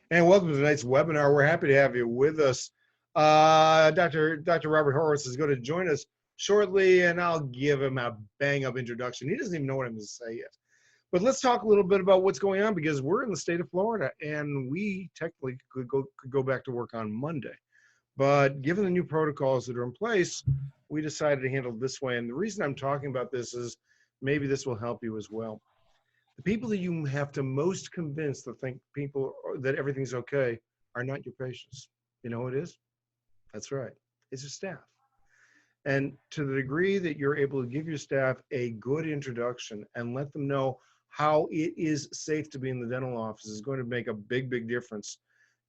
And welcome to tonight's webinar. We're happy to have you with us. Dr. Robert Horowitz is going to join us shortly, and I'll give him a bang-up introduction. He doesn't even know what I'm going to say yet. But let's talk a little bit about what's going on, because we're in the state of Florida, and we technically could go back to work on Monday. But given the new protocols that are in place, we decided to handle it this way. And the reason I'm talking about this is maybe this will help you as well. The people that you have to most convince to think that everything's okay are not your patients. You know what it is? That's right. It's your staff. And to the degree that you're able to give your staff a good introduction and let them know how it is safe to be in the dental office is going to make a big, big difference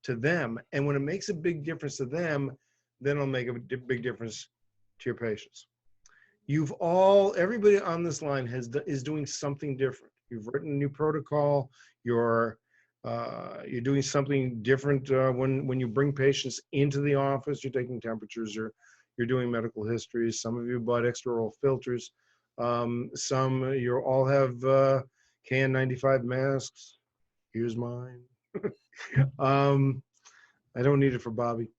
to them. And when it makes a big difference to them, then it'll make a big difference to your patients. Everybody on this line is doing something different. You've written a new protocol. You're doing something different when you bring patients into the office. You're taking temperatures. You're doing medical histories. Some of you bought extra oral filters. Some you all have KN95 masks. Here's mine. I don't need it for Bobby.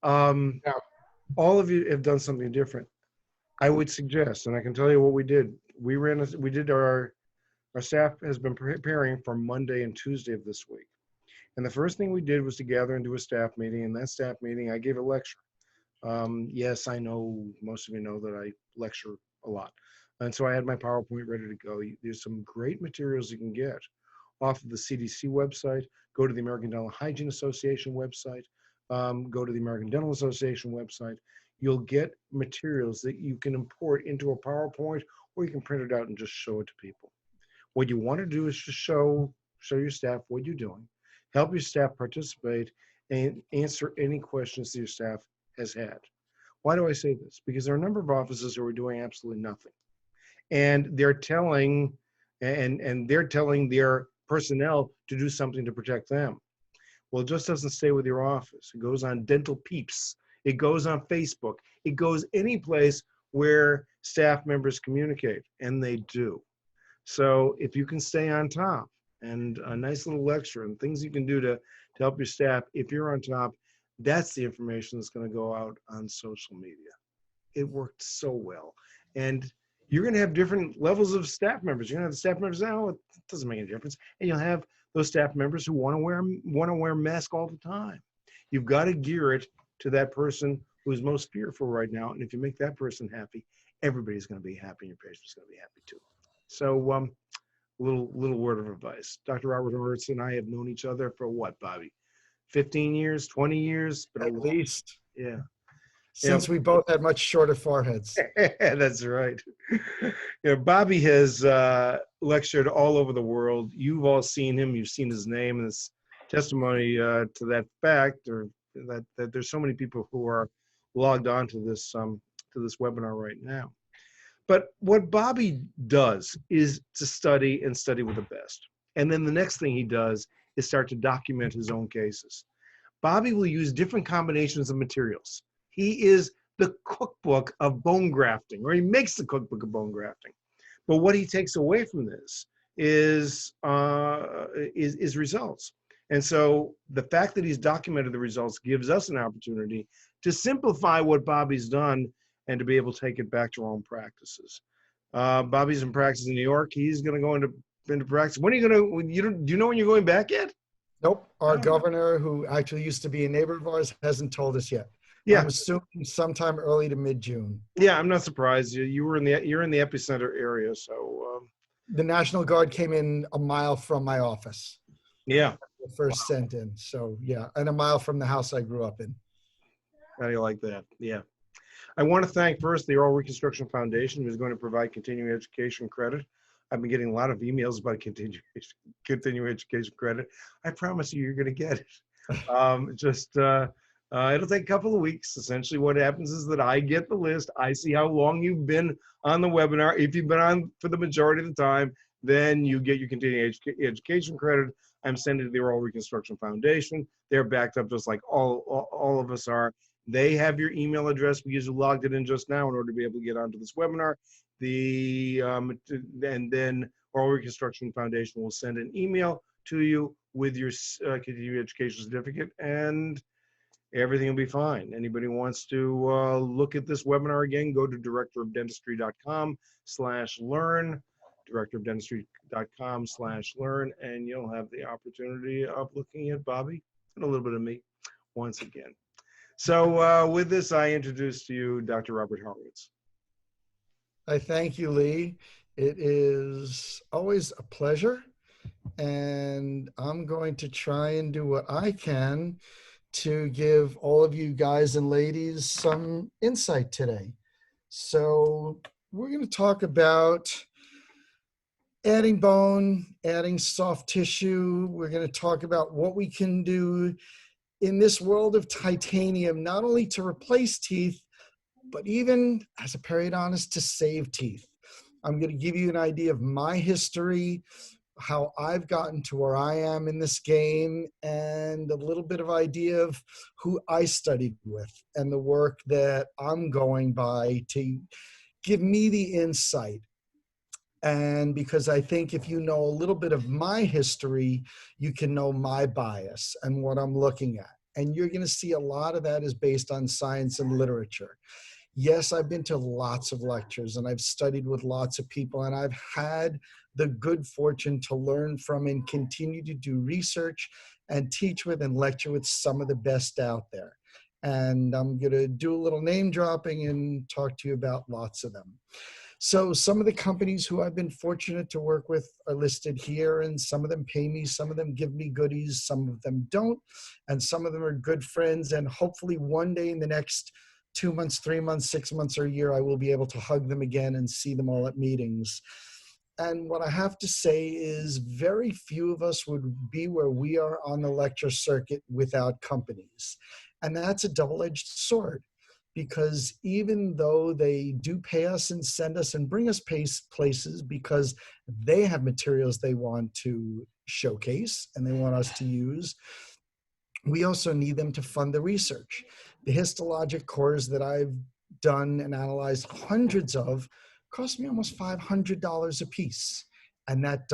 All of you have done something different. I would suggest, and I can tell you what we did. Our staff has been preparing for Monday and Tuesday of this week. And the first thing we did was to gather and do a staff meeting. In that staff meeting, I gave a lecture. Yes, I know most of you know that I lecture a lot. And so I had my PowerPoint ready to go. There's some great materials you can get off of the CDC website. Go to the American Dental Hygiene Association website. Go to the American Dental Association website. You'll get materials that you can import into a PowerPoint, or you can print it out and just show it to people. What you want to do is just show your staff what you're doing, help your staff participate, and answer any questions that your staff has had. Why do I say this? Because there are a number of offices who are doing absolutely nothing. And they're telling their personnel to do something to protect them. Well, it just doesn't stay with your office. It goes on Dental Peeps. It goes on Facebook. It goes any place where staff members communicate, and they do. So if you can stay on top, and a nice little lecture and things you can do to help your staff, if you're on top, that's the information that's going to go out on social media. It worked so well. And you're going to have different levels of staff members. You're going to have the staff members, oh, it doesn't make any difference. And you'll have those staff members who want to wear a mask all the time. You've got to gear it to that person who's most fearful right now. And if you make that person happy, everybody's going to be happy, and your patient's going to be happy too. So little word of advice. Dr. Robert Horowitz and I have known each other for what, Bobby? 15 years, 20 years? But at least. Yeah. Since we both had much shorter foreheads. That's right. Bobby has lectured all over the world. You've all seen him. You've seen his name, and it's testimony to that fact, or that there's so many people who are logged on to this webinar right now. But what Bobby does is to study with the best. And then the next thing he does is start to document his own cases. Bobby will use different combinations of materials. He is the cookbook of bone grafting, or he makes the cookbook of bone grafting. But what he takes away from this is results. And so the fact that he's documented the results gives us an opportunity to simplify what Bobby's done and to be able to take it back to our own practices. Bobby's in practice in New York. He's going to go into practice. When are you going to, do you know when you're going back yet? Nope. Our governor, who actually used to be a neighbor of ours, hasn't told us yet. Yeah. I'm assuming sometime early to mid-June. Yeah, I'm not surprised. You're in the epicenter area, so. The National Guard came in a mile from my office. Yeah. The first sent in. So yeah, and a mile from the house I grew up in. How do you like that? Yeah. I want to thank first the Oral Reconstruction Foundation, who's going to provide continuing education credit. I've been getting a lot of emails about continuing education credit. I promise you're going to get it. It'll take a couple of weeks. Essentially what happens is that I get the list. I see how long you've been on the webinar. If you've been on for the majority of the time, then you get your continuing education credit. I'm sending to the Oral Reconstruction Foundation. They're backed up just like all of us are. They have your email address because you logged it in just now in order to be able to get onto this webinar. And then Oral Reconstruction Foundation will send an email to you with your continuing education certificate, and everything will be fine. Anybody wants to look at this webinar again, go to directorofdentistry.com/learn, directorofdentistry.com/learn, and you'll have the opportunity of looking at Bobby and a little bit of me once again. So with this, I introduce to you Dr. Robert Horowitz. I thank you, Lee. It is always a pleasure, and I'm going to try and do what I can to give all of you guys and ladies some insight today. So we're going to talk about adding bone, adding soft tissue. We're going to talk about what we can do in this world of titanium, not only to replace teeth, but even as a periodontist to save teeth. I'm going to give you an idea of my history, how I've gotten to where I am in this game, and a little bit of idea of who I studied with and the work that I'm going by to give me the insight. And because I think if you know a little bit of my history, you can know my bias and what I'm looking at. And you're going to see a lot of that is based on science and literature. Yes, I've been to lots of lectures and I've studied with lots of people, and I've had the good fortune to learn from and continue to do research and teach with and lecture with some of the best out there. And I'm going to do a little name dropping and talk to you about lots of them. So some of the companies who I've been fortunate to work with are listed here, and some of them pay me, some of them give me goodies, some of them don't, and some of them are good friends. And hopefully one day in the next 2 months, 3 months, 6 months, or a year, I will be able to hug them again and see them all at meetings. And what I have to say is very few of us would be where we are on the lecture circuit without companies. And that's a double-edged sword, because even though they do pay us and send us and bring us places because they have materials they want to showcase and they want us to use, we also need them to fund the research. The histologic cores that I've done and analyzed hundreds of cost me almost $500 a piece. And that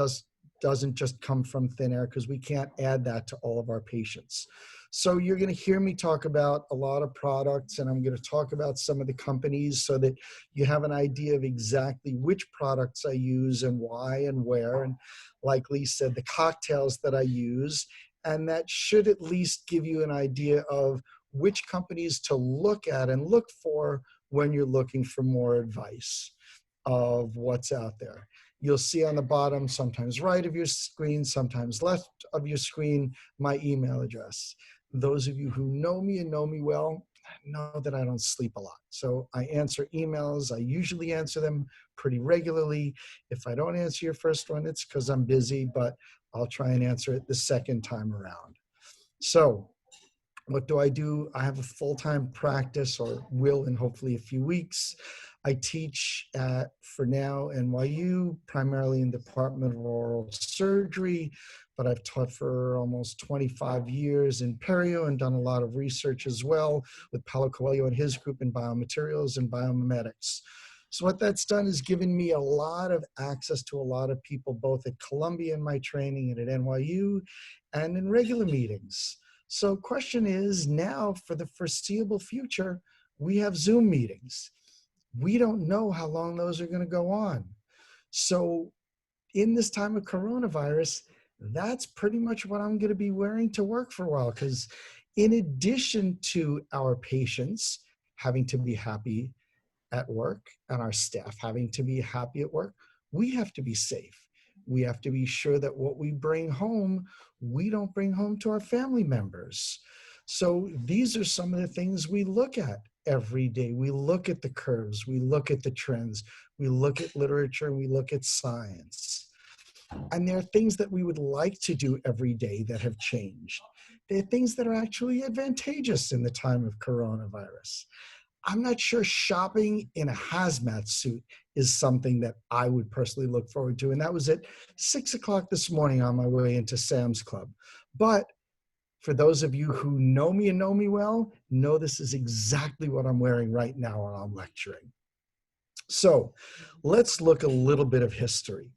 doesn't just come from thin air, because we can't add that to all of our patients. So you're going to hear me talk about a lot of products, and I'm going to talk about some of the companies so that you have an idea of exactly which products I use and why and where, and like Lee said, the cocktails that I use. And that should at least give you an idea of which companies to look at and look for when you're looking for more advice of what's out there. You'll see on the bottom, sometimes right of your screen, sometimes left of your screen, my email address. Those of you who know me and know me well know that I don't sleep a lot. So I answer emails. I usually answer them pretty regularly. If I don't answer your first one, it's because I'm busy, but I'll try and answer it the second time around. So what do? I have a full-time practice, or will in hopefully a few weeks. I teach at, for now, NYU, primarily in the Department of Oral Surgery, but I've taught for almost 25 years in perio and done a lot of research as well with Paulo Coelho and his group in biomaterials and biomimetics. So what that's done is given me a lot of access to a lot of people, both at Columbia in my training and at NYU and in regular meetings. So question is, now for the foreseeable future, we have Zoom meetings. We don't know how long those are going to go on. So in this time of coronavirus, that's pretty much what I'm going to be wearing to work for a while, because in addition to our patients having to be happy at work and our staff having to be happy at work, we have to be safe. We have to be sure that what we bring home, we don't bring home to our family members. So these are some of the things we look at every day. We look at the curves, we look at the trends, we look at literature, and we look at science. And there are things that we would like to do every day that have changed. There are things that are actually advantageous in the time of coronavirus. I'm not sure shopping in a hazmat suit is something that I would personally look forward to. And that was at 6 o'clock this morning on my way into Sam's Club. But for those of you who know me and know me well, know this is exactly what I'm wearing right now while I'm lecturing. So let's look a little bit of history.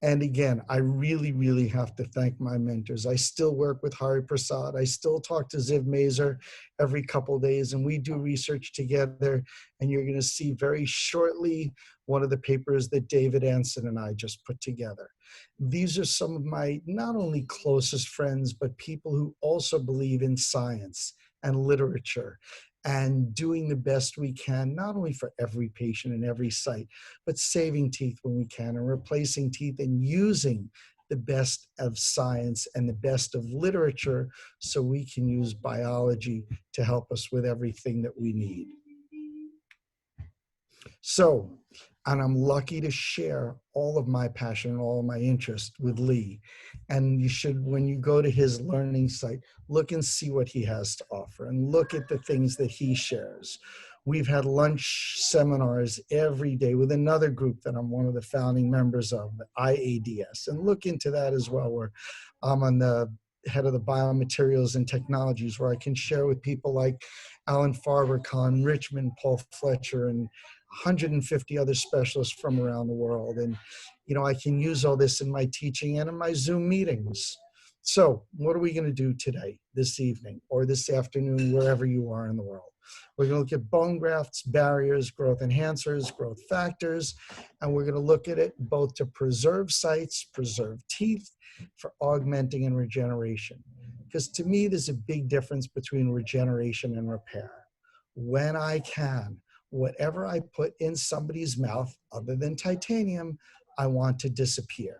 And again, I really, really have to thank my mentors. I still work with Hari Prasad. I still talk to Ziv Mazer every couple of days, and we do research together. And you're going to see very shortly one of the papers that David Anson and I just put together. These are some of my not only closest friends, but people who also believe in science and literature and doing the best we can, not only for every patient in every site, but saving teeth when we can and replacing teeth and using the best of science and the best of literature so we can use biology to help us with everything that we need. So, and I'm lucky to share all of my passion and all of my interest with Lee. And you should, when you go to his learning site, look and see what he has to offer and look at the things that he shares. We've had lunch seminars every day with another group that I'm one of the founding members of, the IADS, and look into that as well, where I'm on the head of the biomaterials and technologies, where I can share with people like Alan Farber, Colin Richmond, Paul Fletcher, and 150 other specialists from around the world. And, you know, I can use all this in my teaching and in my Zoom meetings. So what are we going to do today, this evening, or this afternoon, wherever you are in the world? We're going to look at bone grafts, barriers, growth enhancers, growth factors, and we're going to look at it both to preserve sites, preserve teeth, for augmenting and regeneration. Because to me, there's a big difference between regeneration and repair. When I can, whatever I put in somebody's mouth, other than titanium, I want to disappear.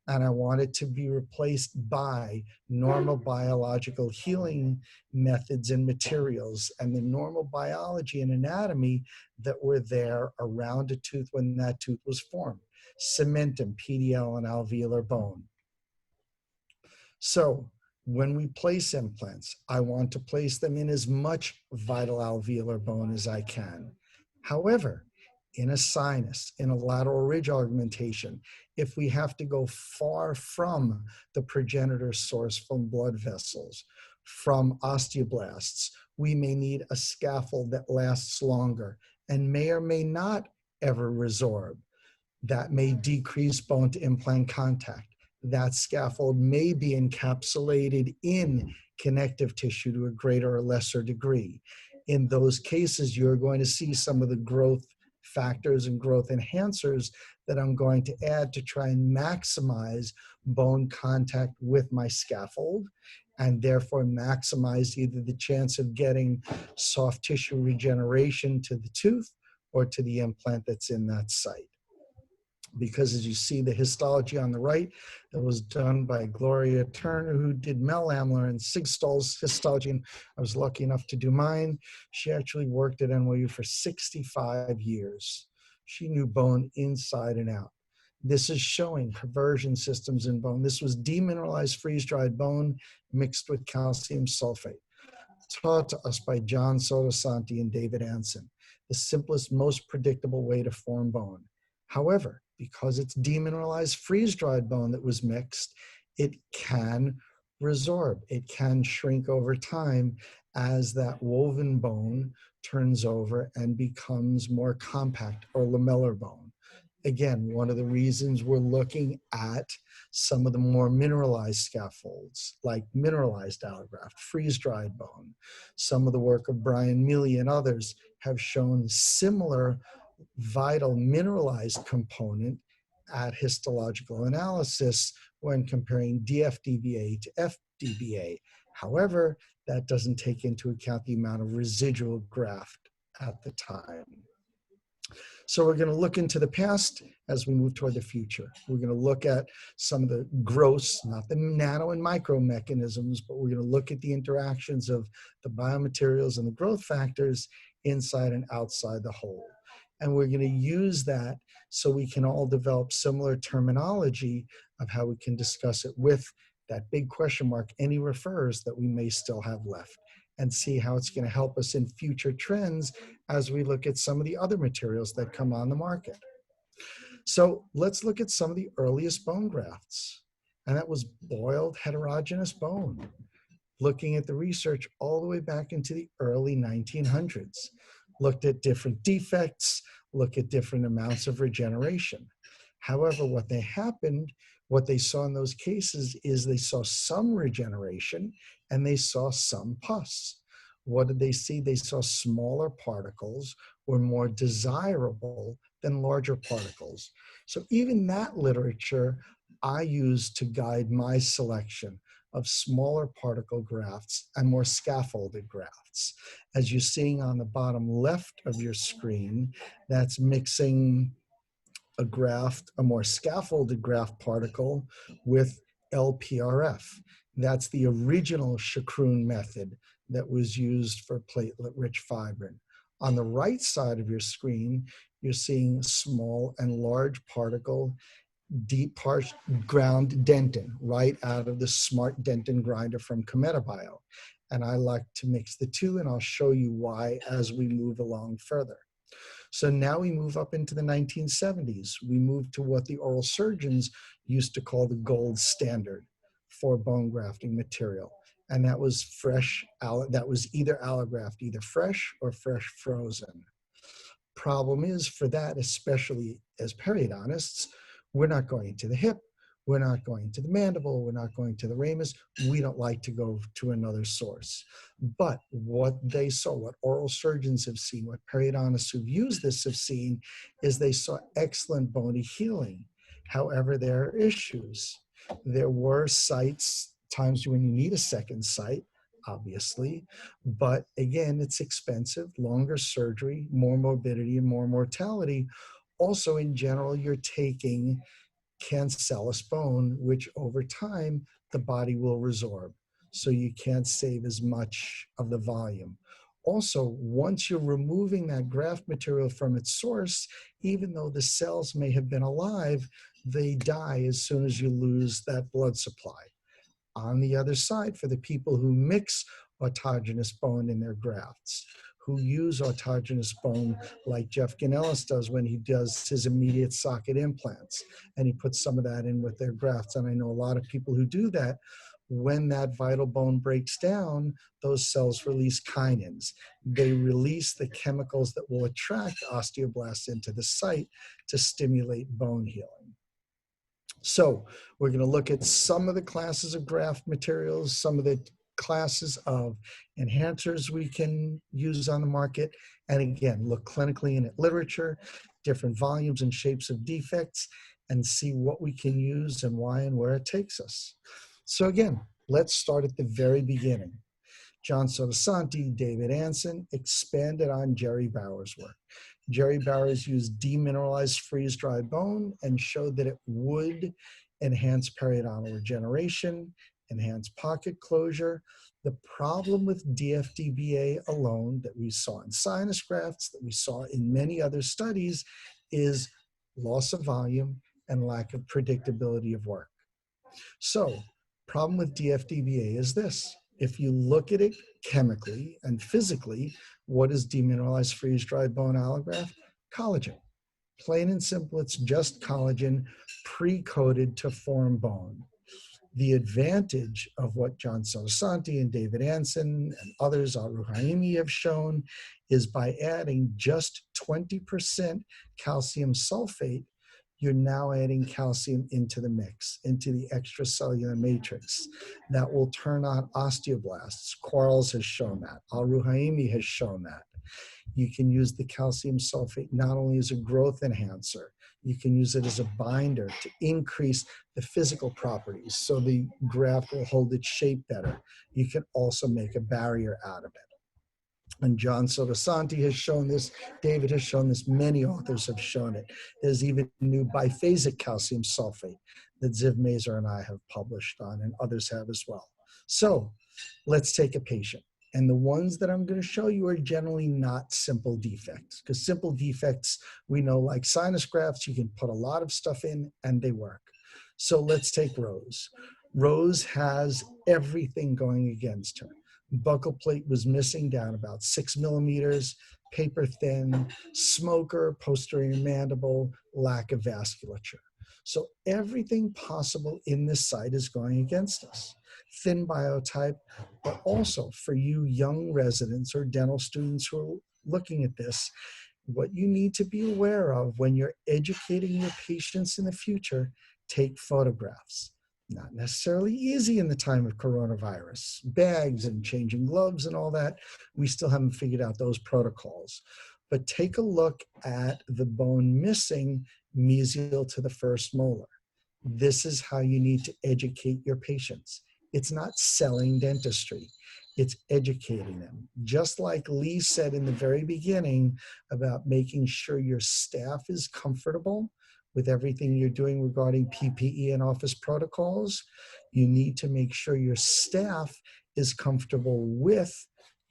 And I want it to be replaced by normal biological healing methods and materials and the normal biology and anatomy that were there around a tooth when that tooth was formed. Cementum, PDL, and alveolar bone. So when we place implants, I want to place them in as much vital alveolar bone as I can. However, in a sinus, in a lateral ridge augmentation, if we have to go far from the progenitor source, from blood vessels, from osteoblasts, we may need a scaffold that lasts longer and may or may not ever resorb. That may decrease bone to implant contact. That scaffold may be encapsulated in connective tissue to a greater or lesser degree. In those cases, you're going to see some of the growth factors and growth enhancers that I'm going to add to try and maximize bone contact with my scaffold, and therefore maximize either the chance of getting soft tissue regeneration to the tooth or to the implant that's in that site. Because as you see the histology on the right, that was done by Gloria Turner, who did Mel Amler and Sigstall's histology, and I was lucky enough to do mine. She actually worked at NYU for 65 years. She knew bone inside and out. This is showing perversion systems in bone. This was demineralized freeze-dried bone mixed with calcium sulfate, taught to us by John Sotosanti and David Anson, the simplest, most predictable way to form bone. However, because it's demineralized freeze-dried bone that was mixed, it can resorb. It can shrink over time as that woven bone turns over and becomes more compact or lamellar bone. Again, one of the reasons we're looking at some of the more mineralized scaffolds, like mineralized allograft, freeze-dried bone. Some of the work of Brian Mealy and others have shown similar vital mineralized component at histological analysis when comparing DFDBA to FDBA. However, that doesn't take into account the amount of residual graft at the time. So we're going to look into the past as we move toward the future. We're going to look at some of the gross, not the nano and micro mechanisms, but we're going to look at the interactions of the biomaterials and the growth factors inside and outside the whole. And we're going to use that so we can all develop similar terminology of how we can discuss it with that big question mark, any refers that we may still have left, and see how it's going to help us in future trends as we look at some of the other materials that come on the market. So let's look at some of the earliest bone grafts. And that was boiled heterogeneous bone, looking at the research all the way back into the early 1900s. Looked at different defects, look at different amounts of regeneration. However, what they saw in those cases is they saw some regeneration and they saw some pus. What did they see? They saw smaller particles were more desirable than larger particles. So even that literature I use to guide my selection of smaller particle grafts and more scaffolded grafts. As you're seeing on the bottom left of your screen, that's mixing a graft, a more scaffolded graft particle with LPRF. That's the original Chacroun method that was used for platelet-rich fibrin. On the right side of your screen, you're seeing small and large particle deep ground dentin right out of the smart dentin grinder from Cometa Bio. And I like to mix the two, and I'll show you why as we move along further. So now we move up into the 1970s. We move to what the oral surgeons used to call the gold standard for bone grafting material. And that was that was either allograft, either fresh or fresh frozen. Problem is for that, especially as periodontists, we're not going to the hip, we're not going to the mandible, we're not going to the ramus. We don't like to go to another source. But what they saw, what oral surgeons have seen, what periodontists who've used this have seen, is they saw excellent bony healing. However, there are issues. There were times when you need a second site, obviously, but again, it's expensive, longer surgery, more morbidity and more mortality. Also, in general, you're taking cancellous bone, which over time, the body will resorb. So you can't save as much of the volume. Also, once you're removing that graft material from its source, even though the cells may have been alive, they die as soon as you lose that blood supply. On the other side, for the people who mix autogenous bone in their grafts, who use autogenous bone like Jeff Ganellis does when he does his immediate socket implants, and he puts some of that in with their grafts. And I know a lot of people who do that. When that vital bone breaks down, those cells release kinins. They release the chemicals that will attract osteoblasts into the site to stimulate bone healing. So we're going to look at some of the classes of graft materials, some of the classes of enhancers we can use on the market, and again, look clinically in at literature, different volumes and shapes of defects, and see what we can use and why and where it takes us. So again, let's start at the very beginning. John Sotosanti, David Anson expanded on Jerry Bauer's work. Jerry Bowers used demineralized freeze-dried bone and showed that it would enhance periodontal regeneration, enhance pocket closure. The problem with DFDBA alone that we saw in sinus grafts, that we saw in many other studies, is loss of volume and lack of predictability of work. So, problem with DFDBA is this. If you look at it chemically and physically, what is demineralized freeze-dried bone allograft? Collagen. Plain and simple, it's just collagen pre-coated to form bone. The advantage of what John Sotosanti and David Anson and others, Al-Ruhaimi, have shown is by adding just 20% calcium sulfate, you're now adding calcium into the mix, into the extracellular matrix. That will turn on osteoblasts. Quarles has shown that. Al-Ruhaimi has shown that. You can use the calcium sulfate not only as a growth enhancer, you can use it as a binder to increase the physical properties so the graft will hold its shape better. You can also make a barrier out of it. And John Sotosanti has shown this, David has shown this, many authors have shown it. There's even new biphasic calcium sulfate that Ziv Mazer and I have published on, and others have as well. So let's take a patient. And the ones that I'm going to show you are generally not simple defects, because simple defects, we know, like sinus grafts, you can put a lot of stuff in and they work. So let's take Rose. Rose has everything going against her. Buccal plate was missing down about 6 millimeters, paper thin, smoker, posterior mandible, lack of vasculature. So everything possible in this site is going against us. Thin biotype, but also for you young residents or dental students who are looking at this, what you need to be aware of when you're educating your patients in the future, take photographs. Not necessarily easy in the time of coronavirus, bags and changing gloves and all that. We still haven't figured out those protocols. But take a look at the bone missing mesial to the first molar. This is how you need to educate your patients. It's not selling dentistry. It's educating them. Just like Lee said in the very beginning about making sure your staff is comfortable with everything you're doing regarding PPE and office protocols, you need to make sure your staff is comfortable with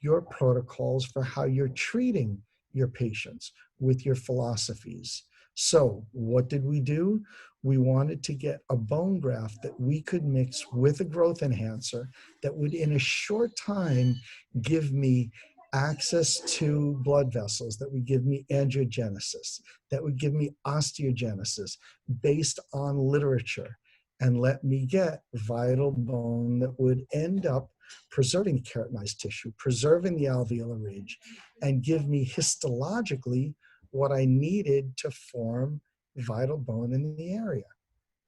your protocols for how you're treating your patients with your philosophies. So what did we do? We wanted to get a bone graft that we could mix with a growth enhancer that would in a short time give me access to blood vessels, that would give me angiogenesis, that would give me osteogenesis based on literature, and let me get vital bone that would end up preserving the keratinized tissue, preserving the alveolar ridge, and give me histologically what I needed to form vital bone in the area.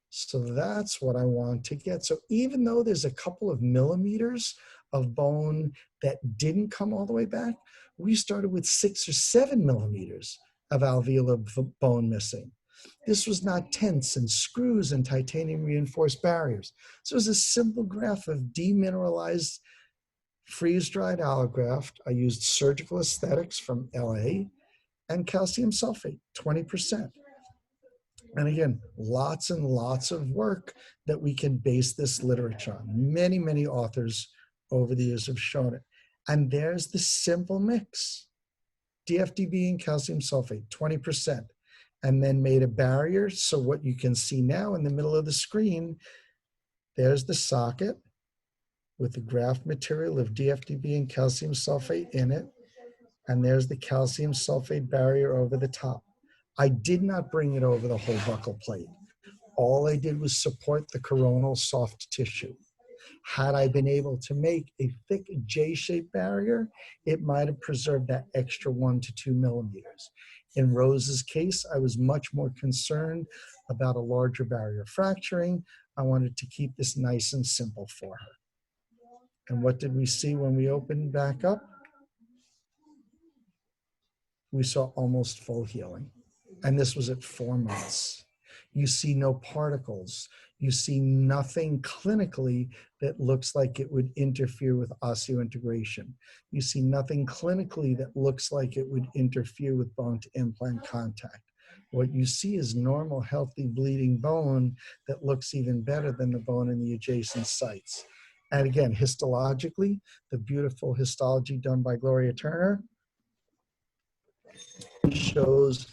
So that's what I want to get. So even though there's a couple of millimeters of bone that didn't come all the way back, we started with 6 or 7 millimeters of alveolar bone missing. This was not tents and screws and titanium reinforced barriers. So it was a simple graft of demineralized freeze-dried allograft. I used surgical aesthetics from LA and calcium sulfate, 20%. And again, lots and lots of work that we can base this literature on. Many, many authors over the years have shown it. And there's the simple mix. DFDB and calcium sulfate, 20%. And then made a barrier. So what you can see now in the middle of the screen, there's the socket with the graft material of DFDB and calcium sulfate in it. And there's the calcium sulfate barrier over the top. I did not bring it over the whole buccal plate. All I did was support the coronal soft tissue. Had I been able to make a thick J-shaped barrier, it might have preserved that extra 1 to 2 millimeters. In Rose's case, I was much more concerned about a larger barrier fracturing. I wanted to keep this nice and simple for her. And what did we see when we opened back up? We saw almost full healing. And this was at 4 months. You see no particles. You see nothing clinically that looks like it would interfere with osseointegration. You see nothing clinically that looks like it would interfere with bone to implant contact. What you see is normal, healthy, bleeding bone that looks even better than the bone in the adjacent sites. And again, histologically, the beautiful histology done by Gloria Turner shows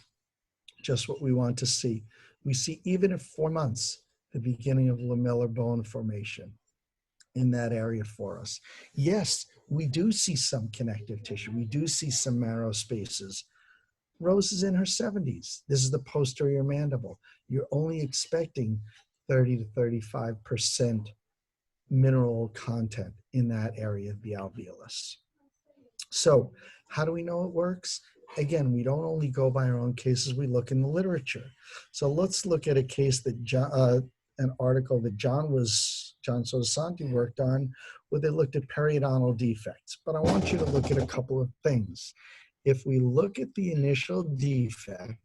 just what we want to see. We see even at 4 months, the beginning of lamellar bone formation in that area for us. Yes, we do see some connective tissue. We do see some marrow spaces. Rose is in her 70s. This is the posterior mandible. You're only expecting 30 to 35% mineral content in that area of the alveolus. So how do we know it works? Again, we don't only go by our own cases, we look in the literature. So let's look at a case that an article that John Sotosanti worked on, where they looked at periodontal defects. But I want you to look at a couple of things. If we look at the initial defect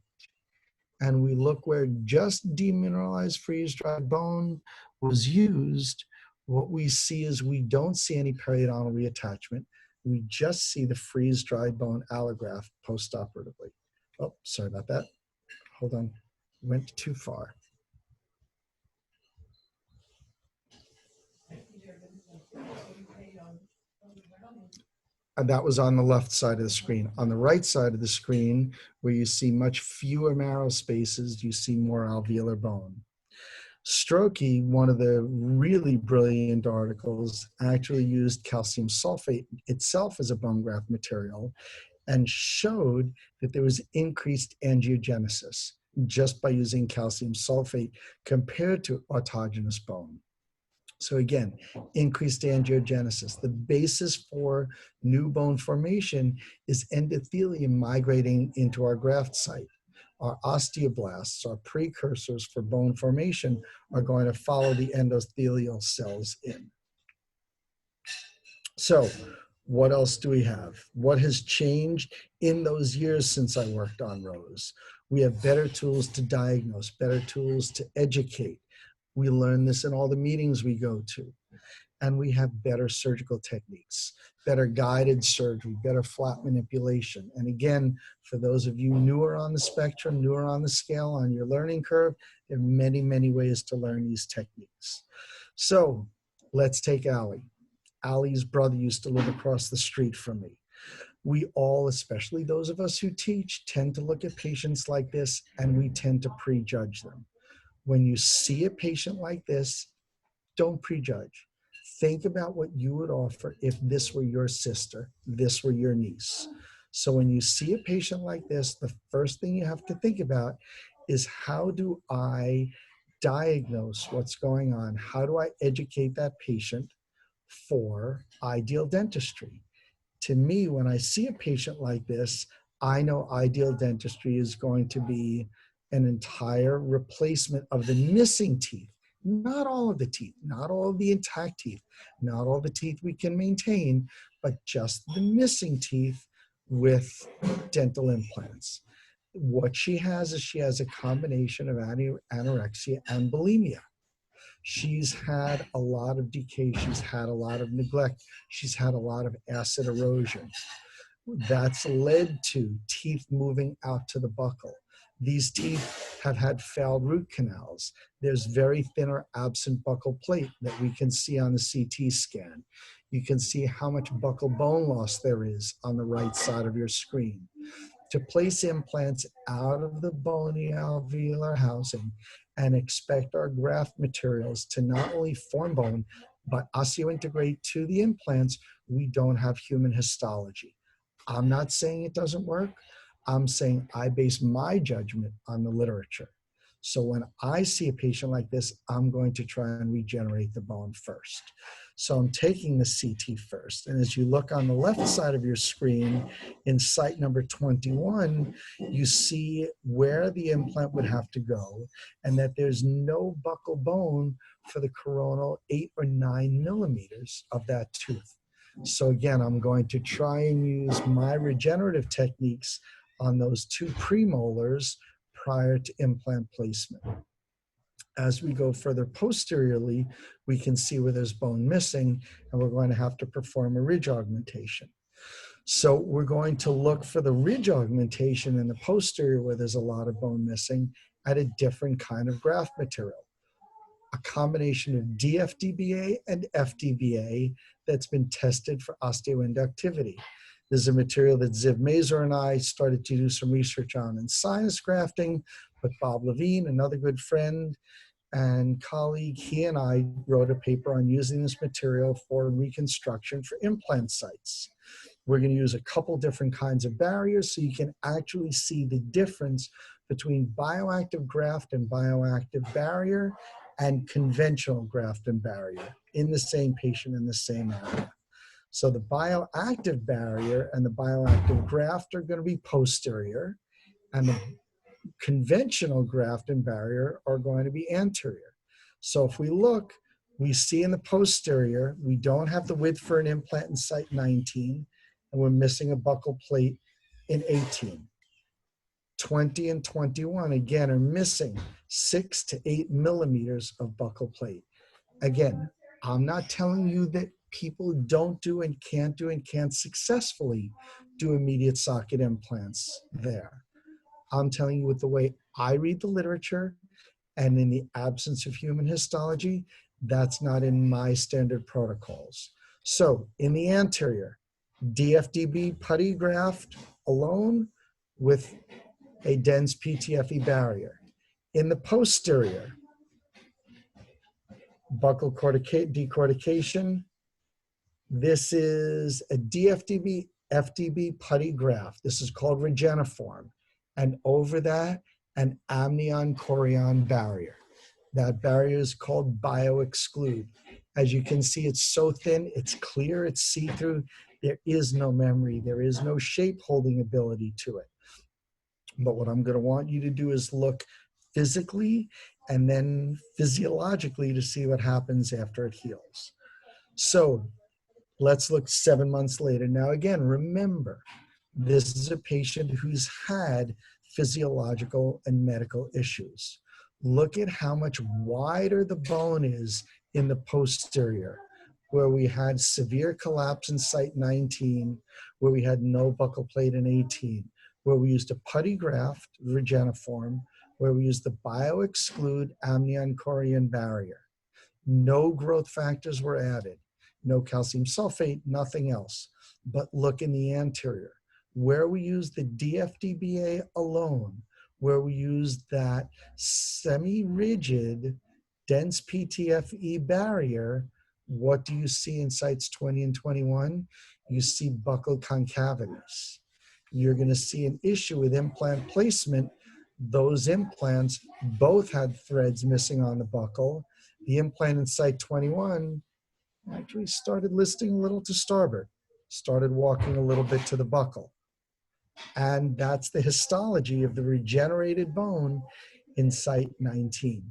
and we look where just demineralized freeze-dried bone was used, what we see is we don't see any periodontal reattachment. We just see the freeze-dried bone allograft postoperatively. Oh, sorry about that. Hold on, went too far. And that was on the left side of the screen. On the right side of the screen, where you see much fewer marrow spaces, you see more alveolar bone. Strokey, one of the really brilliant articles, actually used calcium sulfate itself as a bone graft material and showed that there was increased angiogenesis just by using calcium sulfate compared to autogenous bone. So again, increased angiogenesis. The basis for new bone formation is endothelium migrating into our graft site. Our osteoblasts, our precursors for bone formation, are going to follow the endothelial cells in. So what else do we have? What has changed in those years since I worked on Rose? We have better tools to diagnose, better tools to educate. We learn this in all the meetings we go to. And we have better surgical techniques, better guided surgery, better flap manipulation. And again, for those of you newer on the spectrum, newer on the scale, on your learning curve, there are many, many ways to learn these techniques. So let's take Allie. Allie's brother used to live across the street from me. We all, especially those of us who teach, tend to look at patients like this and we tend to prejudge them. When you see a patient like this, don't prejudge. Think about what you would offer if this were your sister, this were your niece. So when you see a patient like this, the first thing you have to think about is, how do I diagnose what's going on? How do I educate that patient for ideal dentistry? To me, when I see a patient like this, I know ideal dentistry is going to be an entire replacement of the missing teeth. Not all of the teeth, not all of the intact teeth, not all the teeth we can maintain, but just the missing teeth with dental implants. What she has is she has a combination of anorexia and bulimia. She's had a lot of decay. She's had a lot of neglect. She's had a lot of acid erosion. That's led to teeth moving out to the buccal. These teeth have had failed root canals. There's very thin or absent buccal plate that we can see on the CT scan. You can see how much buccal bone loss there is on the right side of your screen. To place implants out of the bony alveolar housing and expect our graft materials to not only form bone, but osseointegrate to the implants, we don't have human histology. I'm not saying it doesn't work. I'm saying I base my judgment on the literature. So when I see a patient like this, I'm going to try and regenerate the bone first. So I'm taking the CT first. And as you look on the left side of your screen in site number 21, you see where the implant would have to go and that there's no buccal bone for the coronal 8 or 9 millimeters of that tooth. So again, I'm going to try and use my regenerative techniques on those 2 premolars prior to implant placement. As we go further posteriorly, we can see where there's bone missing, and we're going to have to perform a ridge augmentation. So we're going to look for the ridge augmentation in the posterior where there's a lot of bone missing at a different kind of graft material. A combination of DFDBA and FDBA that's been tested for osteoinductivity. There's a material that Ziv Mazur and I started to do some research on in sinus grafting, but Bob Levine, another good friend and colleague, he and I wrote a paper on using this material for reconstruction for implant sites. We're going to use a couple different kinds of barriers so you can actually see the difference between bioactive graft and bioactive barrier and conventional graft and barrier in the same patient in the same area. So the bioactive barrier and the bioactive graft are going to be posterior, and the conventional graft and barrier are going to be anterior. So if we look, we see in the posterior, we don't have the width for an implant in site 19, and we're missing a buccal plate in 18. 20 and 21, again, are missing 6 to 8 millimeters of buccal plate. Again, I'm not telling you that people don't do and can't successfully do immediate socket implants there. I'm telling you with the way I read the literature and in the absence of human histology, that's not in my standard protocols. So in the anterior, DFDB putty graft alone with a dense PTFE barrier. In the posterior, buccal decortication. This is a DFDB, FDB putty graft. This is called Regeniform. And over that, an amnion chorion barrier. That barrier is called BioExclude. As you can see, it's so thin, it's clear, it's see-through. There is no memory. There is no shape holding ability to it. But what I'm going to want you to do is look physically and then physiologically to see what happens after it heals. So let's look 7 months later. Now, again, remember, this is a patient who's had physiological and medical issues. Look at how much wider the bone is in the posterior, where we had severe collapse in site 19, where we had no buccal plate in 18, where we used a putty graft, Regeniform, where we used the Bioexclude amnion chorion barrier. No growth factors were added, no calcium sulfate, nothing else. But look in the anterior, where we used the DFDBA alone, where we used that semi-rigid, dense PTFE barrier. What do you see in sites 20 and 21? You see buccal concavities. You're going to see an issue with implant placement. Those implants both had threads missing on the buccal. The implant in site 21 actually started listing a little to starboard, started walking a little bit to the buccal. And that's the histology of the regenerated bone in site 19,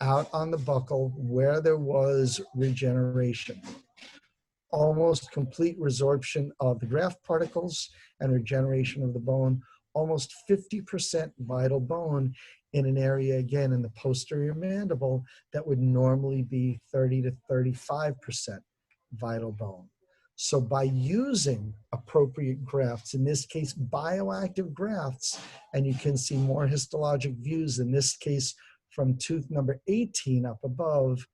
out on the buccal where there was regeneration. Almost complete resorption of the graft particles and regeneration of the bone, almost 50% vital bone in an area, again, in the posterior mandible that would normally be 30 to 35% vital bone. So by using appropriate grafts, in this case, bioactive grafts, and you can see more histologic views, in this case, from tooth number 18 up above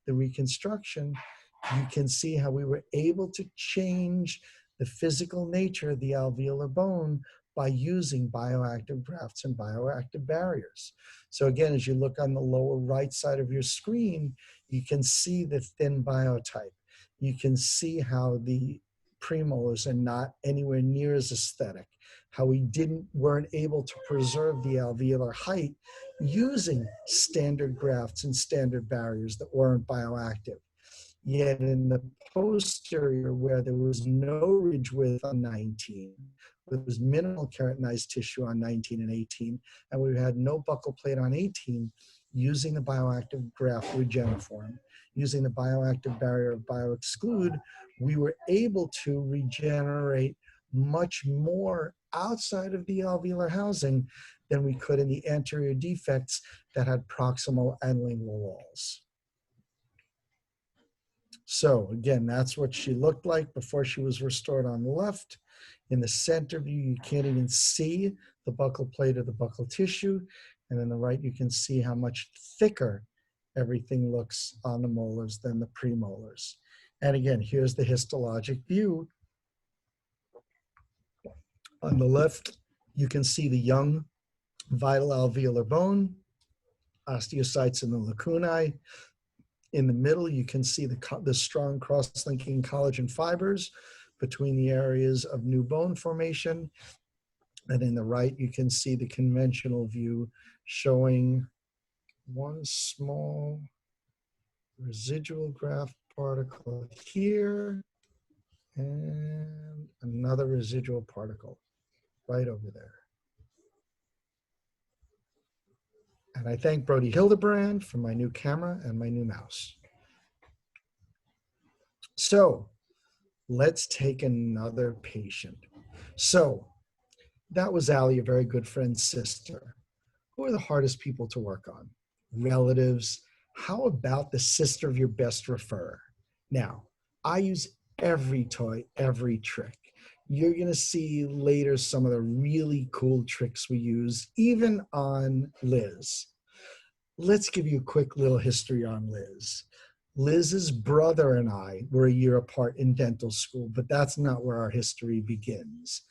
the reconstruction, you can see how we were able to change the physical nature of the alveolar bone by using bioactive grafts and bioactive barriers. So again, as you look on the lower right side of your screen, you can see the thin biotype. You can see how the premolars are not anywhere near as aesthetic, how we weren't able to preserve the alveolar height using standard grafts and standard barriers that weren't bioactive. Yet in the posterior, where there was no ridge width on 19, where there was minimal keratinized tissue on 19 and 18, and we had no buccal plate on 18, using the bioactive graft Regeniform, using the bioactive barrier of Bioexclude, we were able to regenerate much more outside of the alveolar housing than we could in the anterior defects that had proximal and lingual walls. So again, that's what she looked like before she was restored on the left. In the center view, you can't even see the buccal plate or the buccal tissue. And in the right, you can see how much thicker everything looks on the molars than the premolars. And again, here's the histologic view. On the left, you can see the young vital alveolar bone, osteocytes in the lacunae. In the middle, you can see the strong cross-linking collagen fibers between the areas of new bone formation. And in the right, you can see the conventional view showing one small residual graft particle here and another residual particle right over there. And I thank Brody Hildebrand for my new camera and my new mouse. So let's take another patient. So that was Allie, a very good friend's sister. Who are the hardest people to work on? Relatives. How about the sister of your best referrer? Now, I use every toy, every trick. You're going to see later some of the really cool tricks we use, even on Liz. Let's give you a quick little history on Liz. Liz's brother and I were a year apart in dental school, but that's not where our history begins.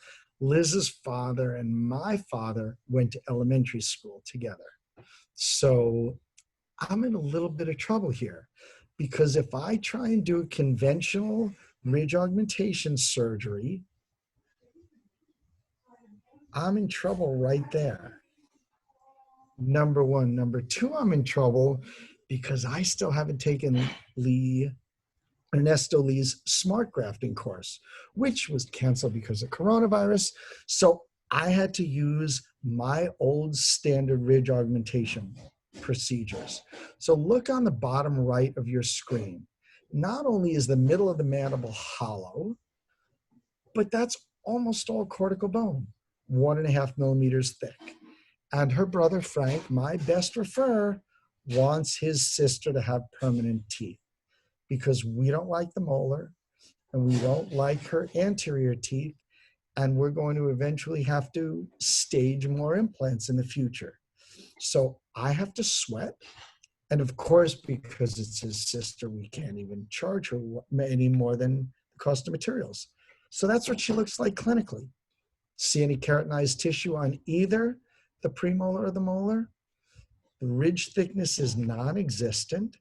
Liz's father and my father went to elementary school together. So I'm in a little bit of trouble here, because if I try and do a conventional ridge augmentation surgery, I'm in trouble right there. Number one. Number two, I'm in trouble because I still haven't taken Lee Ernesto Lee's smart grafting course, which was canceled because of coronavirus. So I had to use my old standard ridge augmentation procedures. So look on the bottom right of your screen. Not only is the middle of the mandible hollow, but that's almost all cortical bone, 1.5 millimeters thick. And her brother, Frank, my best referrer, wants his sister to have permanent teeth because we don't like the molar and we don't like her anterior teeth. And we're going to eventually have to stage more implants in the future. So I have to sweat. And of course, because it's his sister, we can't even charge her any more than the cost of materials. So that's what she looks like clinically. See any keratinized tissue on either the premolar or the molar? The ridge thickness is non-existent.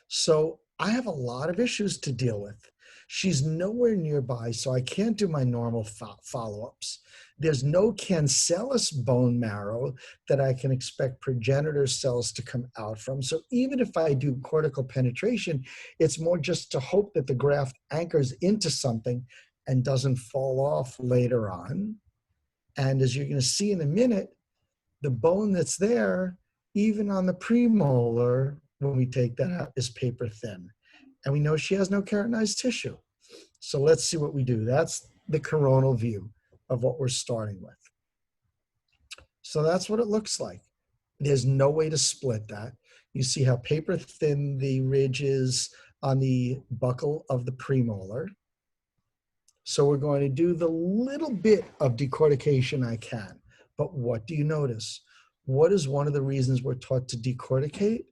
So I have a lot of issues to deal with. She's nowhere nearby, so I can't do my normal follow-ups. There's no cancellous bone marrow that I can expect progenitor cells to come out from. So even if I do cortical penetration, it's more just to hope that the graft anchors into something and doesn't fall off later on. And as you're going to see in a minute, the bone that's there, even on the premolar, when we take that out, is paper thin. And we know she has no keratinized tissue. So let's see what we do. That's the coronal view of what we're starting with. So that's what it looks like. There's no way to split that. You see how paper thin the ridge is on the buccal of the premolar. So we're going to do the little bit of decortication I can. But what do you notice? What is one of the reasons we're taught to decorticate?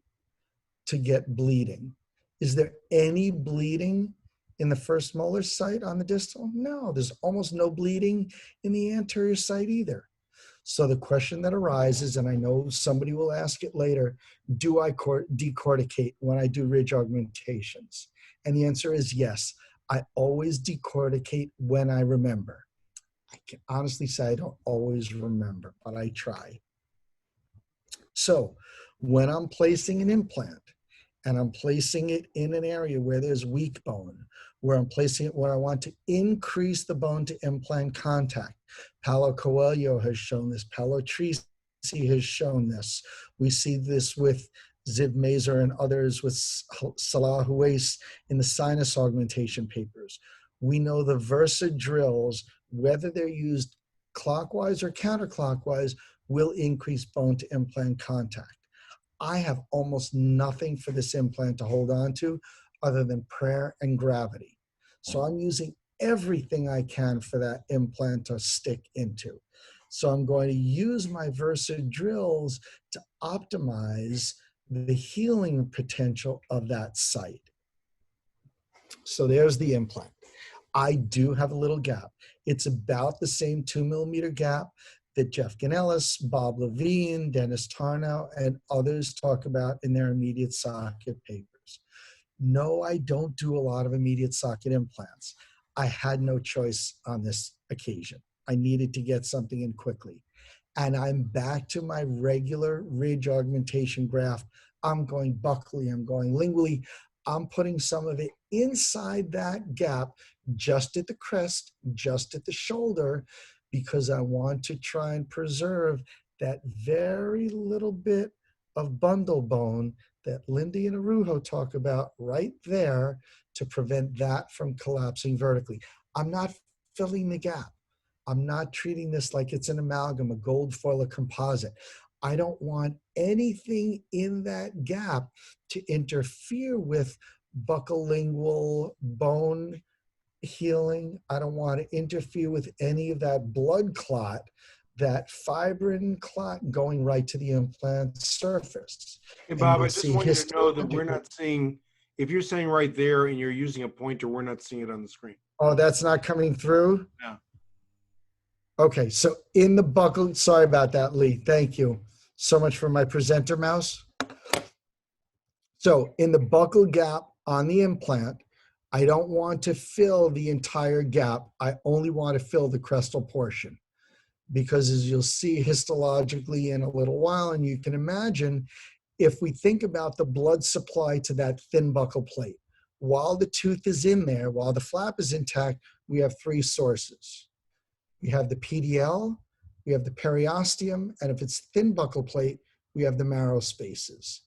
To get bleeding. Is there any bleeding in the first molar site on the distal? No, there's almost no bleeding in the anterior site either. So the question that arises, and I know somebody will ask it later, do I decorticate when I do ridge augmentations? And the answer is yes. I always decorticate when I remember. I can honestly say I don't always remember, but I try. So when I'm placing an implant, and I'm placing it in an area where there's weak bone, where I'm placing it where I want to increase the bone to implant contact. Paulo Coelho has shown this. Paulo Trisi has shown this. We see this with Ziv Mazer and others with Salah Huwais in the sinus augmentation papers. We know the Versa drills, whether they're used clockwise or counterclockwise, will increase bone to implant contact. I have almost nothing for this implant to hold on to other than prayer and gravity. So I'm using everything I can for that implant to stick into. So I'm going to use my Versa drills to optimize the healing potential of that site. So there's the implant. I do have a little gap. It's about the same 2 millimeter gap that Jeff Ganellis, Bob Levine, Dennis Tarnow, and others talk about in their immediate socket papers. No, I don't do a lot of immediate socket implants. I had no choice on this occasion. I needed to get something in quickly. And I'm back to my regular ridge augmentation graft. I'm going buccally, I'm going lingually. I'm putting some of it inside that gap, just at the crest, just at the shoulder, because I want to try and preserve that very little bit of bundle bone that Lindy and Arujo talk about right there to prevent that from collapsing vertically. I'm not filling the gap. I'm not treating this like it's an amalgam, a gold foil, a composite. I don't want anything in that gap to interfere with buccolingual bone healing. I don't want to interfere with any of that blood clot, that fibrin clot going right to the implant surface. Hey, Bob, I just want you to know that we're not seeing, if you're saying right there and you're using a pointer, we're not seeing it on the screen. Oh, that's not coming through? No. Okay, so in the buccal, sorry about that, Lee. Thank you so much for my presenter mouse. So in the buccal gap on the implant, I don't want to fill the entire gap. I only want to fill the crestal portion, because as you'll see histologically in a little while, and you can imagine, if we think about the blood supply to that thin buccal plate, while the tooth is in there, while the flap is intact, we have three sources. We have the PDL, we have the periosteum, and if it's thin buccal plate, we have the marrow spaces.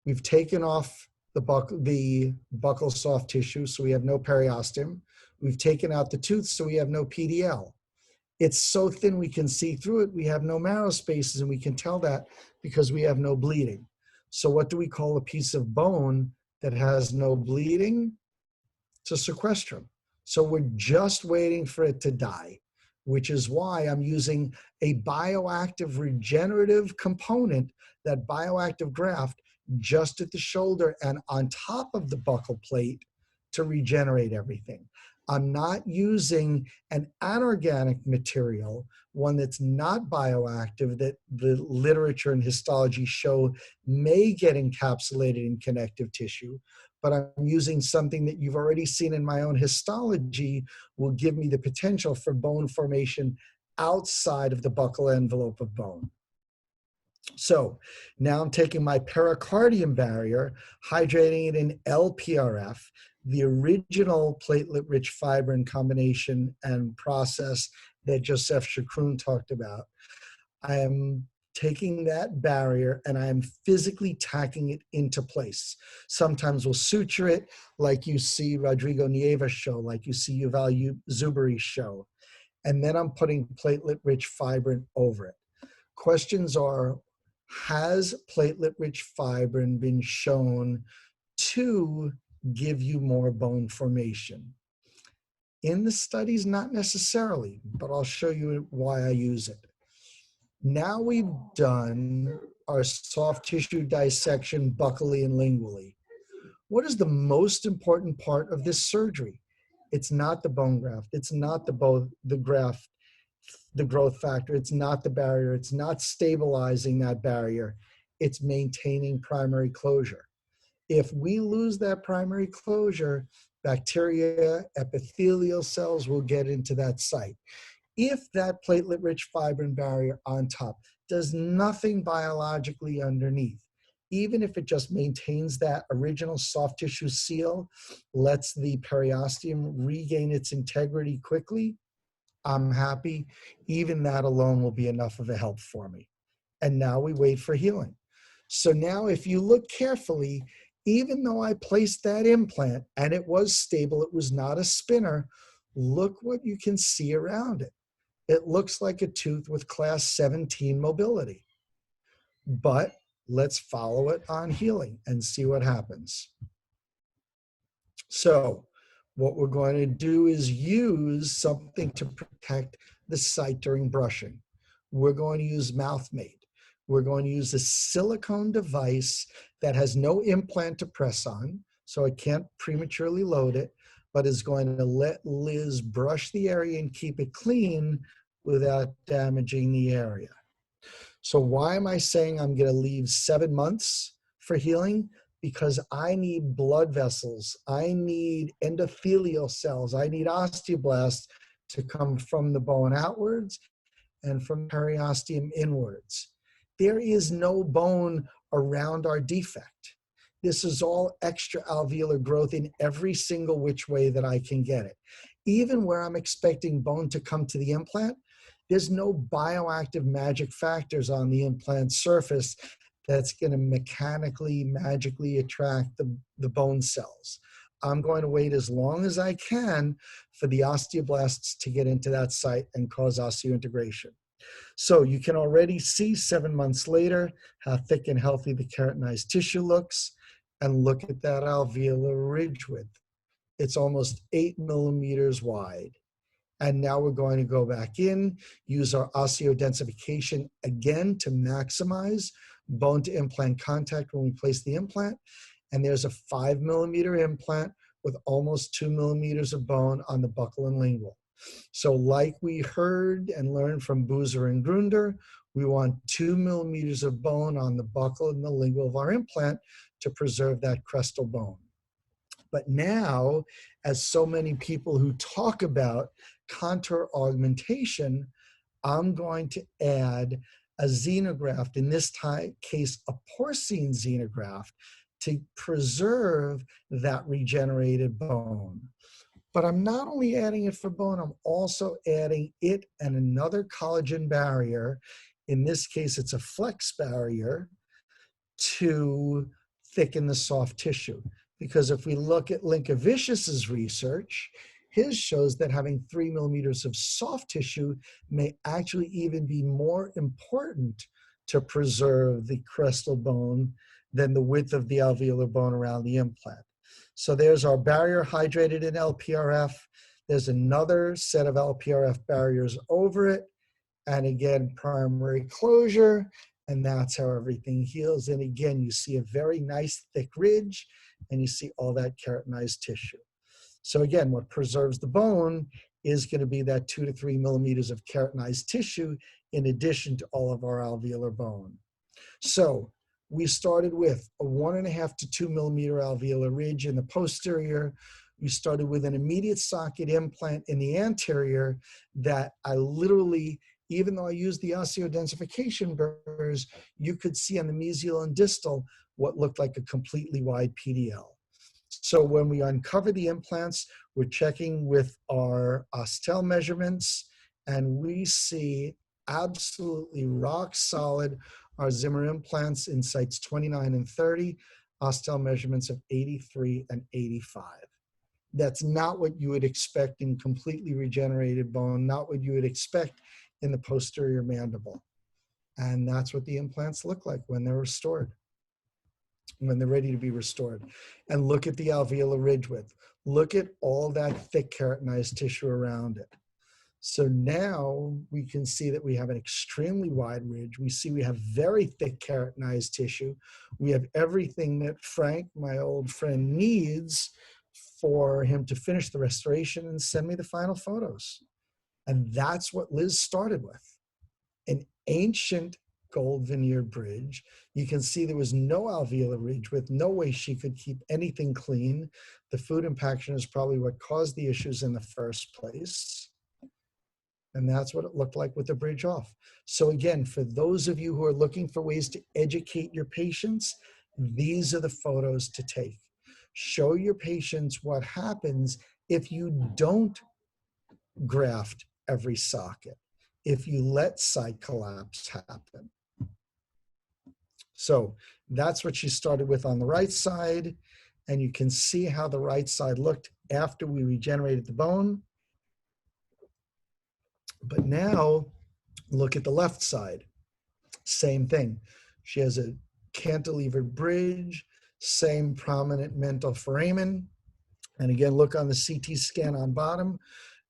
We've taken off the buccal soft tissue, so we have no periosteum. We've taken out the tooth, so we have no PDL. It's so thin we can see through it, we have no marrow spaces, and we can tell that because we have no bleeding. So what do we call a piece of bone that has no bleeding? It's a sequestrum. So we're just waiting for it to die, which is why I'm using a bioactive regenerative component, that bioactive graft, just at the shoulder and on top of the buccal plate to regenerate everything. I'm not using an anorganic material, one that's not bioactive, that the literature and histology show may get encapsulated in connective tissue, but I'm using something that you've already seen in my own histology will give me the potential for bone formation outside of the buccal envelope of bone. So now I'm taking my pericardium barrier, hydrating it in LPRF, the original platelet-rich fibrin combination and process that Joseph Chacroun talked about. I am taking that barrier and I am physically tacking it into place. Sometimes we'll suture it like you see Rodrigo Nieva show, like you see Yuval Zuberi show. And then I'm putting platelet-rich fibrin over it. Questions are, has platelet-rich fibrin been shown to give you more bone formation? In the studies, not necessarily, but I'll show you why I use it. Now we've done our soft tissue dissection buccally and lingually. What is the most important part of this surgery? It's not the bone graft. It's not the graft, the growth factor. It's not the barrier. It's not stabilizing that barrier. It's maintaining primary closure. If we lose that primary closure, bacteria, epithelial cells will get into that site. If that platelet-rich fibrin barrier on top does nothing biologically underneath, even if it just maintains that original soft tissue seal, lets the periosteum regain its integrity quickly, I'm happy. Even that alone will be enough of a help for me. And now we wait for healing. So now if you look carefully, even though I placed that implant and it was stable, it was not a spinner, look what you can see around it. It looks like a tooth with class 17 mobility. But let's follow it on healing and see what happens. So what we're going to do is use something to protect the site during brushing. We're going to use MouthMate. We're going to use a silicone device that has no implant to press on, so I can't prematurely load it, but is going to let Liz brush the area and keep it clean without damaging the area. So why am I saying I'm going to leave 7 months for healing? Because I need blood vessels, I need endothelial cells, I need osteoblasts to come from the bone outwards and from periosteum inwards. There is no bone around our defect. This is all extra alveolar growth in every single which way that I can get it. Even where I'm expecting bone to come to the implant, there's no bioactive magic factors on the implant surface that's going to mechanically, magically attract the bone cells. I'm going to wait as long as I can for the osteoblasts to get into that site and cause osseointegration. So you can already see 7 months later how thick and healthy the keratinized tissue looks, and look at that alveolar ridge width. It's almost 8 millimeters wide. And now we're going to go back in, use our osseodensification again to maximize bone to implant contact when we place the implant. And there's a 5 millimeter implant with almost 2 millimeters of bone on the buccal and lingual. So like we heard and learned from Boozer and Gründer, we want 2 millimeters of bone on the buccal and the lingual of our implant to preserve that crestal bone. But now, as so many people who talk about contour augmentation, I'm going to add a xenograft, in this case, a porcine xenograft, to preserve that regenerated bone. But I'm not only adding it for bone, I'm also adding it and another collagen barrier. In this case, it's a flex barrier to thicken the soft tissue. Because if we look at Linkevicius's research, his shows that having 3 millimeters of soft tissue may actually even be more important to preserve the crestal bone than the width of the alveolar bone around the implant. So there's our barrier hydrated in LPRF. There's another set of LPRF barriers over it. And again, primary closure. And that's how everything heals. And again, you see a very nice thick ridge and you see all that keratinized tissue. So again, what preserves the bone is going to be that 2 to 3 millimeters of keratinized tissue in addition to all of our alveolar bone. So we started with a 1.5 to 2 millimeter alveolar ridge in the posterior. We started with an immediate socket implant in the anterior that I literally, even though I used the osteodensification burrs, you could see on the mesial and distal what looked like a completely wide PDL. So when we uncover the implants, we're checking with our Ostel measurements, and we see absolutely rock solid our Zimmer implants in sites 29 and 30, Ostel measurements of 83 and 85. That's not what you would expect in completely regenerated bone, not what you would expect in the posterior mandible. And that's what the implants look like when they're restored, when they're ready to be restored. And look at the alveolar ridge width. Look at all that thick keratinized tissue around it. So now we can see that we have an extremely wide ridge. We see we have very thick keratinized tissue. We have everything that Frank, my old friend, needs for him to finish the restoration and send me the final photos. And that's what Liz started with. An ancient gold veneered bridge. You can see there was no alveolar ridge width, no way she could keep anything clean. The food impaction is probably what caused the issues in the first place. And that's what it looked like with the bridge off. So again, for those of you who are looking for ways to educate your patients, these are the photos to take. Show your patients what happens if you don't graft every socket, if you let site collapse happen. So that's what she started with on the right side. And you can see how the right side looked after we regenerated the bone. But now look at the left side. Same thing. She has a cantilevered bridge, same prominent mental foramen. And again, look on the CT scan on bottom.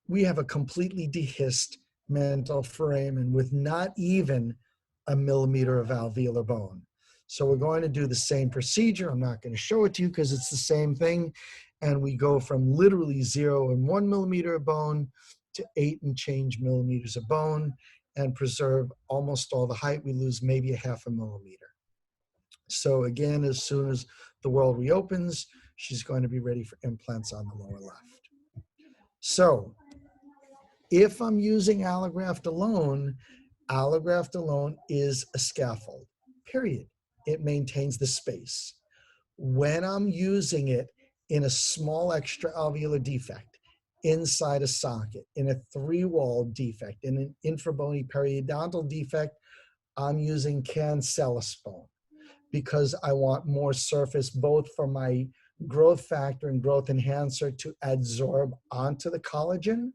We have a completely dehisced mental foramen with not even a millimeter of alveolar bone. So we're going to do the same procedure. I'm not going to show it to you because it's the same thing. And we go from literally 0 and 1 millimeter of bone to 8 and change millimeters of bone and preserve almost all the height. We lose maybe a 0.5 millimeter. So again, as soon as the world reopens, she's going to be ready for implants on the lower left. So if I'm using allograft alone is a scaffold, period. It maintains the space. When I'm using it in a small extra alveolar defect, inside a socket, in a 3-wall defect, in an infrabony periodontal defect, I'm using cancellous bone because I want more surface both for my growth factor and growth enhancer to adsorb onto the collagen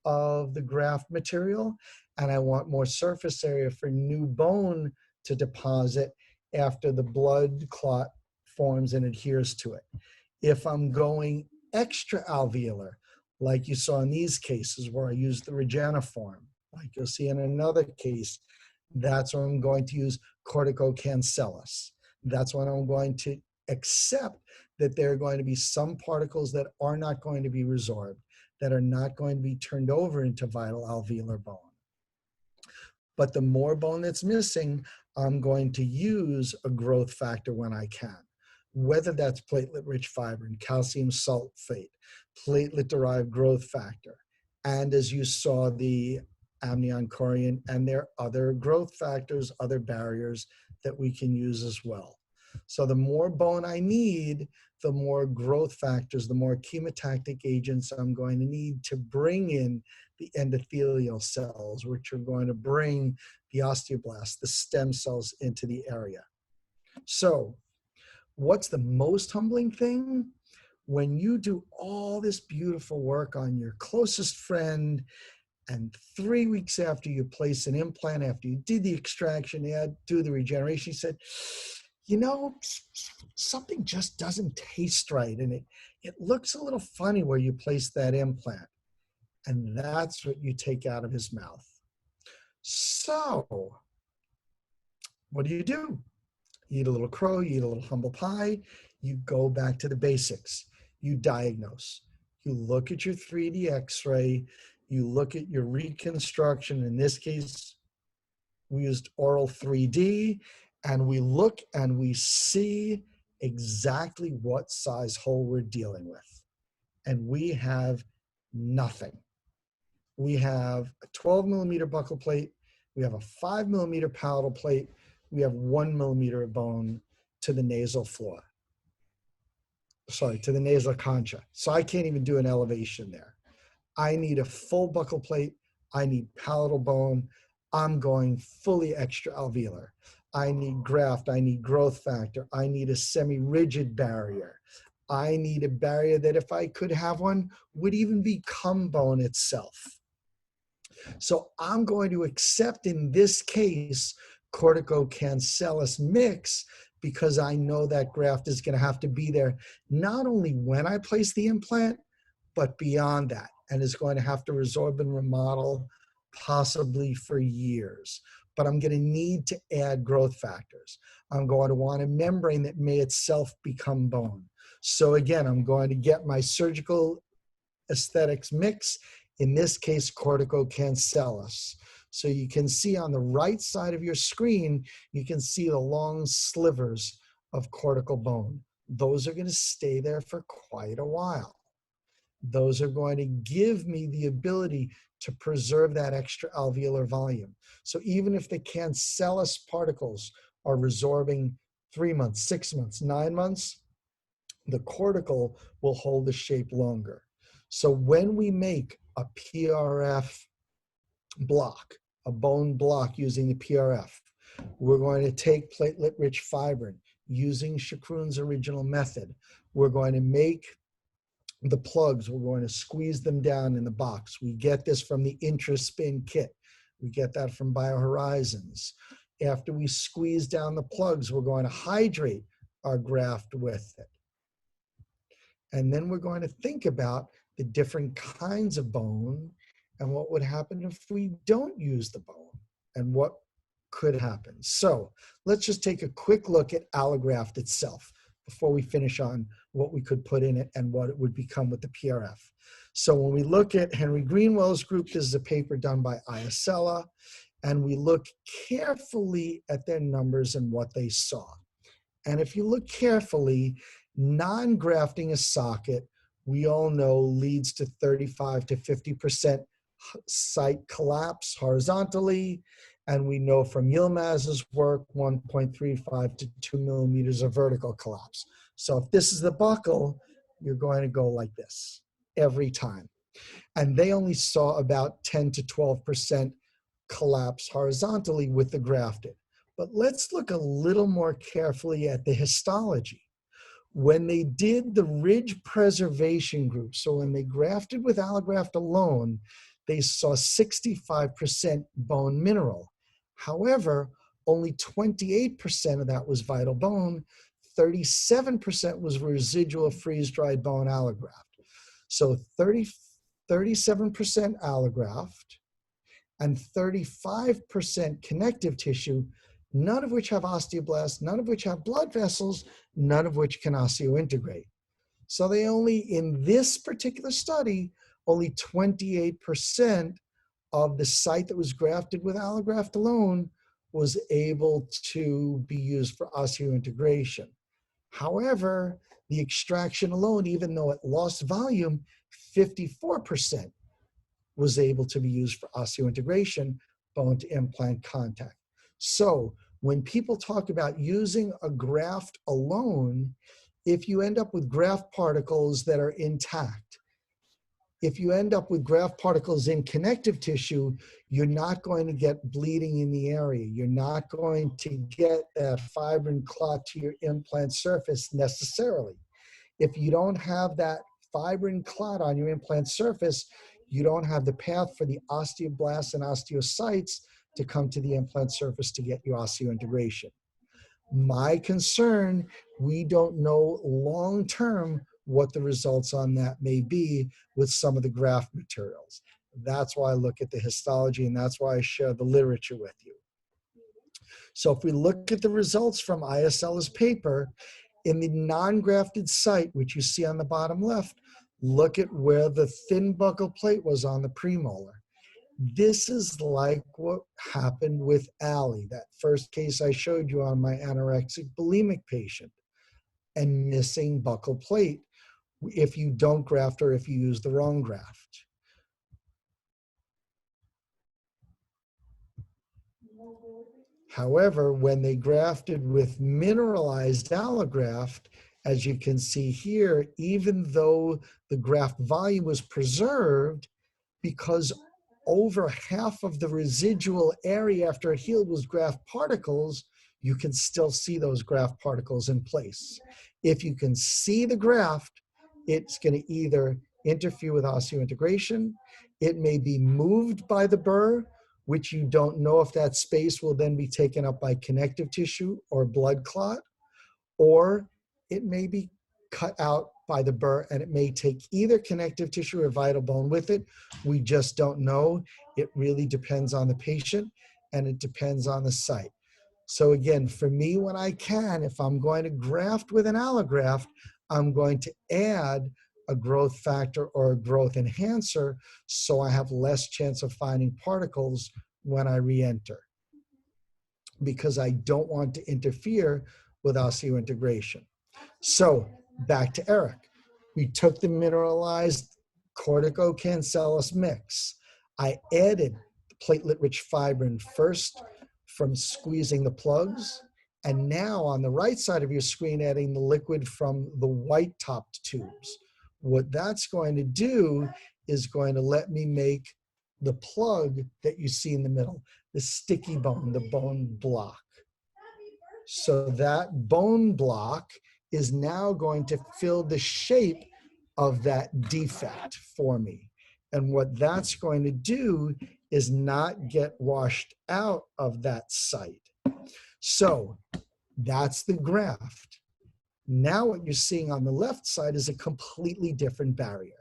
of the graft material, and I want more surface area for new bone to deposit after the blood clot forms and adheres to it. If I'm going extra alveolar, like you saw in these cases where I use the Regeniform, like you'll see in another case, that's when I'm going to use corticocancellous. That's when I'm going to accept that there are going to be some particles that are not going to be resorbed, that are not going to be turned over into vital alveolar bone. But the more bone that's missing, I'm going to use a growth factor when I can, whether that's platelet-rich fibrin, calcium sulfate, platelet-derived growth factor, and as you saw, the amnion corian, and there are other growth factors, other barriers that we can use as well. So the more bone I need, the more growth factors, the more chemotactic agents I'm going to need to bring in the endothelial cells, which are going to bring the osteoblasts, the stem cells into the area. So what's the most humbling thing? When you do all this beautiful work on your closest friend, and 3 weeks after you place an implant, after you did the extraction, do the regeneration, he said, you know, something just doesn't taste right. And it looks a little funny where you place that implant. And that's what you take out of his mouth. So what do? You eat a little crow, you eat a little humble pie, you go back to the basics. You diagnose. You look at your 3D x-ray, you look at your reconstruction. In this case, we used oral 3D, and we look and we see exactly what size hole we're dealing with. And we have nothing. We have a 12 millimeter buccal plate, we have a 5 millimeter palatal plate, we have 1 millimeter of bone to the nasal floor. Sorry, to the nasal concha. So I can't even do an elevation there. I need a full buccal plate. I need palatal bone. I'm going fully extra alveolar. I need graft. I need growth factor. I need a semi-rigid barrier. I need a barrier that, if I could have one, would even become bone itself. So I'm going to accept, in this case, corticocancellous mix, because I know that graft is going to have to be there not only when I place the implant, but beyond that, and is going to have to resorb and remodel possibly for years. But I'm going to need to add growth factors. I'm going to want a membrane that may itself become bone. So again, I'm going to get my surgical aesthetics mix, in this case, corticocancellous. So you can see on the right side of your screen, you can see the long slivers of cortical bone. Those are going to stay there for quite a while. Those are going to give me the ability to preserve that extra alveolar volume. So even if the cancellous particles are resorbing 3 months, 6 months, 9 months, the cortical will hold the shape longer. So when we make a PRF block, a bone block using the PRF, we're going to take platelet-rich fibrin using Chacrun's original method. We're going to make the plugs, we're going to squeeze them down in the box. We get this from the IntraSpin kit. We get that from BioHorizons. After we squeeze down the plugs, we're going to hydrate our graft with it. And then we're going to think about the different kinds of bone and what would happen if we don't use the bone and what could happen. So let's just take a quick look at allograft itself before we finish on what we could put in it and what it would become with the PRF. So when we look at Henry Greenwell's group, this is a paper done by Iacella, and we look carefully at their numbers and what they saw. And if you look carefully, non-grafting a socket, we all know, leads to 35 to 50% site collapse horizontally. And we know from Yilmaz's work, 1.35 to 2 millimeters of vertical collapse. So if this is the buccal, you're going to go like this every time. And they only saw about 10 to 12% collapse horizontally with the grafted. But let's look a little more carefully at the histology. When they did the ridge preservation group, so when they grafted with allograft alone, they saw 65% bone mineral. However, only 28% of that was vital bone, 37% was residual freeze-dried bone allograft. So 37% allograft and 35% connective tissue, none of which have osteoblasts, none of which have blood vessels, none of which can osseointegrate. So they only, in this particular study, only 28% of the site that was grafted with allograft alone was able to be used for osseointegration. However, the extraction alone, even though it lost volume, 54% was able to be used for osseointegration, bone to implant contact. So When people talk about using a graft alone, if you end up with graft particles that are intact, if you end up with graft particles in connective tissue, you're not going to get bleeding in the area. You're not going to get that fibrin clot to your implant surface necessarily. If you don't have that fibrin clot on your implant surface, you don't have the path for the osteoblasts and osteocytes to come to the implant surface to get your osseointegration. My concern, we don't know long-term what the results on that may be with some of the graft materials. That's why I look at the histology, and that's why I share the literature with you. So if we look at the results from ISL's paper, in the non-grafted site, which you see on the bottom left, look at where the thin buccal plate was on the premolar. This is like what happened with Allie, that first case I showed you on my anorexic bulimic patient, and missing buccal plate if you don't graft or if you use the wrong graft. However, when they grafted with mineralized allograft, as you can see here, even though the graft volume was preserved, because over half of the residual area after it healed was graft particles, you can still see those graft particles in place. If you can see the graft, it's going to either interfere with osseointegration, it may be moved by the burr, which you don't know if that space will then be taken up by connective tissue or blood clot, or it may be cut out by the burr and it may take either connective tissue or vital bone with it. We just don't know. It really depends on the patient and it depends on the site. So again, for me, when I can, if I'm going to graft with an allograft, I'm going to add a growth factor or a growth enhancer so I have less chance of finding particles when I re-enter, because I don't want to interfere with osseointegration. So back to Eric. We took the mineralized corticocancellous mix. I added platelet-rich fibrin first from squeezing the plugs, and now on the right side of your screen, adding the liquid from the white-topped tubes. What that's going to do is going to let me make the plug that you see in the middle, the sticky bone, the bone block. So that bone block is now going to fill the shape of that defect for me. And what that's going to do is not get washed out of that site. So that's the graft. Now what you're seeing on the left side is a completely different barrier.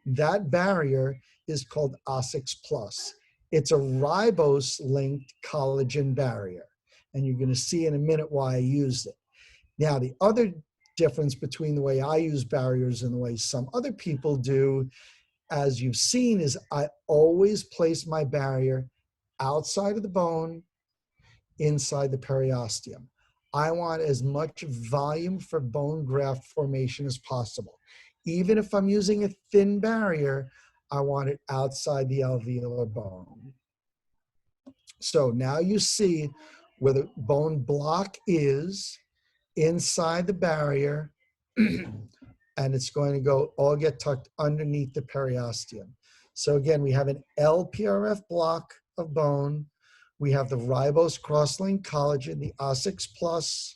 That barrier is called OSSIX+. It's a ribose-linked collagen barrier. And you're going to see in a minute why I used it. Now, the other difference between the way I use barriers and the way some other people do, as you've seen, is I always place my barrier outside of the bone, inside the periosteum. I want as much volume for bone graft formation as possible. Even if I'm using a thin barrier, I want it outside the alveolar bone. So now you see where the bone block is inside the barrier, and it's going to go all get tucked underneath the periosteum. So again, we have an LPRF block of bone. We have the ribose cross-linked collagen, the OSSIX+.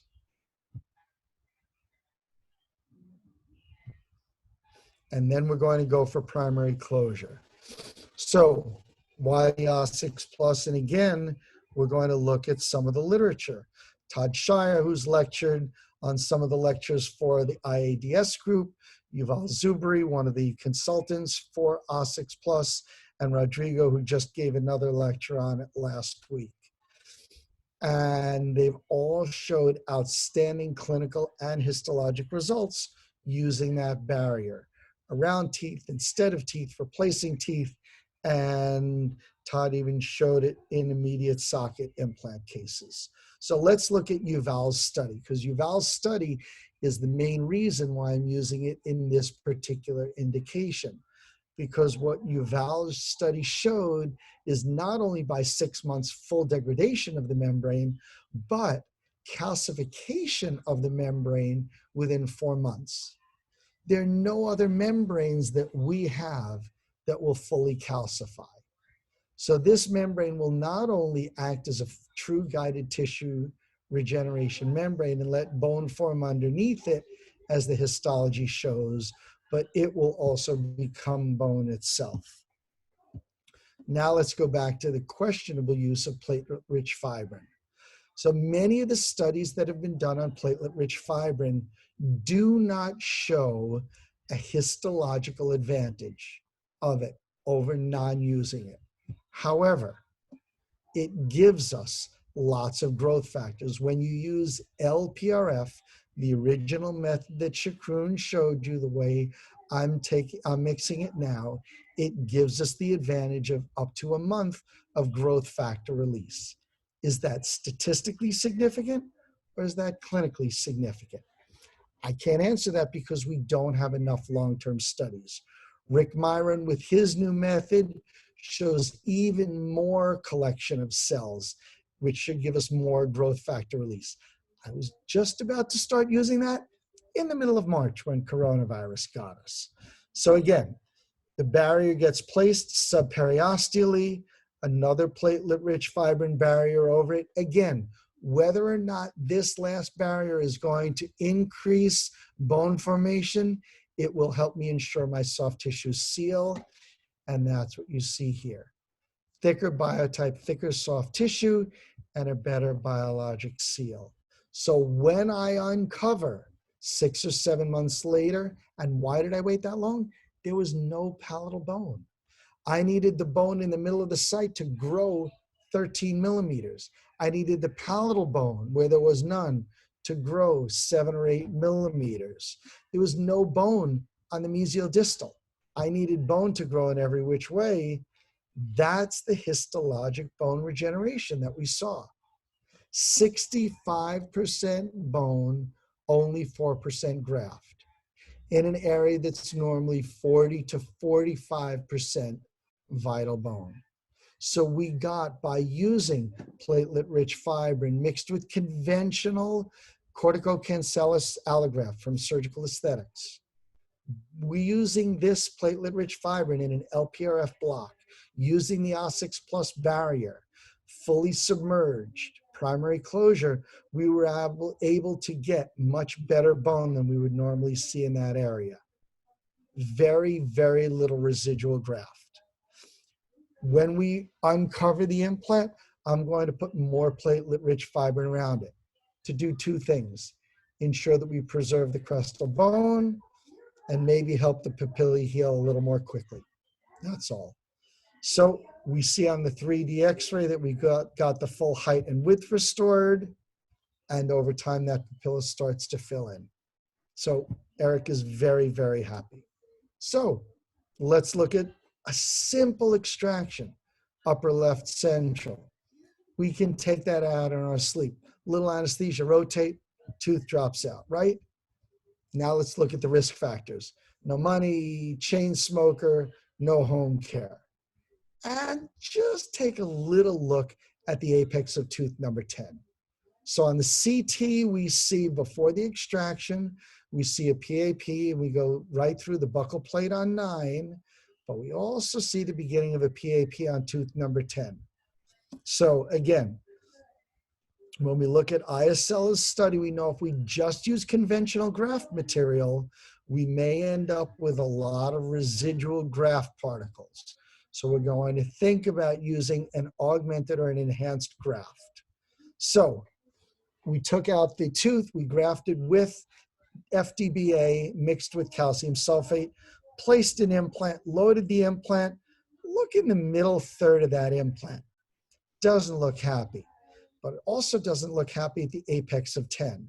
And then we're going to go for primary closure. So why the OSSIX+? And again, we're going to look at some of the literature. Todd Shire, who's lectured on some of the lectures for the IADS group, Yuval Zubri, one of the consultants for OSSIX+, and Rodrigo, who just gave another lecture on it last week. And they've all showed outstanding clinical and histologic results using that barrier around teeth, instead of teeth, replacing teeth, and Todd even showed it in immediate socket implant cases. So let's look at Yuval's study, because Yuval's study is the main reason why I'm using it in this particular indication. because what Yuval's study showed is not only by 6 months full degradation of the membrane, but calcification of the membrane within 4 months. There are no other membranes that we have that will fully calcify. So this membrane will not only act as a true guided tissue regeneration membrane and let bone form underneath it, as the histology shows, but it will also become bone itself. Now let's go back to the questionable use of platelet-rich fibrin. So many of the studies that have been done on platelet-rich fibrin do not show a histological advantage of it over non-using it. However, it gives us lots of growth factors. When you use LPRF, the original method that Shakroon showed you, the way I'm mixing it now, it gives us the advantage of up to a month of growth factor release. Is that statistically significant or is that clinically significant? I can't answer that because we don't have enough long-term studies. Rick Myron, with his new method, shows even more collection of cells, which should give us more growth factor release. I was just about to start using that in the middle of March when coronavirus got us. So again, the barrier gets placed subperiosteally, another platelet-rich fibrin barrier over it. Again, whether or not this last barrier is going to increase bone formation, it will help me ensure my soft tissue seal, and that's what you see here. Thicker biotype, thicker soft tissue, and a better biologic seal. So when I uncover 6 or 7 months later, and why did I wait that long? There was no palatal bone. I needed the bone in the middle of the site to grow 13 millimeters. I needed the palatal bone where there was none to grow 7 or 8 millimeters. There was no bone on the mesial distal. I needed bone to grow in every which way. That's the histologic bone regeneration that we saw. 65% bone, only 4% graft in an area that's normally 40 to 45% vital bone. So we got, by using platelet-rich fibrin mixed with conventional corticocancellous allograft from Surgical Aesthetics, we using this platelet-rich fibrin in an LPRF block, using the O6 plus barrier, fully submerged, primary closure, we were able to get much better bone than we would normally see in that area. Very, very little residual graft. When we uncover the implant, I'm going to put more platelet-rich fibrin around it to do 2 things. Ensure that we preserve the crestal bone and maybe help the papillae heal a little more quickly. That's all. So we see on the 3D X-ray that we got the full height and width restored, and over time that papilla starts to fill in. So Eric is very, very happy. So let's look at a simple extraction, upper left central. We can take that out in our sleep. Little anesthesia, rotate, tooth drops out, right? Now let's look at the risk factors. No money, chain smoker, no home care. And just take a little look at the apex of tooth number 10. So on the CT, we see before the extraction, we see a PAP, and we go right through the buccal plate on 9, but we also see the beginning of a PAP on tooth number 10. So again, when we look at Iacela's study, we know if we just use conventional graft material, we may end up with a lot of residual graft particles. So we're going to think about using an augmented or an enhanced graft. So we took out the tooth, we grafted with FDBA mixed with calcium sulfate, placed an implant, loaded the implant. Look in the middle third of that implant. Doesn't look happy, but it also doesn't look happy at the apex of 10.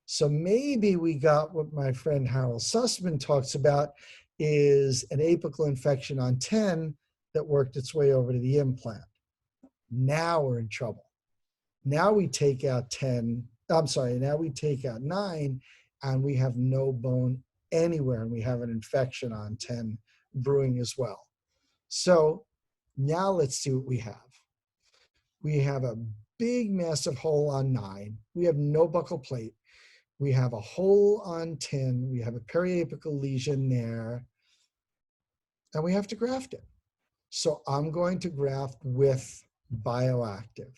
So maybe we got what my friend Harold Sussman talks about is an apical infection on 10 that worked its way over to the implant. Now we're in trouble. Now we take out 10, now we take out 9, and we have no bone anywhere, and we have an infection on 10 brewing as well. So now let's see what we have. We have a big massive hole on 9. We have no buccal plate. We have a hole on 10. We have a periapical lesion there. And we have to graft it. So I'm going to graft with Bioactive.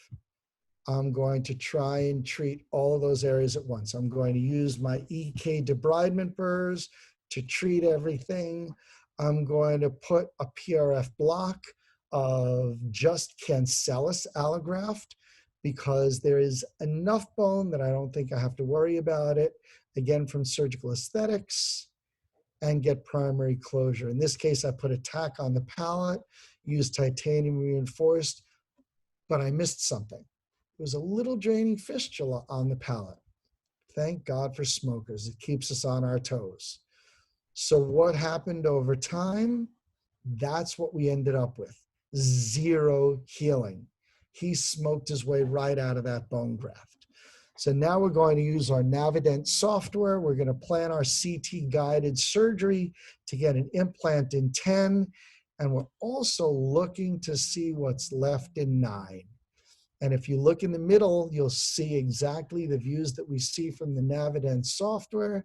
I'm going to try and treat all of those areas at once. I'm going to use my EK debridement burrs to treat everything. I'm going to put a PRF block of just cancellous allograft because there is enough bone that I don't think I have to worry about it. Again, from surgical aesthetics, and get primary closure. In this case, I put a tack on the palate, used titanium reinforced, but I missed something. There was a little draining fistula on the palate. Thank God for smokers. It keeps us on our toes. So what happened over time? That's what we ended up with. 0 healing. He smoked his way right out of that bone graft. So now we're going to use our Navident software. We're going to plan our CT guided surgery to get an implant in 10. And we're also looking to see what's left in 9. And if you look in the middle, you'll see exactly the views that we see from the Navident software.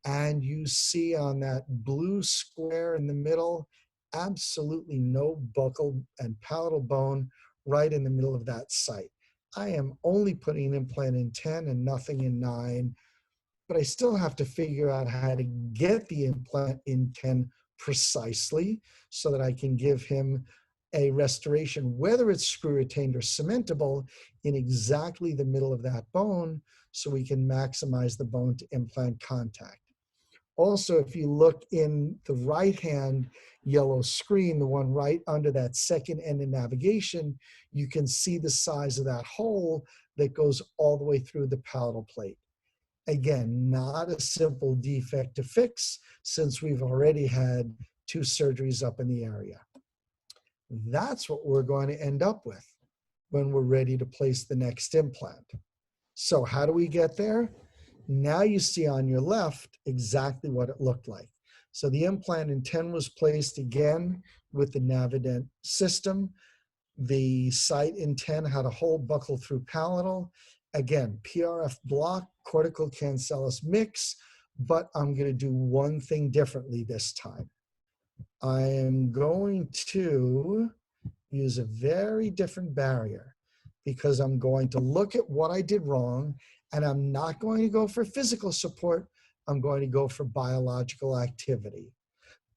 And you see on that blue square in the middle, absolutely no buccal and palatal bone right in the middle of that site. I am only putting an implant in 10 and nothing in 9, but I still have to figure out how to get the implant in 10 precisely so that I can give him a restoration, whether it's screw retained or cementable, in exactly the middle of that bone so we can maximize the bone to implant contact. Also, if you look in the right-hand yellow screen, the one right under that second end of navigation, you can see the size of that hole that goes all the way through the palatal plate. Again, not a simple defect to fix since we've already had 2 surgeries up in the area. That's what we're going to end up with when we're ready to place the next implant. So how do we get there? Now you see on your left exactly what it looked like. So the implant in 10 was placed again with the Navident system. The site in 10 had a hole buccal through palatal. Again, PRF block, cortical cancellous mix, but I'm going to do one thing differently this time. I am going to use a very different barrier because I'm going to look at what I did wrong, and I'm not going to go for physical support. I'm going to go for biological activity.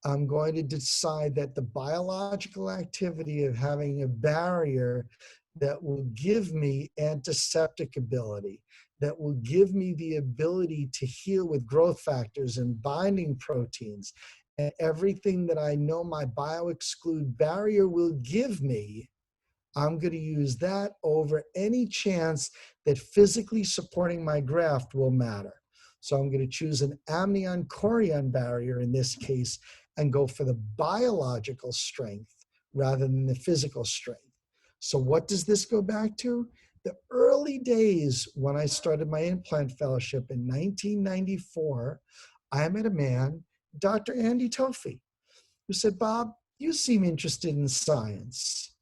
I'm going to decide that the biological activity of having a barrier that will give me antiseptic ability, that will give me the ability to heal with growth factors and binding proteins, and everything that I know my bioexclude barrier will give me, I'm going to use that over any chance that physically supporting my graft will matter. So I'm going to choose an amnion-chorion barrier in this case and go for the biological strength rather than the physical strength. So what does this go back to? The early days when I started my implant fellowship in 1994, I met a man, Dr. Andy Toffe, who said, "Bob, you seem interested in science.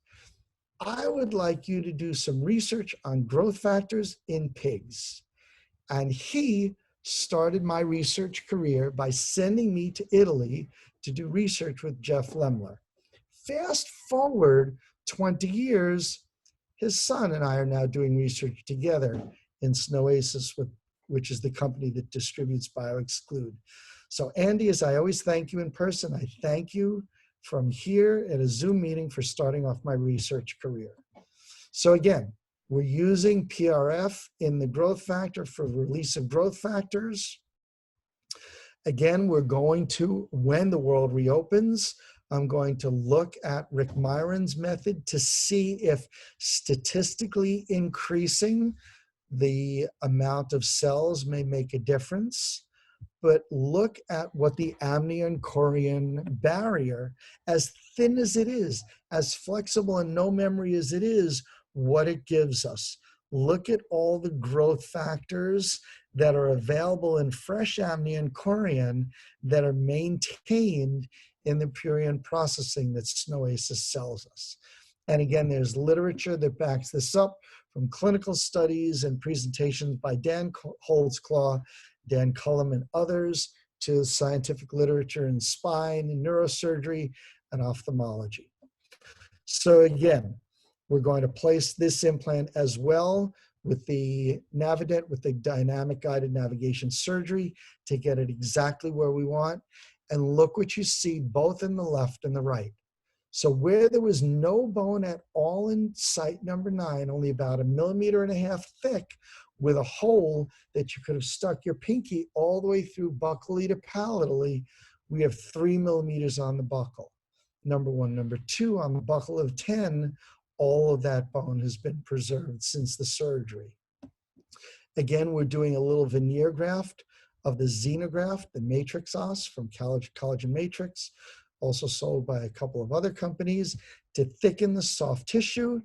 I would like you to do some research on growth factors in pigs." And he started my research career by sending me to Italy to do research with Jeff Lemler. Fast forward 20 years, his son and I are now doing research together in Snoasis, which is the company that distributes BioExclude. So Andy, as I always thank you in person, I thank you from here at a Zoom meeting for starting off my research career. So again, we're using PRF in the growth factor for release of growth factors. Again, we're going to, when the world reopens, I'm going to look at Rick Myron's method to see if statistically increasing the amount of cells may make a difference. But look at what the amnion-chorion barrier, as thin as it is, as flexible and no memory as it is, what it gives us. Look at all the growth factors that are available in fresh amnion-chorion that are maintained in the purine processing that Snoasis sells us. And again, there's literature that backs this up from clinical studies and presentations by Dan Holtzclaw, Dan Cullum, and others, to scientific literature in spine and neurosurgery and ophthalmology. So again, we're going to place this implant as well with the Navident, with the dynamic guided navigation surgery to get it exactly where we want. And look what you see both in the left and the right. So where there was no bone at all in site number 9, only about 1.5 millimeters thick, with a hole that you could have stuck your pinky all the way through buccally to palatally, we have 3 millimeters on the buccal. Number 1. Number 2, on the buccal of 10, all of that bone has been preserved since the surgery. Again, we're doing a little veneer graft of the xenograft, the matrix os from Collagen Matrix, also sold by a couple of other companies, to thicken the soft tissue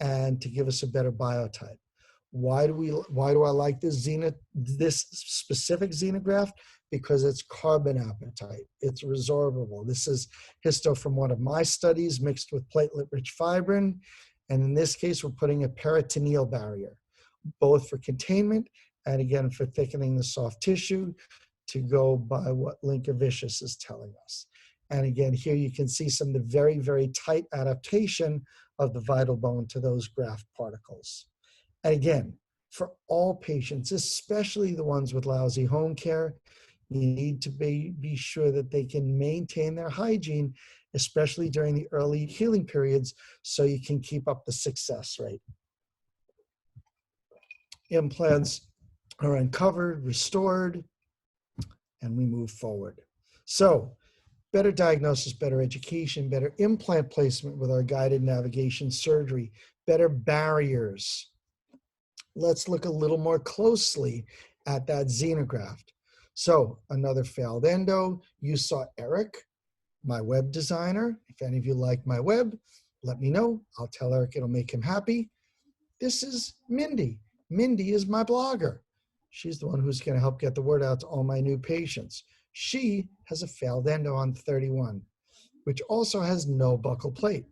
and to give us a better biotype. Why do I like this specific xenograft? Because it's carbon apatite. It's resorbable. This is histo from one of my studies mixed with platelet-rich fibrin. And in this case, we're putting a peritoneal barrier, both for containment and again, for thickening the soft tissue, to go by what Linkevicius is telling us. And again, here you can see some of the very, very tight adaptation of the vital bone to those graft particles. And again, for all patients, especially the ones with lousy home care, you need to be sure that they can maintain their hygiene, especially during the early healing periods, so you can keep up the success rate. Implants are uncovered, restored, and we move forward. So, better diagnosis, better education, better implant placement with our guided navigation surgery, better barriers. Let's look a little more closely at that xenograft. So another failed endo. You saw Eric, my web designer. If any of you like my web, let me know. I'll tell Eric it'll make him happy. This is Mindy. Mindy is my blogger. She's the one who's going to help get the word out to all my new patients. She has a failed endo on 31, which also has no buccal plate.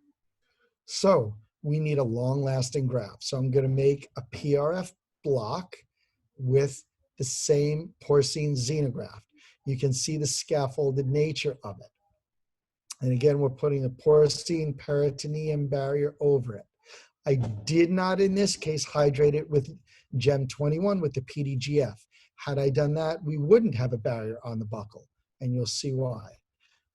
So we need a long-lasting graft. So I'm going to make a PRF block with the same porcine xenograft. You can see the scaffolded nature of it. And again, we're putting a porcine peritoneum barrier over it. I did not, in this case, hydrate it with Gem 21 with the PDGF. Had I done that, we wouldn't have a barrier on the buccal, and you'll see why.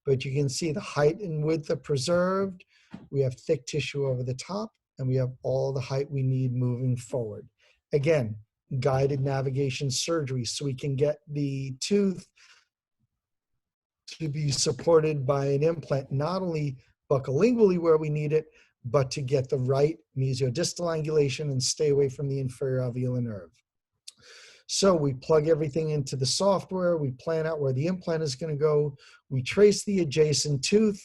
But you can see the height and width are preserved. We have thick tissue over the top, and we have all the height we need moving forward. Again, guided navigation surgery, so we can get the tooth to be supported by an implant, not only buccolingually where we need it, but to get the right mesiodistal angulation and stay away from the inferior alveolar nerve. So we plug everything into the software, we plan out where the implant is going to go, we trace the adjacent tooth,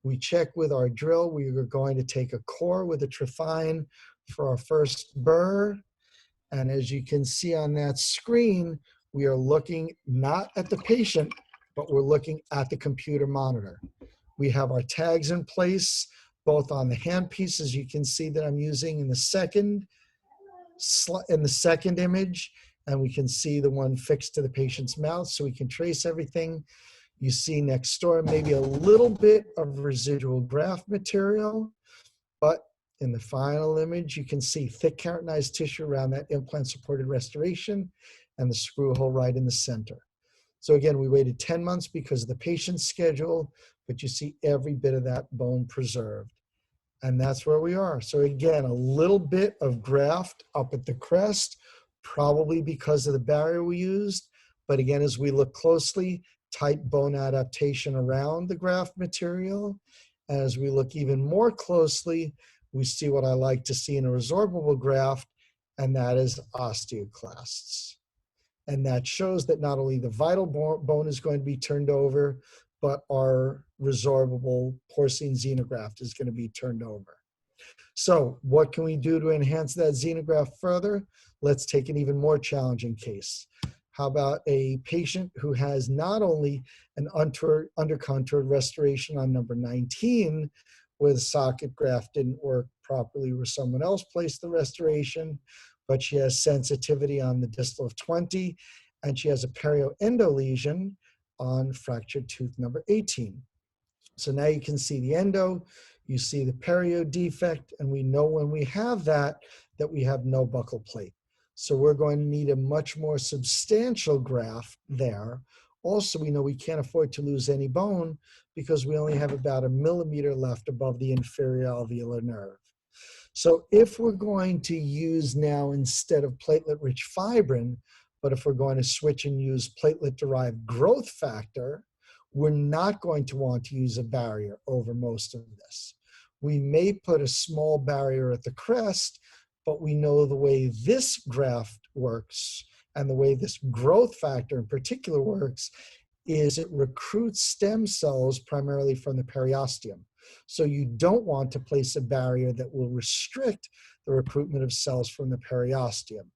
we check with our drill. We are going to take a core with a trephine for our first burr. And as you can see on that screen, we are looking not at the patient, but we're looking at the computer monitor. We have our tags in place, both on the hand pieces. You can see that I'm using in the second image, and we can see the one fixed to the patient's mouth, so we can trace everything. You see next door maybe a little bit of residual graft material, but in the final image, you can see thick keratinized tissue around that implant-supported restoration and the screw hole right in the center. So again, we waited 10 months because of the patient's schedule, but you see every bit of that bone preserved. And that's where we are. So again, a little bit of graft up at the crest, probably because of the barrier we used. But again, as we look closely, tight bone adaptation around the graft material. As we look even more closely, we see what I like to see in a resorbable graft, and that is osteoclasts. And that shows that not only the vital bone is going to be turned over, but our resorbable porcine xenograft is going to be turned over. So what can we do to enhance that xenograft further? Let's take an even more challenging case. How about a patient who has not only an under-contoured restoration on number 19, where the socket graft didn't work properly, where someone else placed the restoration, but she has sensitivity on the distal of 20, and she has a perioendo lesion on fractured tooth number 18. So now you can see the endo, you see the perio defect, and we know when we have that we have no buccal plate. So we're going to need a much more substantial graft there. Also, we know we can't afford to lose any bone because we only have about 1 millimeter left above the inferior alveolar nerve. So if we're going to use now, instead of platelet-rich fibrin, but if we're going to switch and use platelet-derived growth factor, we're not going to want to use a barrier over most of this. We may put a small barrier at the crest, but we know the way this graft works and the way this growth factor in particular works is it recruits stem cells primarily from the periosteum. So you don't want to place a barrier that will restrict the recruitment of cells from the periosteum.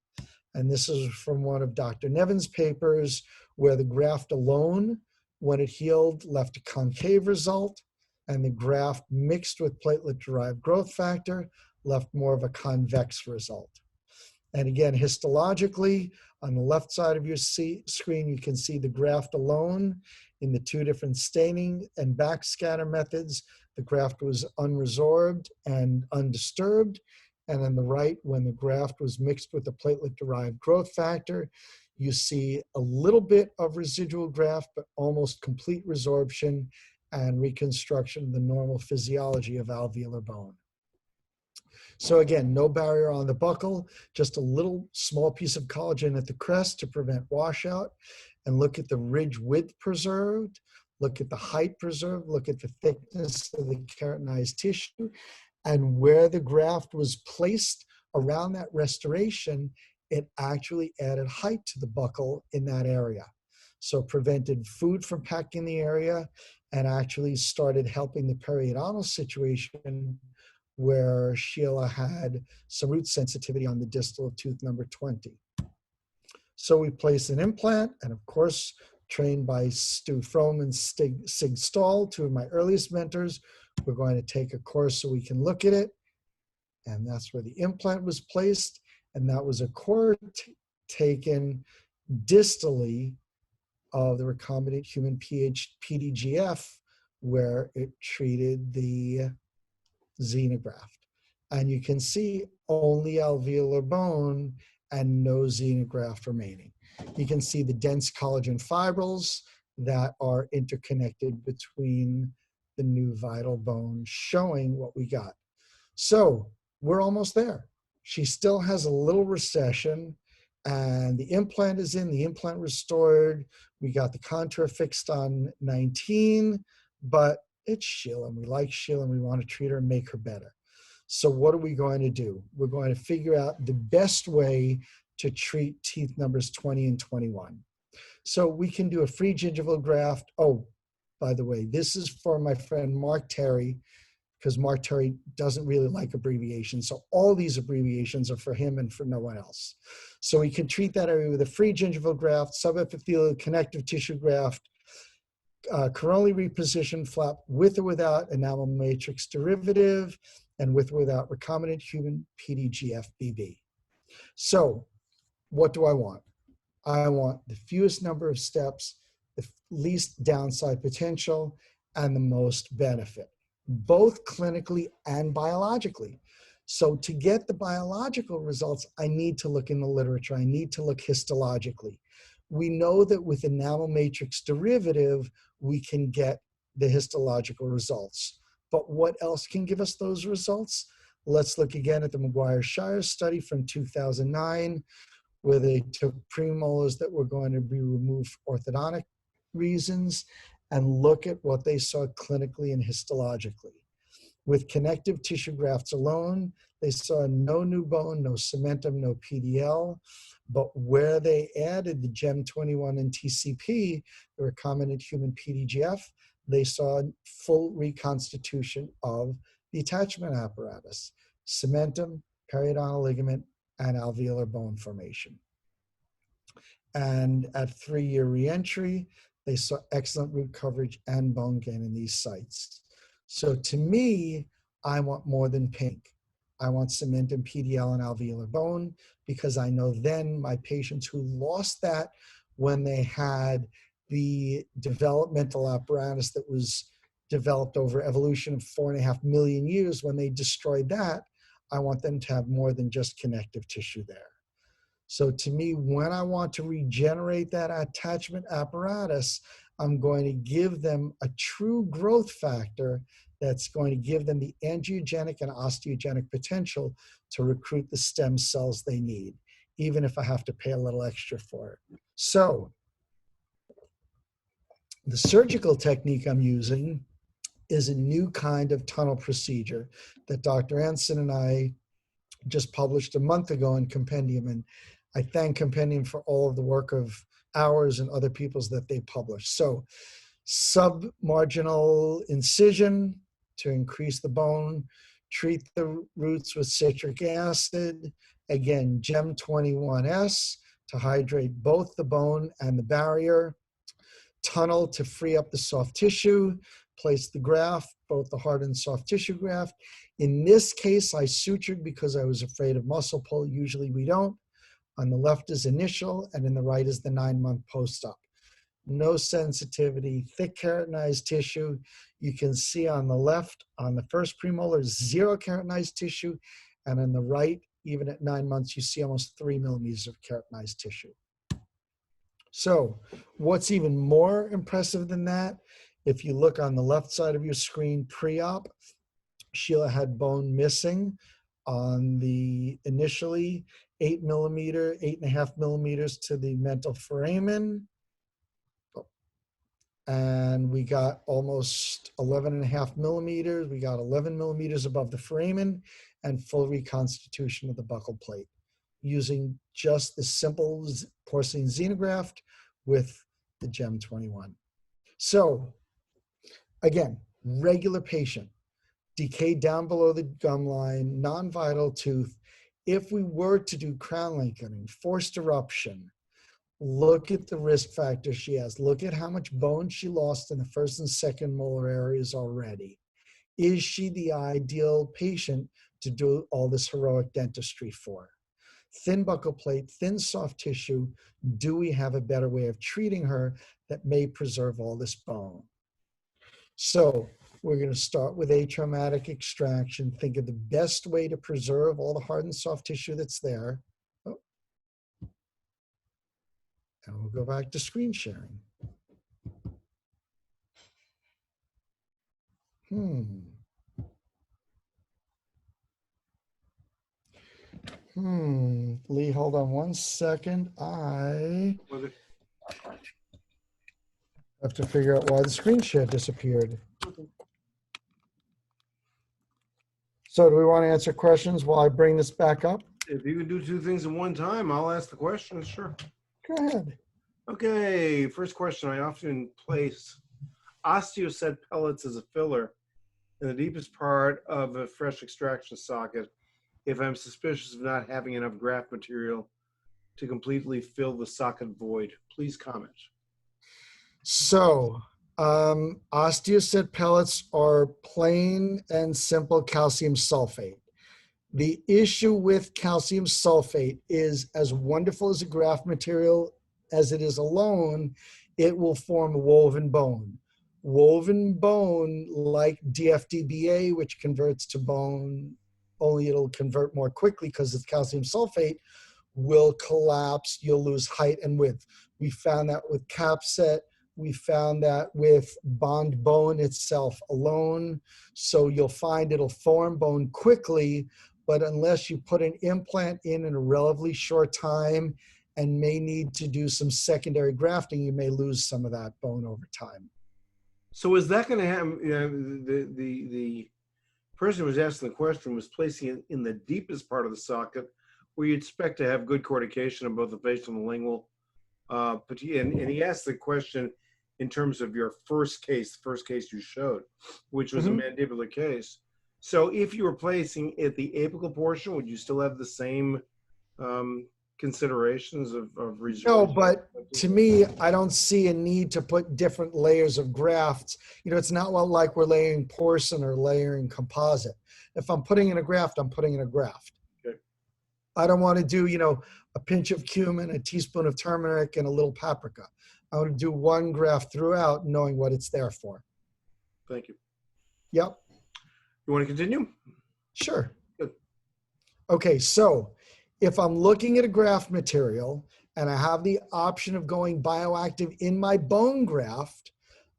And this is from one of Dr. Nevin's papers, where the graft alone, when it healed, left a concave result, and the graft mixed with platelet-derived growth factor left more of a convex result. And again, histologically, on the left side of your screen, you can see the graft alone in the 2 different staining and backscatter methods. The graft was unresorbed and undisturbed. And on the right, when the graft was mixed with the platelet-derived growth factor, you see a little bit of residual graft, but almost complete resorption and reconstruction of the normal physiology of alveolar bone. So again, no barrier on the buccal, just a little small piece of collagen at the crest to prevent washout. And look at the ridge width preserved, look at the height preserved, look at the thickness of the keratinized tissue. And where the graft was placed around that restoration, it actually added height to the buccal in that area. So prevented food from packing the area and actually started helping the periodontal situation where Sheila had some root sensitivity on the distal of tooth number 20. So we placed an implant, and of course, trained by Stu Fromm and Sig Stahl, 2 of my earliest mentors, we're going to take a course so we can look at it. And that's where the implant was placed. And that was a core taken distally of the recombinant human PDGF, where it treated the xenograft. And you can see only alveolar bone and no xenograft remaining. You can see the dense collagen fibrils that are interconnected between the new vital bone, showing what we got. So we're almost there. She still has a little recession, and the implant is in, the implant restored. We got the contour fixed on 19, but it's Sheila, and we like Sheila, and we want to treat her and make her better. So what are we going to do? We're going to figure out the best way to treat teeth numbers 20 and 21. So we can do a free gingival graft. Oh, by the way, this is for my friend Mark Terry, because Mark Terry doesn't really like abbreviations. So all these abbreviations are for him and for no one else. So we can treat that area with a free gingival graft, subepithelial connective tissue graft, coronally repositioned flap with or without enamel matrix derivative, and with or without recombinant human PDGF-BB. So what do I want? I want the fewest number of steps, the least downside potential, and the most benefit, both clinically and biologically. So to get the biological results, I need to look in the literature. I need to look histologically. We know that with enamel matrix derivative, we can get the histological results. But what else can give us those results? Let's look again at the McGuire-Shire study from 2009, where they took premolars that were going to be removed for orthodontic reasons and look at what they saw clinically and histologically. With connective tissue grafts alone, they saw no new bone, no cementum, no PDL, but where they added the GEM21 and TCP, the recombinant human PDGF, they saw full reconstitution of the attachment apparatus, cementum, periodontal ligament, and alveolar bone formation. And at 3-year reentry, they saw excellent root coverage and bone gain in these sites. So to me, I want more than pink. I want cement and PDL and alveolar bone, because I know then my patients who lost that when they had the developmental apparatus that was developed over evolution of 4.5 million years, when they destroyed that, I want them to have more than just connective tissue there. So to me, when I want to regenerate that attachment apparatus, I'm going to give them a true growth factor that's going to give them the angiogenic and osteogenic potential to recruit the stem cells they need, even if I have to pay a little extra for it. So the surgical technique I'm using is a new kind of tunnel procedure that Dr. Anson and I just published a month ago in Compendium, and I thank Compendium for all of the work of ours and other people's that they published. So submarginal incision to increase the bone, treat the roots with citric acid, again, GEM 21S to hydrate both the bone and the barrier, tunnel to free up the soft tissue, place the graft, both the hard and soft tissue graft. In this case, I sutured because I was afraid of muscle pull. Usually we don't. On the left is initial, and in the right is the 9-month post-op. No sensitivity, thick keratinized tissue. You can see on the left, on the first premolar, 0 keratinized tissue, and on the right, even at 9 months, you see almost 3 millimeters of keratinized tissue. So what's even more impressive than that, if you look on the left side of your screen pre-op, Sheila had bone missing on the initially 8.5 millimeters to the mental foramen. And we got almost 11.5 millimeters. We got 11 millimeters above the foramen and full reconstitution of the buccal plate using just the simple porcelain xenograft with the GEM 21. So again, regular patient, decay down below the gum line, non-vital tooth. If we were to do crown lengthening, forced eruption, look at the risk factors she has. Look at how much bone she lost in the first and second molar areas already. Is she the ideal patient to do all this heroic dentistry for? Thin buccal plate, thin soft tissue. Do we have a better way of treating her that may preserve all this bone? So we're going to start with atraumatic extraction. Think of the best way to preserve all the hard and soft tissue that's there. Oh. And we'll go back to screen sharing. Lee, hold on one second. I have to figure out why the screen share disappeared. So do we want to answer questions while I bring this back up? If you can do 2 things at one time, I'll ask the questions, sure. Go ahead. Okay, first question. I often place osteoset pellets as a filler in the deepest part of a fresh extraction socket if I'm suspicious of not having enough graft material to completely fill the socket void. Please comment. So osteoset pellets are plain and simple calcium sulfate. The issue with calcium sulfate is, as wonderful as a graft material as it is alone, it will form woven bone. Woven bone, like DFDBA, which converts to bone, only it'll convert more quickly because it's calcium sulfate, will collapse. You'll lose height and width. We found that with capset. We found that with bond bone itself alone. So you'll find it'll form bone quickly, but unless you put an implant in a relatively short time and may need to do some secondary grafting, you may lose some of that bone over time. So is that going to happen? You know, the person who was asking the question was placing it in the deepest part of the socket where you expect to have good cortication of both the facial and the lingual. And he asked the question in terms of your first case, the first case you showed, which was a mandibular case. So if you were placing at the apical portion, would you still have the same considerations of No, resorting? but to me, I don't see a need to put different layers of grafts. It's not like we're layering porcelain or layering composite. If I'm putting in a graft, I'm putting in a graft. Okay. I don't want to do, a pinch of cumin, a teaspoon of turmeric, and a little paprika. I want to do one graft throughout, knowing what it's there for. Thank you. Yep. You want to continue? Sure. Good. Okay, so if I'm looking at a graft material and I have the option of going bioactive in my bone graft,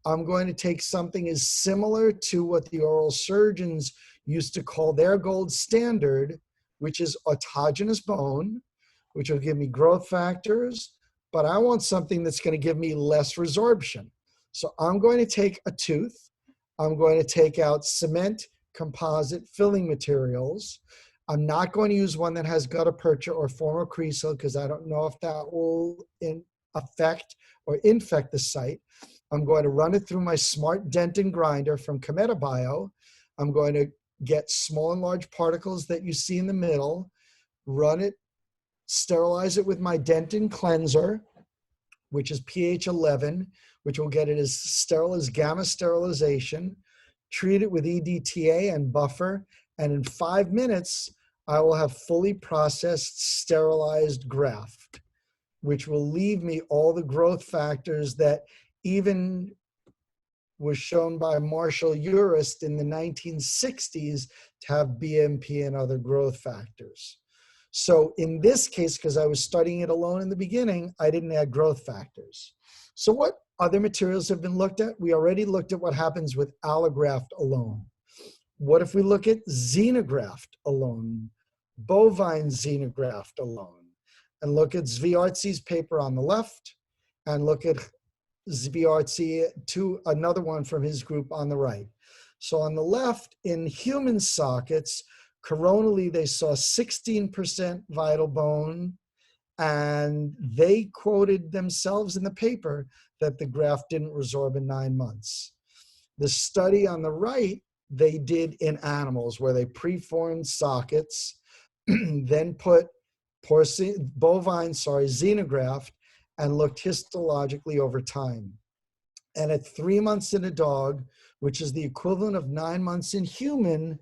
I'm going to take something as similar to what the oral surgeons used to call their gold standard, which is autogenous bone, which will give me growth factors, but I want something that's going to give me less resorption. So I'm going to take a tooth. I'm going to take out cement, composite, filling materials. I'm not going to use one that has gutta percha or formal CRESTAL because I don't know if that will affect or infect the site. I'm going to run it through my smart dentin grinder from Cometa Bio. I'm going to get small and large particles that you see in the middle, run it, sterilize it with my dentin cleanser, which is pH 11, which will get it as sterile as gamma sterilization, treat it with EDTA and buffer, and in 5 minutes, I will have fully processed, sterilized graft, which will leave me all the growth factors that even was shown by Marshall Urist in the 1960s to have BMP and other growth factors. So in this case, because I was studying it alone in the beginning, I didn't add growth factors. So what other materials have been looked at? We already looked at what happens with allograft alone. What if we look at xenograft alone, bovine xenograft alone, and look at Zviartsy's paper on the left, and look at Zviartsy to another one from his group on the right. So on the left, in human sockets, coronally, they saw 16% vital bone, and they quoted themselves in the paper that the graft didn't resorb in 9 months. The study on the right, they did in animals where they preformed sockets, then put bovine xenograft, and looked histologically over time. And at 3 months in a dog, which is the equivalent of 9 months in human,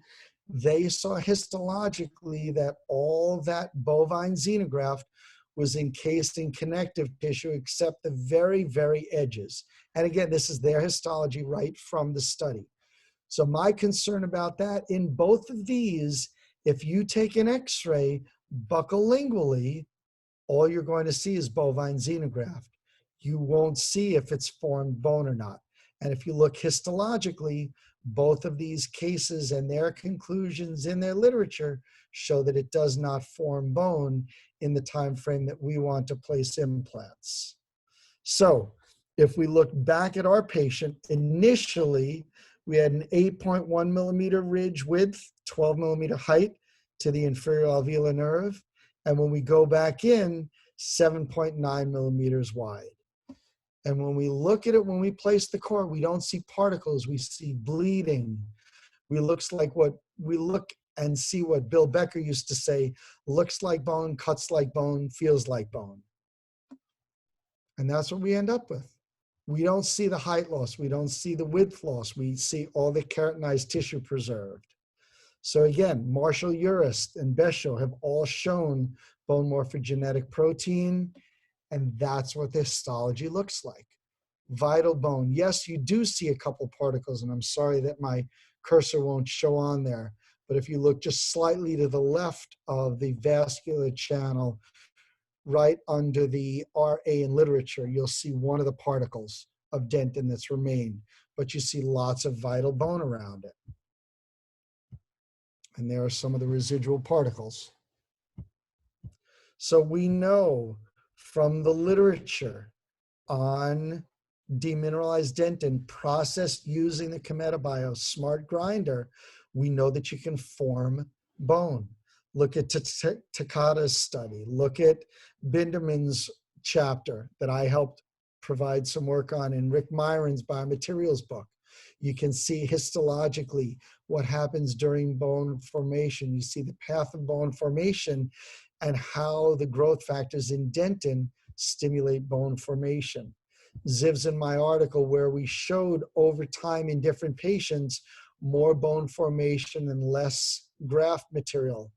they saw histologically that all that bovine xenograft was encased in connective tissue except the very, very edges. And again, this is their histology right from the study. So my concern about that, in both of these, if you take an x-ray buccolingually, all you're going to see is bovine xenograft. You won't see if it's formed bone or not. And if you look histologically, both of these cases and their conclusions in their literature show that it does not form bone in the time frame that we want to place implants. So if we look back at our patient, initially we had an 8.1 millimeter ridge width, 12 millimeter height to the inferior alveolar nerve. And when we go back in, 7.9 millimeters wide. And when we look at it, when we place the core, we don't see particles, we see bleeding. We look and see what Bill Becker used to say, looks like bone, cuts like bone, feels like bone. And that's what we end up with. We don't see the height loss, we don't see the width loss, we see all the keratinized tissue preserved. So again, Marshall Urist and Besho have all shown bone morphogenetic protein, and that's what the histology looks like. Vital bone. Yes, you do see a couple particles, and I'm sorry that my cursor won't show on there, but if you look just slightly to the left of the vascular channel, right under the RA in literature, you'll see one of the particles of dentin that's remained, but you see lots of vital bone around it. And there are some of the residual particles. So we know from the literature on demineralized dentin processed using the Cometa Bio smart grinder, we know that you can form bone. Look at Takata's study. Look at Binderman's chapter that I helped provide some work on in Rick Myron's biomaterials book. You can see histologically what happens during bone formation. You see the path of bone formation, and how the growth factors in dentin stimulate bone formation. Ziv's in my article where we showed over time in different patients more bone formation and less graft material.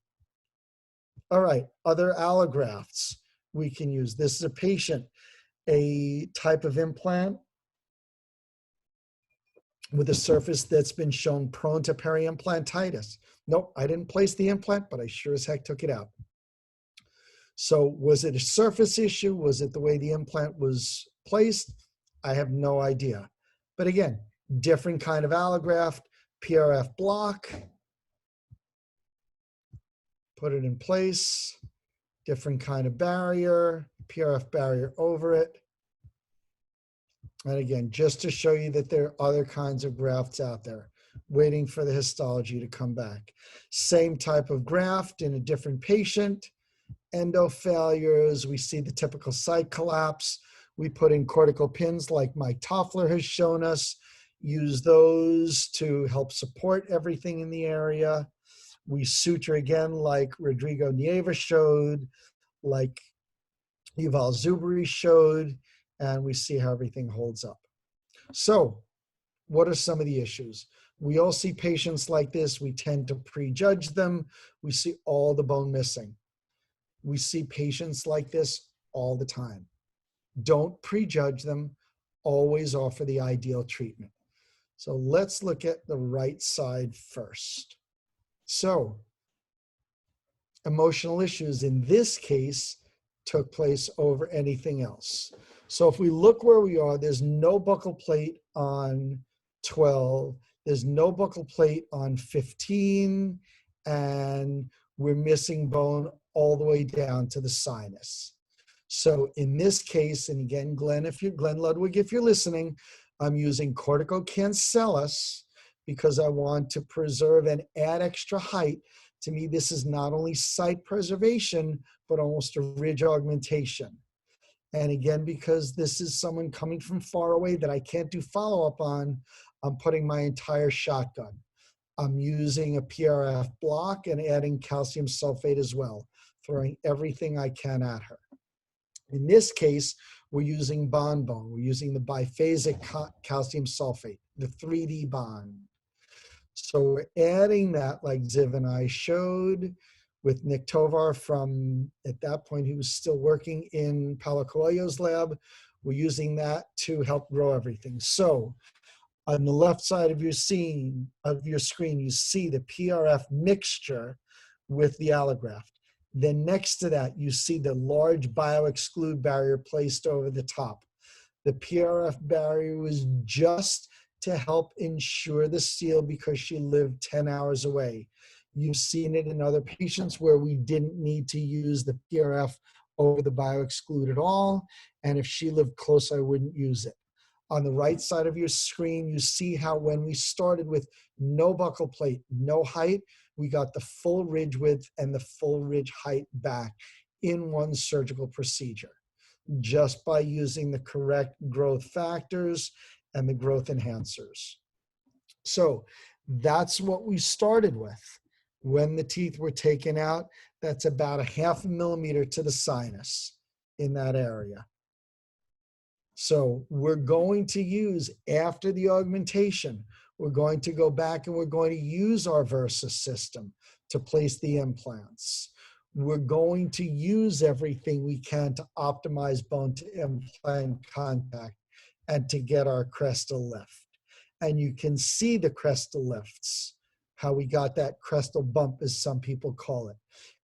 All right, other allografts we can use. This is a patient, a type of implant with a surface that's been shown prone to periimplantitis. Nope, I didn't place the implant, but I sure as heck took it out. So was it a surface issue? Was it the way the implant was placed? I have no idea. But again, different kind of allograft, PRF block, put it in place, different kind of barrier, PRF barrier over it. And again, just to show you that there are other kinds of grafts out there, waiting for the histology to come back. Same type of graft in a different patient. Endo failures, we see the typical site collapse. We put in cortical pins like Mike Toffler has shown us. Use those to help support everything in the area. We suture again like Rodrigo Nieva showed, like Yuval Zubri showed, and we see how everything holds up. So what are some of the issues? We all see patients like this. We tend to prejudge them. We see all the bone missing. We see patients like this all the time. Don't prejudge them. Always offer the ideal treatment. So let's look at the right side first. So emotional issues in this case took place over anything else. So if we look where we are, there's no buccal plate on 12, there's no buccal plate on 15, and we're missing bone all the way down to the sinus. So in this case, and again, Glenn Ludwig, if you're listening, I'm using corticocancellous because I want to preserve and add extra height. To me, this is not only site preservation, but almost a ridge augmentation. And again, because this is someone coming from far away that I can't do follow-up on, I'm putting my entire shotgun. I'm using a PRF block and adding calcium sulfate as well, throwing everything I can at her. In this case, we're using bond bone. We're using the biphasic calcium sulfate, the 3D bond. So we're adding that like Ziv and I showed with Nick Tovar from, at that point, he was still working in Paulo Coelho's lab. We're using that to help grow everything. So on the left side of your screen, you see the PRF mixture with the allograft. Then next to that, you see the large bioexclude barrier placed over the top. The PRF barrier was just to help ensure the seal because she lived 10 hours away. You've seen it in other patients where we didn't need to use the PRF over the bioexclude at all. And if she lived close, I wouldn't use it. On the right side of your screen, you see how when we started with no buccal plate, no height, we got the full ridge width and the full ridge height back in one surgical procedure, just by using the correct growth factors and the growth enhancers. So that's what we started with. When the teeth were taken out, that's about a 0.5 millimeter to the sinus in that area. So we're going to use, after the augmentation, we're going to go back and we're going to use our Versa system to place the implants. We're going to use everything we can to optimize bone to implant contact and to get our CRESTAL lift. And you can see the CRESTAL lifts, how we got that CRESTAL bump, as some people call it.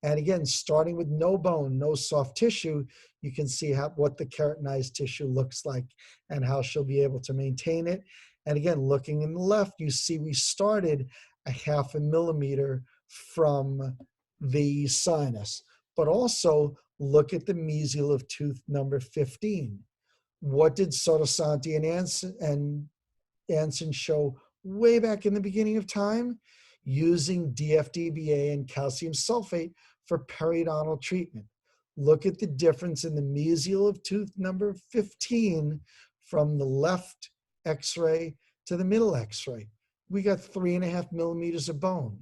And again, starting with no bone, no soft tissue, you can see what the keratinized tissue looks like and how she'll be able to maintain it. And again, looking in the left, you see we started a 0.5 millimeter from the sinus, but also look at the mesial of tooth number 15. What did Sotosanti and Anson show way back in the beginning of time? Using DFDBA and calcium sulfate for periodontal treatment. Look at the difference in the mesial of tooth number 15 from the left x-ray to the middle x-ray. We got 3.5 millimeters of bone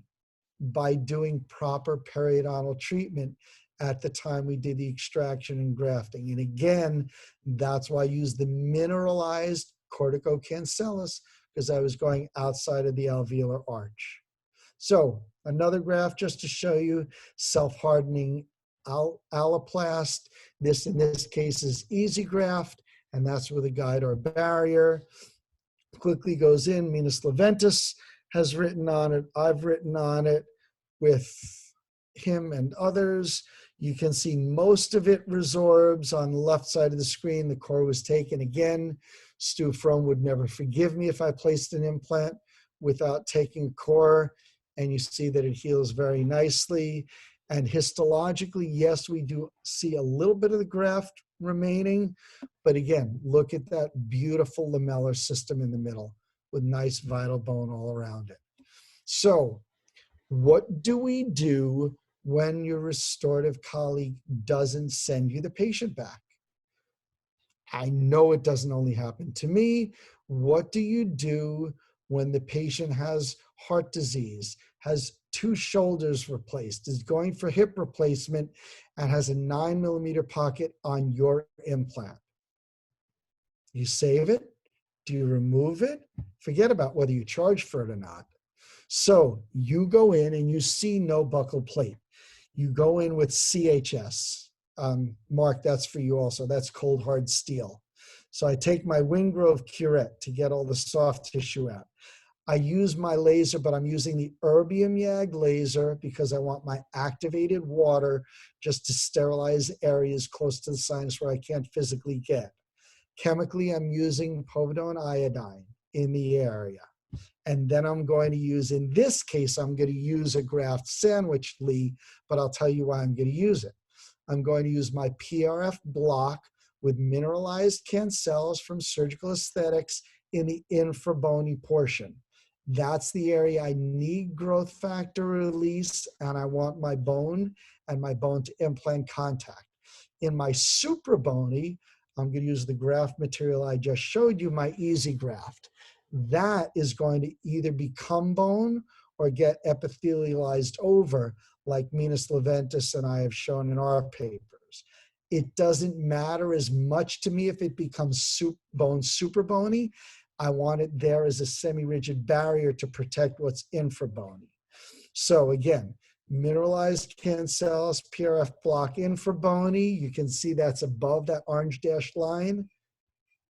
by doing proper periodontal treatment at the time we did the extraction and grafting. And again, that's why I used the mineralized corticocancellous, because I was going outside of the alveolar arch. So another graft just to show you, self-hardening alloplast. This in this case is easy graft, and that's with a guide or barrier. Quickly goes in. Venus leventis has written on it. I've written on it with him and others. You can see most of it resorbs on the left side of the screen. The core was taken again. Stu Fromm would never forgive me if I placed an implant without taking core. And you see that it heals very nicely. And histologically, yes, we do see a little bit of the graft remaining. But again, look at that beautiful lamellar system in the middle with nice vital bone all around it. So what do we do when your restorative colleague doesn't send you the patient back? I know it doesn't only happen to me. What do you do when the patient has heart disease, has 2 shoulders replaced, is going for hip replacement, and has a 9mm pocket on your implant? You save it? Do you remove it? Forget about whether you charge for it or not. So you go in and you see no buccal plate. You go in with CHS. Mark, that's for you also. That's cold hard steel. So I take my Wingrove curette to get all the soft tissue out. I use my laser, but I'm using the erbium YAG laser because I want my activated water just to sterilize areas close to the sinus where I can't physically get. Chemically, I'm using povidone iodine in the area. And then I'm going to use, in this case, I'm going to use a graft sandwich, Lee, but I'll tell you why I'm going to use it. I'm going to use my PRF block with mineralized cancellous from Surgical Aesthetics in the infrabony portion. That's the area I need growth factor release, and I want my bone and my bone to implant contact. In my suprabony, I'm going to use the graft material I just showed you, my easy graft. That is going to either become bone or get epithelialized over, like Venus leventis and I have shown in our papers. It doesn't matter as much to me if it becomes bone super bony. I want it there as a semi-rigid barrier to protect what's infrabony. So again, mineralized cancellous PRF block infrabony. You can see that's above that orange dashed line.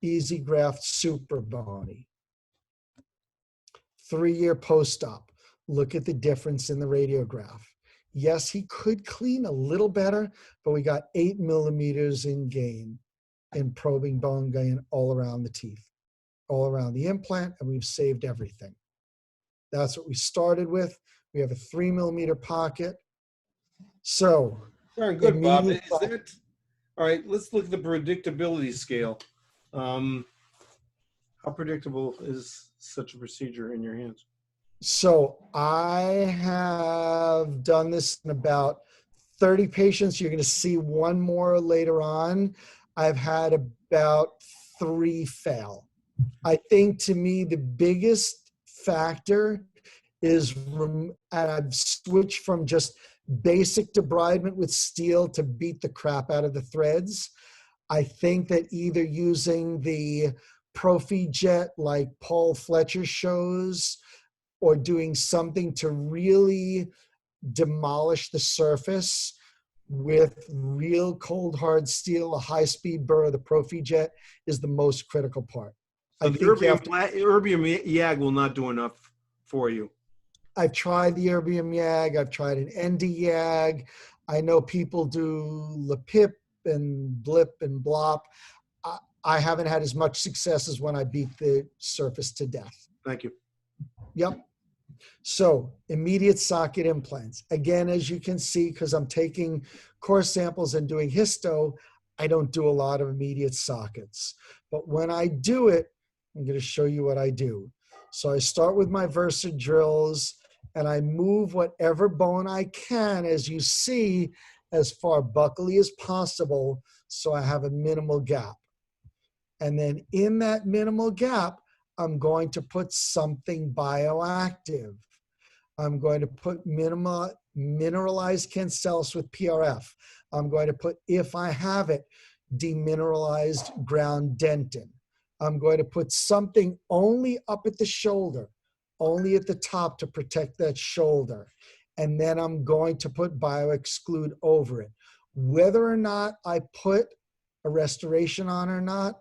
Easy graft super bony. 3-year post-op. Look at the difference in the radiograph. Yes, he could clean a little better, but we got 8mm in gain in probing bone gain all around the teeth, all around the implant, and we've saved everything. That's what we started with. We have a 3mm pocket. So, very good, Bob. Is that all right? Let's look at the predictability scale. How predictable is such a procedure in your hands? So I have done this in about 30 patients. You're going to see one more later on. I've had about 3 fail. I think to me the biggest factor is, and I've switched from just basic debridement with steel to beat the crap out of the threads. I think that either using the Prophy Jet like Paul Fletcher shows, or doing something to really demolish the surface with real cold hard steel, a high-speed burr, the Prophy Jet is the most critical part. So the erbium YAG will not do enough for you. I've tried the erbium YAG. I've tried an ND YAG. I know people do LePip and Blip and Blop. I haven't had as much success as when I beat the surface to death. Thank you. Yep. So immediate socket implants. Again, as you can see, because I'm taking core samples and doing histo, I don't do a lot of immediate sockets. But when I do it, I'm going to show you what I do. So I start with my Versa drills and I move whatever bone I can, as you see, as far buccally as possible, so I have a minimal gap. And then in that minimal gap, I'm going to put something bioactive. I'm going to put mineralized cancellous with PRF. I'm going to put, if I have it, demineralized ground dentin. I'm going to put something only up at the shoulder, only at the top to protect that shoulder. And then I'm going to put BioExclude over it. Whether or not I put a restoration on or not,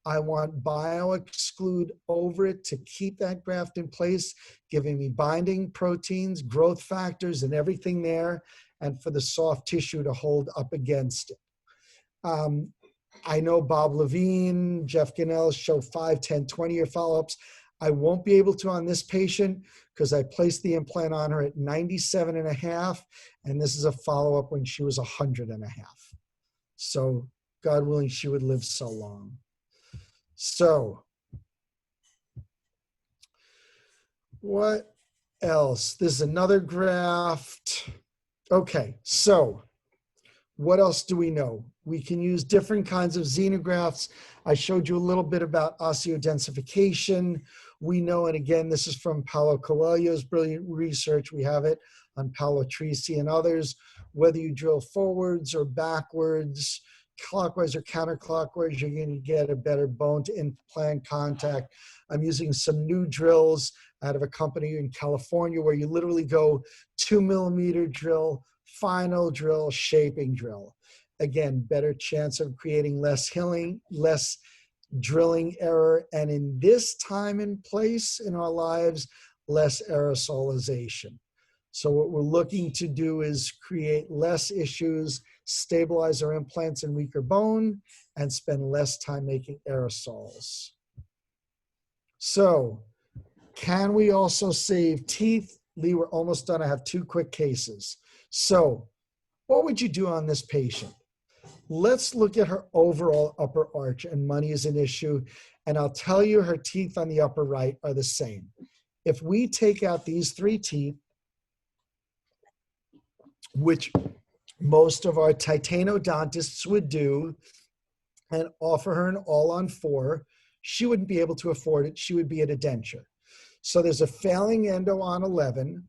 I want BioExclude over it to keep that graft in place, giving me binding proteins, growth factors, and everything there, and for the soft tissue to hold up against it. I know Bob Levine, Jeff Gunnell show 5, 10, 20-year follow-ups. I won't be able to on this patient because I placed the implant on her at 97.5, and this is a follow-up when she was 100.5. So God willing, she would live so long. So what else? This is another graft. Okay, so what else do we know? We can use different kinds of xenografts. I showed you a little bit about osseodensification. We know, and again, this is from Paulo Coelho's brilliant research. We have it on Paolo Trisi and others. Whether you drill forwards or backwards, clockwise or counterclockwise, you're going to get a better bone to implant contact. I'm using some new drills out of a company in California where you literally go 2 millimeter drill, final drill, shaping drill. Again, better chance of creating less healing, less drilling error, and in this time and place in our lives, less aerosolization. So what we're looking to do is create less issues, stabilize our implants in weaker bone, and spend less time making aerosols. So can we also save teeth? Lee, we're almost done. I have 2 quick cases. So what would you do on this patient? Let's look at her overall upper arch, and money is an issue. And I'll tell you her teeth on the upper right are the same. If we take out these 3 teeth, which most of our titanodontists would do, and offer her an all-on-4, she wouldn't be able to afford it. She would be at a denture. So there's a failing endo on 11.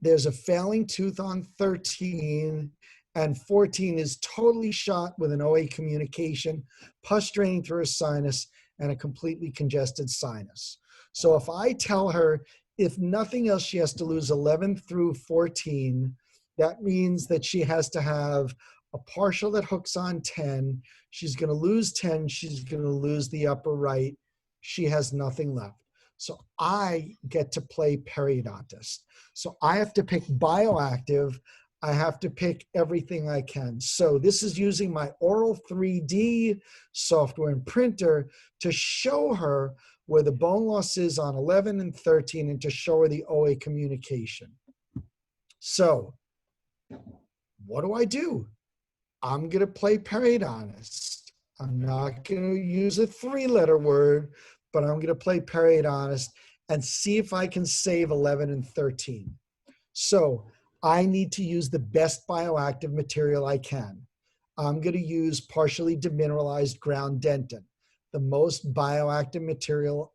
There's a failing tooth on 13. And 14 is totally shot with an OA communication, pus draining through her sinus, and a completely congested sinus. So if I tell her, if nothing else, she has to lose 11 through 14, that means that she has to have a partial that hooks on 10. She's going to lose 10. She's going to lose the upper right. She has nothing left. So I get to play periodontist. So I have to pick Bioactive. I have to pick everything I can. So this is using my oral 3D software and printer to show her where the bone loss is on 11 and 13 and to show her the OA communication. So what do? I'm going to play periodontist. I'm not going to use a 3-letter word, but I'm going to play periodontist and see if I can save 11 and 13. So I need to use the best bioactive material I can. I'm going to use partially demineralized ground dentin, the most bioactive material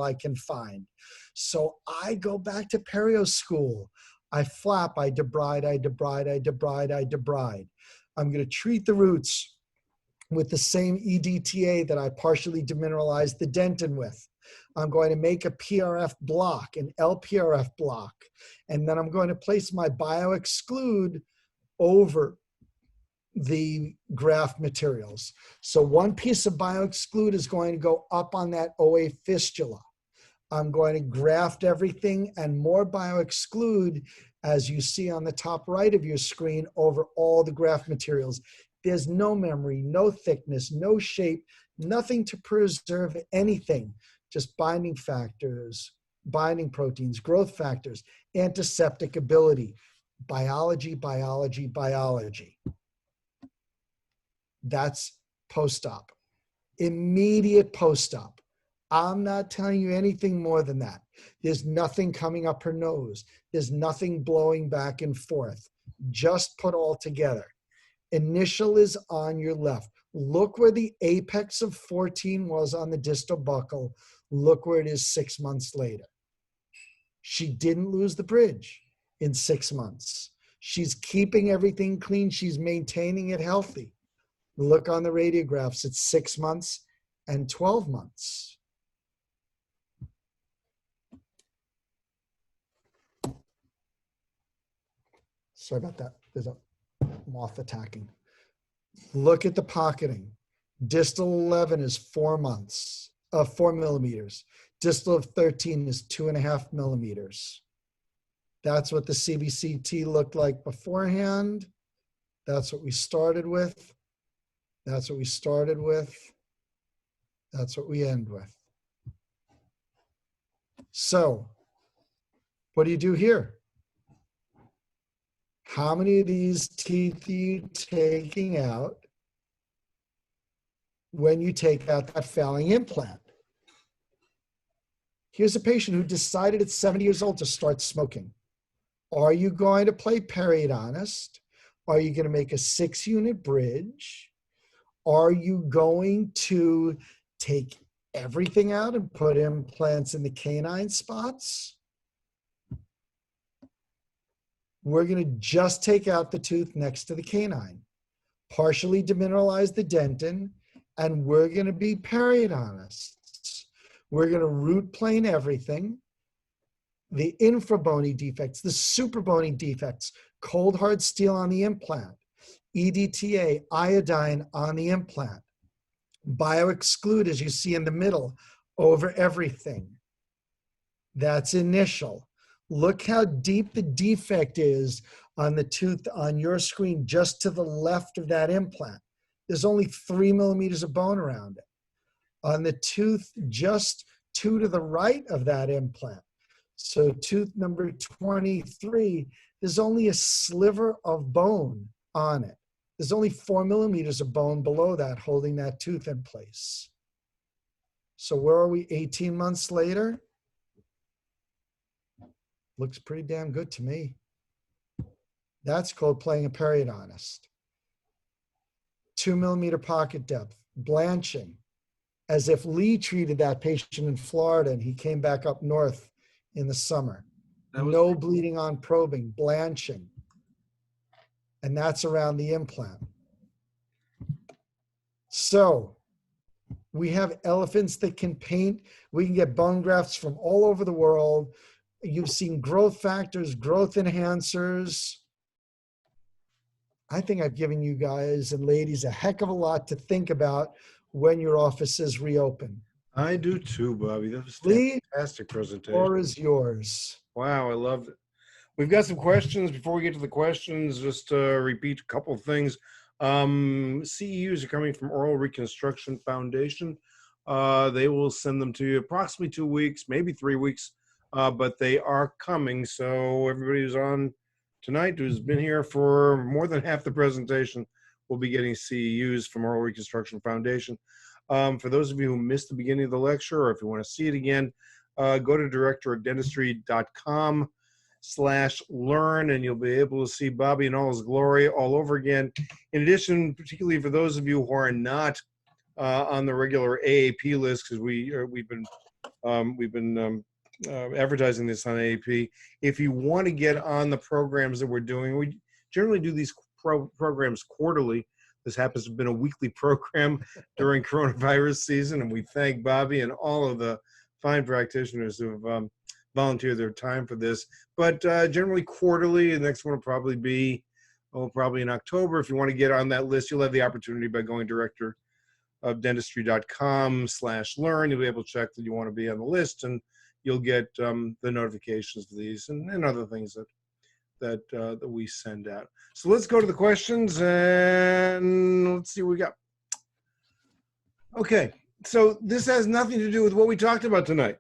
I can find. So I go back to perio school. I flap, I debride, I debride, I debride, I debride. I'm going to treat the roots with the same EDTA that I partially demineralized the dentin with. I'm going to make a PRF block, an LPRF block, and then I'm going to place my BioExclude over the graft materials. So one piece of BioExclude is going to go up on that OA fistula. I'm going to graft everything and more BioExclude, as you see on the top right of your screen, over all the graft materials. There's no memory, no thickness, no shape, nothing to preserve anything, just binding factors, binding proteins, growth factors, antiseptic ability, biology, biology, biology. That's post-op, immediate post-op. I'm not telling you anything more than that. There's nothing coming up her nose. There's nothing blowing back and forth. Just put all together. Initial is on your left. Look where the apex of 14 was on the distal buccal. Look where it is 6 months later. She didn't lose the bridge in 6 months. She's keeping everything clean. She's maintaining it healthy. Look on the radiographs, it's 6 months and 12 months. Sorry about that. There's a moth attacking. Look at the pocketing. Distal 11 is 4 months, 4 millimeters. Distal of 13 is 2.5 millimeters. That's what the CBCT looked like beforehand. That's what we started with. That's what we started with. That's what we end with. So, what do you do here? How many of these teeth are you taking out when you take out that failing implant? Here's a patient who decided at 70 years old to start smoking. Are you going to play periodontist? Are you going to make a 6-unit bridge? Are you going to take everything out and put implants in the canine spots? We're going to just take out the tooth next to the canine, partially demineralize the dentin, and we're going to be periodontists. We're going to root plane everything, the infrabony defects, the superbony defects, cold hard steel on the implant, EDTA, iodine on the implant, bioexclude, as you see in the middle, over everything. That's initial. Look how deep the defect is on the tooth on your screen, just to the left of that implant. There's only 3 millimeters of bone around it. On the tooth just 2 to the right of that implant, so tooth number 23, there's only a sliver of bone on it. There's only 4 millimeters of bone below that holding that tooth in place. So where are we 18 months later? Looks pretty damn good to me. That's called playing a periodontist. 2 millimeter pocket depth, blanching, as if Lee treated that patient in Florida and he came back up north in the summer. No bleeding on probing, blanching. And that's around the implant. So we have elephants that can paint. We can get bone grafts from all over the world. You've seen growth factors, growth enhancers. I think I've given you guys and ladies a heck of a lot to think about when your offices reopen. I do too, Bobby. That was a Lee, fantastic presentation. the floor is yours. Wow, I loved it. We've got some questions. Before we get to the questions, just to repeat a couple of things. CEUs are coming from Oral Reconstruction Foundation. They will send them to you approximately 2 weeks, maybe 3 weeks, but they are coming. So everybody who's on tonight, who's been here for more than half the presentation, will be getting CEUs from Oral Reconstruction Foundation. For those of you who missed the beginning of the lecture, or if you want to see it again, go to directorofdentistry.com/learn, and you'll be able to see Bobby in all his glory all over again. In addition, particularly for those of you who are not on the regular AAP list, because we've been advertising this on AAP. If you want to get on the programs that we're doing, we generally do these programs quarterly. This happens to have been a weekly program during coronavirus season, and we thank Bobby and all of the fine practitioners who have volunteered their time for this. But generally quarterly, the next one will probably be, probably in October. If you want to get on that list, you'll have the opportunity by going directorofdentistry.com/learn. You'll be able to check that you want to be on the list, and you'll get the notifications for these and other things that we send out. So let's go to the questions and let's see what we got. Okay, so this has nothing to do with what we talked about tonight,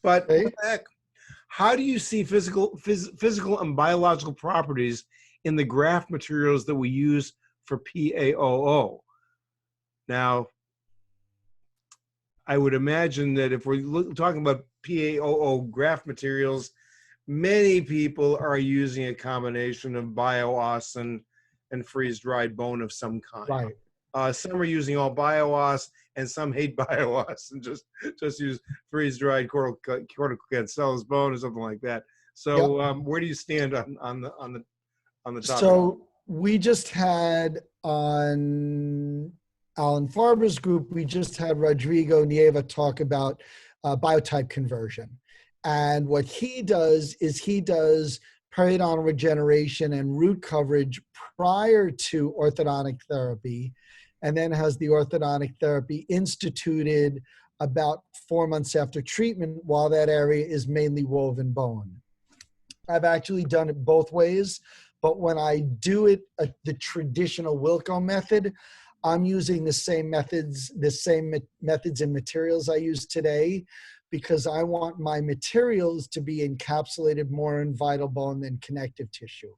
but what the heck? How do you see physical and biological properties in the graft materials that we use for PAOO? Now, I would imagine that if we're talking about PAOO graft materials, many people are using a combination of bio-os and freeze-dried bone of some kind. Right. Some are using all BioOS, and some hate BioOS and just use freeze-dried cortical cancellous bone or something like that. So where do you stand on the topic? So we just had on Alan Farber's group, we just had Rodrigo Nieva talk about biotype conversion. And what he does is he does periodontal regeneration and root coverage prior to orthodontic therapy, and then has the orthodontic therapy instituted about 4 months after treatment while that area is mainly woven bone. I've actually done it both ways, but when I do it the traditional Wilco method, I'm using the same methods and materials I use today, because I want my materials to be encapsulated more in vital bone than connective tissue.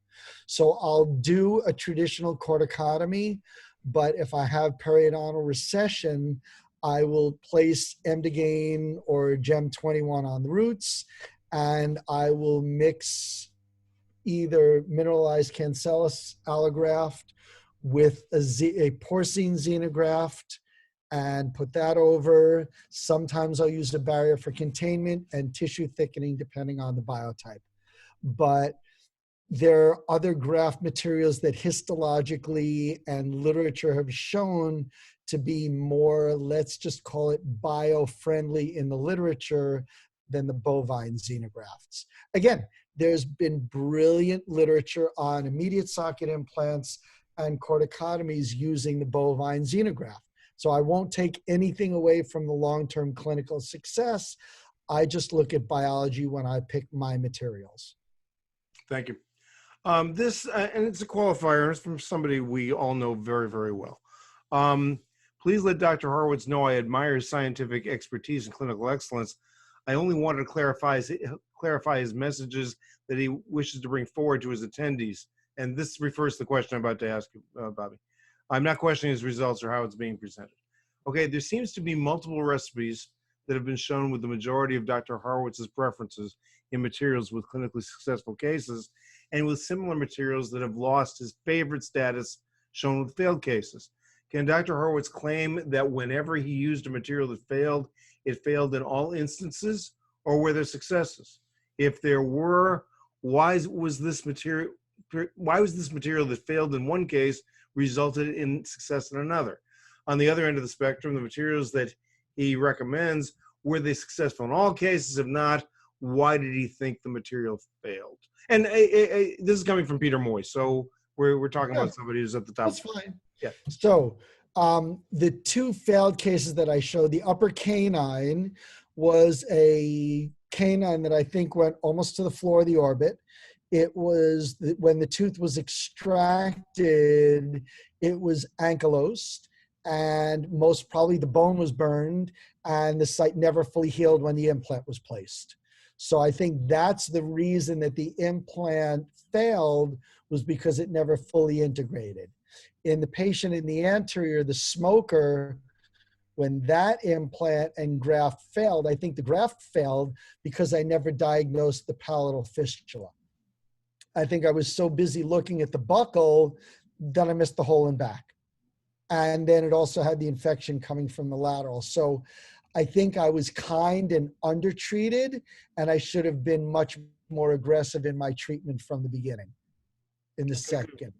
So I'll do a traditional corticotomy, but if I have periodontal recession, I will place Emdogain or Gem 21 on the roots, and I will mix either mineralized cancellous allograft with a porcine xenograft and put that over. Sometimes I'll use a barrier for containment and tissue thickening depending on the biotype. But there are other graft materials that histologically and literature have shown to be more, let's just call it bio-friendly in the literature than the bovine xenografts. Again, there's been brilliant literature on immediate socket implants and corticotomies using the bovine xenograft. So I won't take anything away from the long-term clinical success. I just look at biology when I pick my materials. Thank you. And it's a qualifier. It's from somebody we all know very, very well. Please let Dr. Horowitz know I admire his scientific expertise and clinical excellence. I only wanted to clarify his messages that he wishes to bring forward to his attendees. And this refers to the question I'm about to ask you, Bobby. I'm not questioning his results or how it's being presented. Okay, there seems to be multiple recipes that have been shown with the majority of Dr. Horowitz's preferences in materials with clinically successful cases, and with similar materials that have lost his favorite status shown with failed cases. Can Dr. Horowitz claim that whenever he used a material that failed, it failed in all instances, or were there successes? If there were, why was this material that failed in one case resulted in success in another? On the other end of the spectrum, the materials that he recommends, were they successful in all cases? If not, why did he think the material failed? And this is coming from Peter Moy, so we're talking about somebody who's at the top. That's fine. Yeah. So the two failed cases that I showed, the upper canine was a canine that I think went almost to the floor of the orbit. It was, when the tooth was extracted, it was ankylosed, and most probably the bone was burned, and the site never fully healed when the implant was placed. So I think that's the reason that the implant failed, was because it never fully integrated. In the patient in the anterior, the smoker, when that implant and graft failed, I think the graft failed because I never diagnosed the palatal fistula. I think I was so busy looking at the buccal that I missed the hole in back. And then it also had the infection coming from the lateral. So I think I was kind and undertreated, and I should have been much more aggressive in my treatment from the beginning, in the second.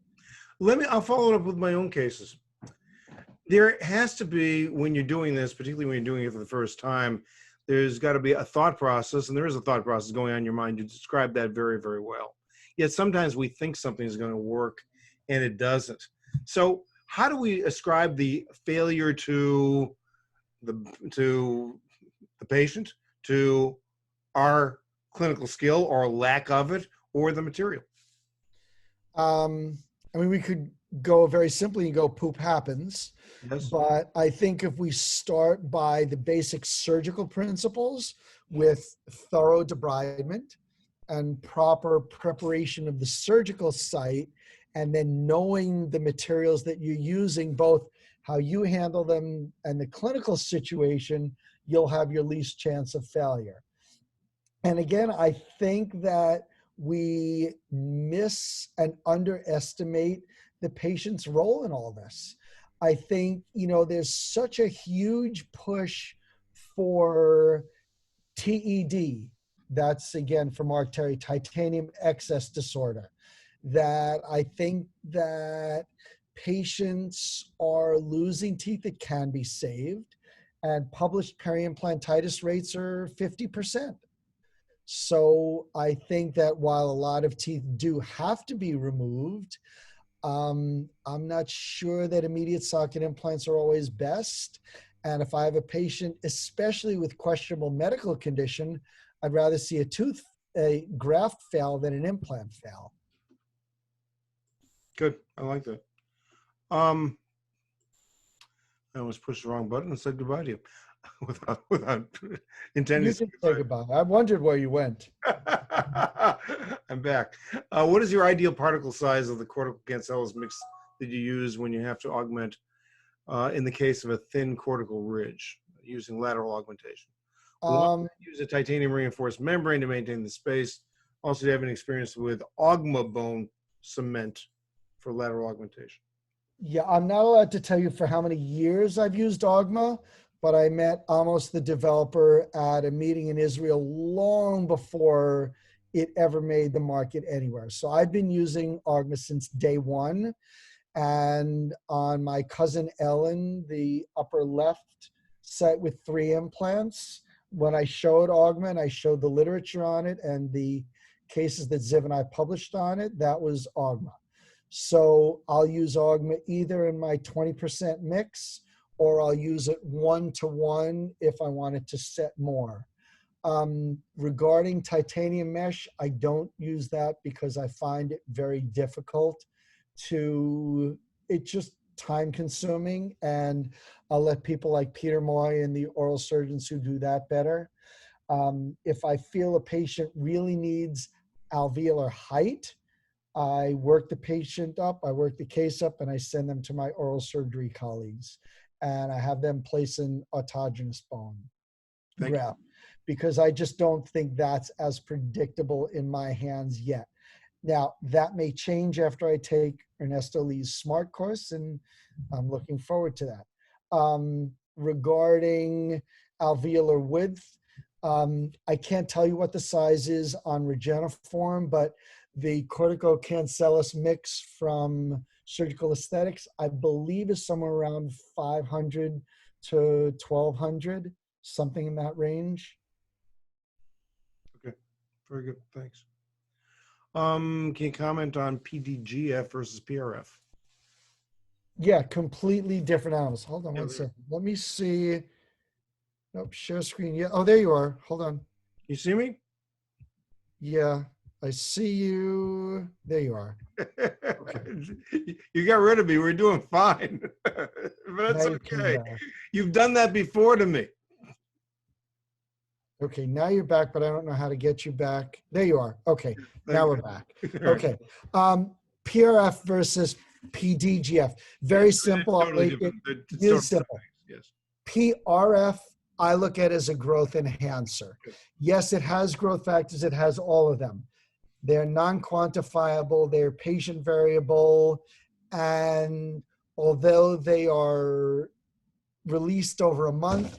I'll follow it up with my own cases. There has to be, when you're doing this, particularly when you're doing it for the first time, there's got to be a thought process, and there is a thought process going on in your mind. You described that very, very well. Yet sometimes we think something is going to work, and it doesn't. So how do we ascribe the failure to the patient, to our clinical skill or lack of it, or the material? I mean, we could go very simply and go poop happens. Yes. But I think if we start by the basic surgical principles with thorough debridement and proper preparation of the surgical site, and then knowing the materials that you're using, both how you handle them and the clinical situation, you'll have your least chance of failure. And again, I think that we miss and underestimate the patient's role in all this. I think, there's such a huge push for TED. That's again from Mark Terry, titanium excess disorder, that I think that patients are losing teeth that can be saved, and published peri-implantitis rates are 50%. So I think that while a lot of teeth do have to be removed, I'm not sure that immediate socket implants are always best. And if I have a patient, especially with questionable medical condition, I'd rather see a graft fail than an implant fail. Good. I like that. I almost pushed the wrong button and said goodbye to you without intending You to say can say goodbye. goodbye. I wondered where you went. I'm back. What is your ideal particle size of the cortical cancellous mix that you use when you have to augment in the case of a thin cortical ridge using lateral augmentation? One, use a titanium reinforced membrane to maintain the space. Also, do you have any experience with bone cement for lateral augmentation? Yeah, I'm not allowed to tell you for how many years I've used AUGMA, but I met Amos, the developer, at a meeting in Israel long before it ever made the market anywhere. So I've been using AUGMA since day one. And on my cousin Ellen, the upper left set with 3 implants, when I showed AUGMA and I showed the literature on it and the cases that Ziv and I published on it, that was AUGMA. So I'll use AUGMA either in my 20% mix, or I'll use it 1-to-1 if I wanted to set more. Regarding titanium mesh, I don't use that because I find it very difficult it's just time consuming, and I'll let people like Peter Moy and the oral surgeons who do that better. If I feel a patient really needs alveolar height, I work the patient up, I work the case up, and I send them to my oral surgery colleagues. And I have them place an autogenous bone graft, because I just don't think that's as predictable in my hands yet. Now, that may change after I take Ernesto Lee's SMART course, and I'm looking forward to that. Regarding alveolar width, I can't tell you what the size is on Regeniform, but the corticocancellous mix from Surgical Aesthetics, I believe, is somewhere around 500 to 1200, something in that range. Okay, very good, thanks. Can you comment on PDGF versus PRF? Yeah, completely different animals. Hold on one second. Let me see. Nope, share screen. Yeah. Oh, there you are. Hold on. You see me? Yeah, I see you. There you are. Okay. You got rid of me. We're doing fine. But that's okay. You've done that before to me. Okay, now you're back, but I don't know how to get you back. There you are. Okay, now we're back. Okay. PRF versus PDGF. Very simple. Totally different. Really simple. Yes. PRF, I look at as a growth enhancer. Yes, it has growth factors. It has all of them. They're non-quantifiable. They're patient variable. And although they are released over a month,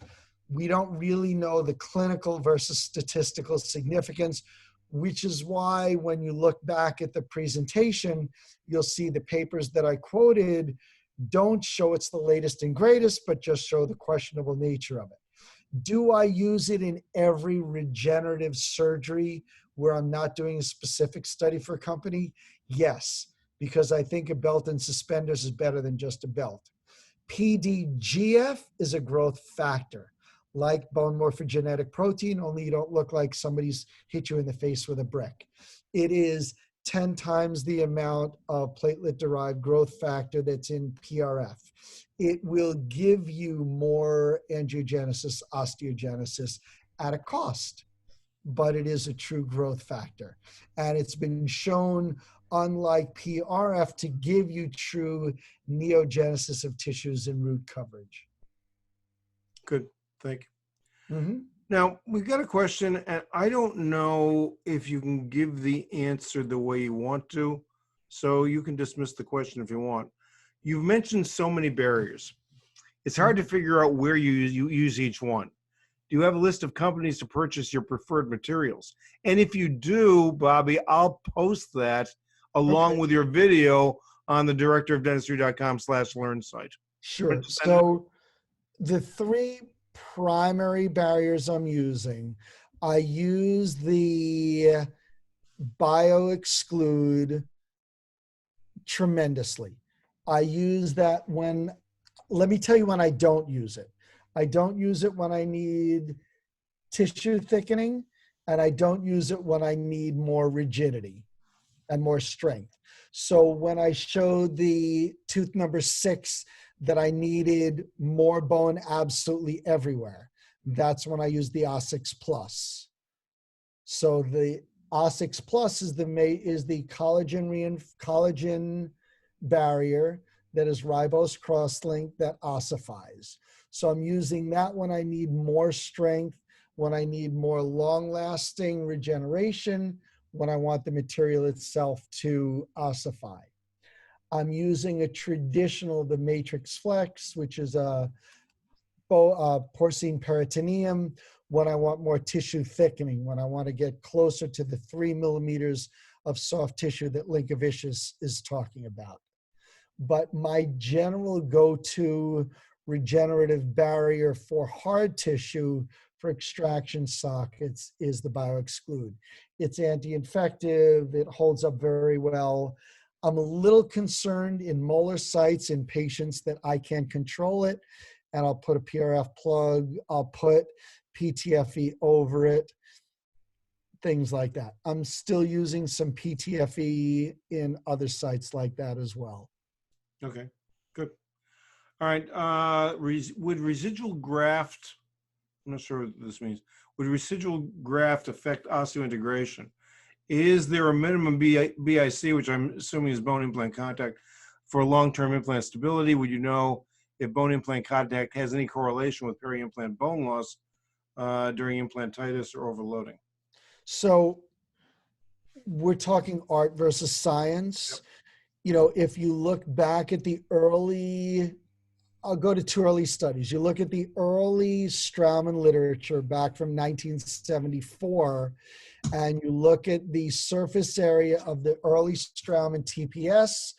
we don't really know the clinical versus statistical significance, which is why when you look back at the presentation, you'll see the papers that I quoted don't show it's the latest and greatest, but just show the questionable nature of it. Do I use it in every regenerative surgery where I'm not doing a specific study for a company? Yes, because I think a belt and suspenders is better than just a belt. PDGF is a growth factor, like bone morphogenetic protein, only you don't look like somebody's hit you in the face with a brick. It is 10 times the amount of platelet-derived growth factor that's in PRF. It will give you more angiogenesis, osteogenesis at a cost, but it is a true growth factor. And it's been shown, unlike PRF, to give you true neogenesis of tissues and root coverage. Good, thank you. Mm-hmm. Now, we've got a question, and I don't know if you can give the answer the way you want to, so you can dismiss the question if you want. You've mentioned so many barriers. It's hard to figure out where you use each one. Do you have a list of companies to purchase your preferred materials? And if you do, Bobby, I'll post that along Okay. with your video on the directorofdentistry.com/learn site. Sure. So the three primary barriers I'm using, I use the BioExclude tremendously. I use that when, let me tell you when I don't use it. I don't use it when I need tissue thickening, and I don't use it when I need more rigidity and more strength. So when I showed the tooth number 6 that I needed more bone absolutely everywhere, that's when I use the OSSIX Plus. So the OSSIX Plus is the collagen barrier that is ribose cross-linked that ossifies. So I'm using that when I need more strength, when I need more long-lasting regeneration, when I want the material itself to ossify. I'm using a traditional, the Matrix Flex, which is a porcine peritoneum, when I want more tissue thickening, when I want to get closer to the 3 millimeters of soft tissue that Linkevicius is talking about. But my general go-to regenerative barrier for hard tissue for extraction sockets is the BioExclude. It's anti-infective, it holds up very well. I'm a little concerned in molar sites in patients that I can't control it, and I'll put a PRF plug, I'll put PTFE over it, things like that. I'm still using some PTFE in other sites like that as well. Okay, good. All right, would residual graft, I'm not sure what this means, would residual graft affect osseointegration? Is there a minimum BIC, which I'm assuming is bone implant contact, for long-term implant stability? Would you know if bone implant contact has any correlation with peri-implant bone loss during implantitis or overloading? So we're talking art versus science. Yep. You know, if you look back at the early, I'll go to 2 early studies. You look at the early Straumann literature back from 1974, and you look at the surface area of the early Straumann TPS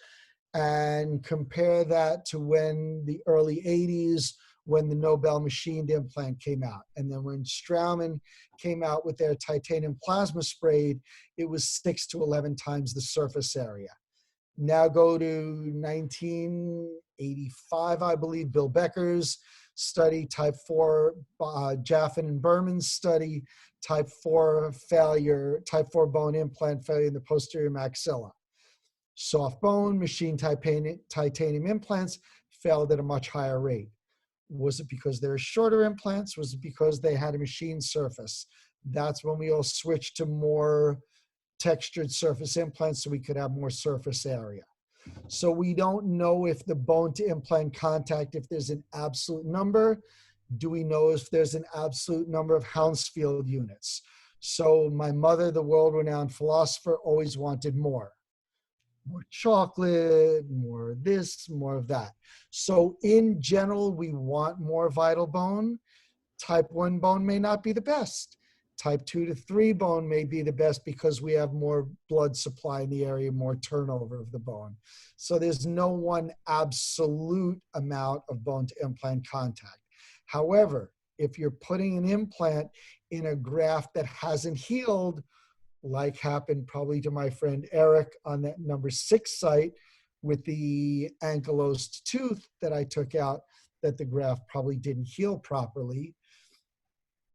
and compare that to when the early 80s, when the Nobel machined implant came out. And then when Straumann came out with their titanium plasma sprayed, it was 6 to 11 times the surface area. Now go to 1985, I believe, Bill Becker's study, type 4, Jaffin and Berman's study, type 4 failure, type 4 bone implant failure in the posterior maxilla. Soft bone, machine titanium implants failed at a much higher rate. Was it because they're shorter implants? Was it because they had a machine surface? That's when we all switched to more textured surface implants so we could have more surface area. So we don't know if the bone to implant contact, if there's an absolute number. Do we know if there's an absolute number of Hounsfield units? So my mother, the world-renowned philosopher, always wanted more. More chocolate, more this, more of that. So in general, we want more vital bone. Type 1 bone may not be the best. Type 2 to 3 bone may be the best because we have more blood supply in the area, more turnover of the bone. So there's no one absolute amount of bone to implant contact. However, if you're putting an implant in a graft that hasn't healed, like happened probably to my friend Eric on that number 6 site with the ankylosed tooth that I took out, that the graft probably didn't heal properly,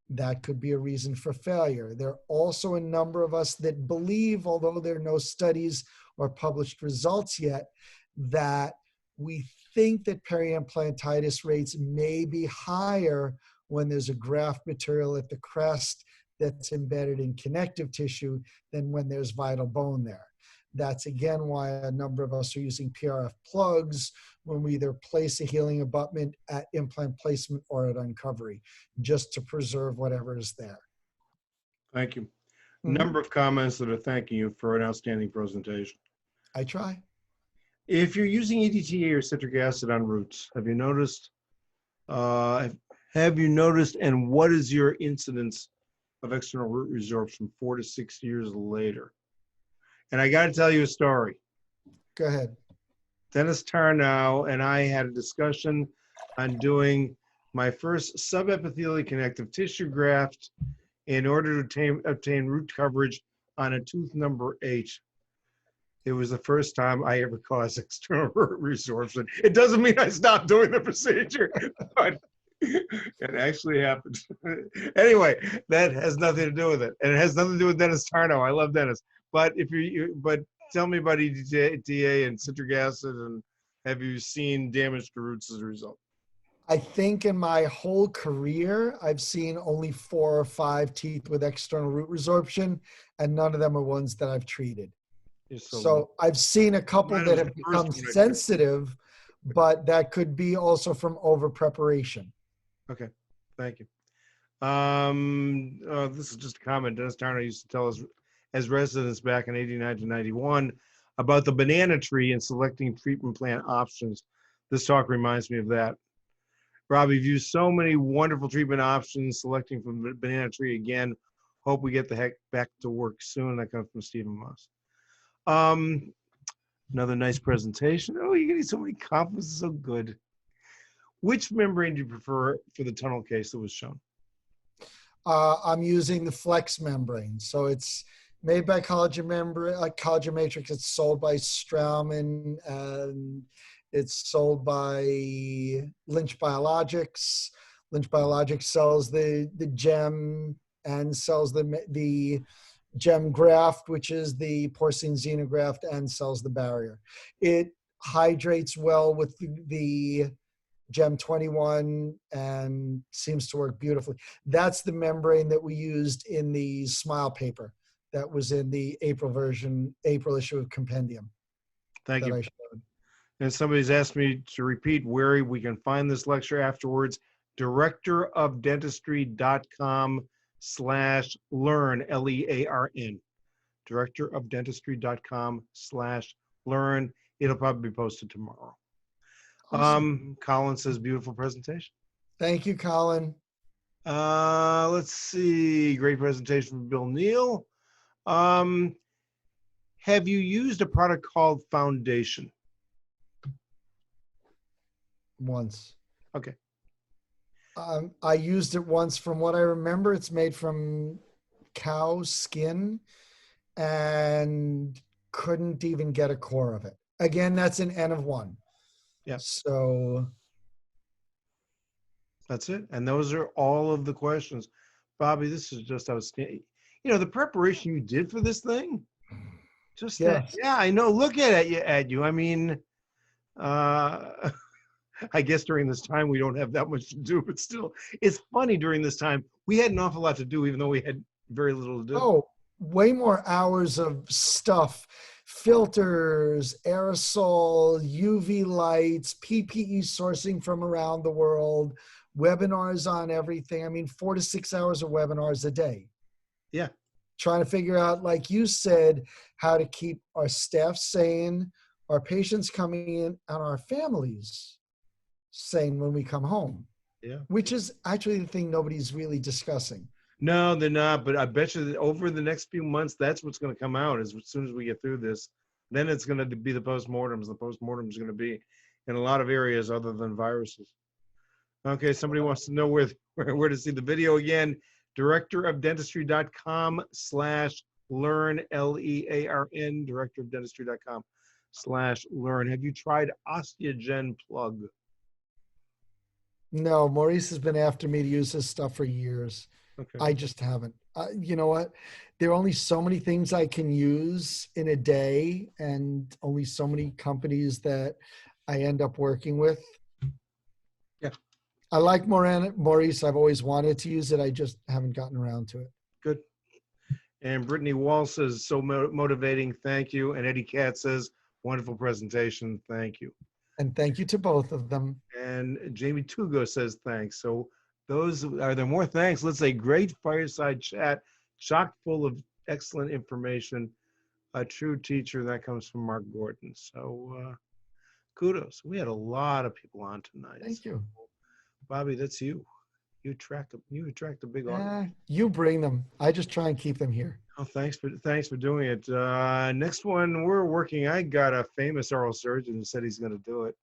that could be a reason for failure. There are also a number of us that believe, although there are no studies or published results yet, that we think that peri-implantitis rates may be higher when there's a graft material at the crest that's embedded in connective tissue than when there's vital bone there. That's again why a number of us are using PRF plugs when we either place a healing abutment at implant placement or at uncovery, just to preserve whatever is there. Thank you. Mm-hmm. Number of comments that are thanking you for an outstanding presentation. I try. If you're using EDTA or citric acid on roots, have you noticed, uh, and what is your incidence of external root resorption 4 to 6 years later? And I got to tell you a story. Go ahead. Dennis Tarnow and I had a discussion on doing my first subepithelial connective tissue graft in order to obtain root coverage on a tooth number 8. It was the first time I ever caused external root resorption. It doesn't mean I stopped doing the procedure, but it actually happened. Anyway, that has nothing to do with it. And it has nothing to do with Dennis Tarnow. I love Dennis. But but tell me about EDTA and citric acid, and have you seen damage to roots as a result? I think in my whole career, I've seen only 4 or 5 teeth with external root resorption, and none of them are ones that I've treated. So I've seen a couple that have become sensitive, but that could be also from over preparation. Okay, thank you. This is just a comment. Dennis Tarnow used to tell us as residents back in 89 to 91 about the banana tree and selecting treatment plan options. This talk reminds me of that. Rob, you've used so many wonderful treatment options, selecting from the banana tree again. Hope we get the heck back to work soon. That comes from Stephen Moss. Another nice presentation. Oh, you're getting so many compliments. So good. Which membrane do you prefer for the tunnel case that was shown? I'm using the flex membrane. So it's made by Collagen Membrane, Collagen Matrix. It's sold by Straumann, and it's sold by Lynch Biologics. Lynch Biologics sells the gem and sells the gem graft, which is the porcine xenograft, and sells the barrier. It hydrates well with the Gem 21 and seems to work beautifully. That's the membrane that we used in the Smile paper that was in the April issue of Compendium. Thank you. And somebody's asked me to repeat where we can find this lecture afterwards. directorofdentistry.com/learn, Learn. directorofdentistry.com/learn. It'll probably be posted tomorrow. Awesome. Colin says, beautiful presentation. Thank you, Colin. Let's see. Great presentation from Bill Neal. Have you used a product called Foundation? Once. Okay. I used it once. From what I remember, it's made from cow skin and couldn't even get a core of it. Again, that's an N of 1. Yeah. So that's it. And those are all of the questions. Bobby, this is just outstanding. You know, the preparation you did for this thing, just that. Yeah, I know. Look at you. I mean, I guess during this time we don't have that much to do, but still, it's funny during this time. We had an awful lot to do, even though we had very little to do. Oh, way more hours of stuff. Filters, aerosol, UV lights, PPE sourcing from around the world, webinars on everything. I mean, 4 to 6 hours of webinars a day. Yeah. Trying to figure out, like you said, how to keep our staff sane, our patients coming in, and our families sane when we come home. Yeah. Which is actually the thing nobody's really discussing. No, they're not. But I bet you that over the next few months, that's what's going to come out. As soon as we get through this, then it's going to be the postmortems. The postmortems are going to be in a lot of areas other than viruses. Okay, somebody wants to know where to see the video again. directorofdentistry.com/learn, Learn. directorofdentistry.com/learn. Have you tried Osteogen Plug? No, Maurice has been after me to use this stuff for years. Okay. I just haven't. You know what? There are only so many things I can use in a day, and only so many companies that I end up working with. Yeah. I like Maurice. I've always wanted to use it. I just haven't gotten around to it. Good. And Brittany Wall says, so motivating. Thank you. And Eddie Katz says, wonderful presentation. Thank you. And thank you to both of them. And Jamie Tugo says, thanks. So those, are there more thanks? Let's say great fireside chat, chock full of excellent information, a true teacher. That comes from Mark Gordon. So kudos. We had a lot of people on tonight. Thank you. Bobby, that's you. You attract a big audience. You bring them. I just try and keep them here. Oh, thanks for doing it. Next one we're working. I got a famous oral surgeon who said he's going to do it.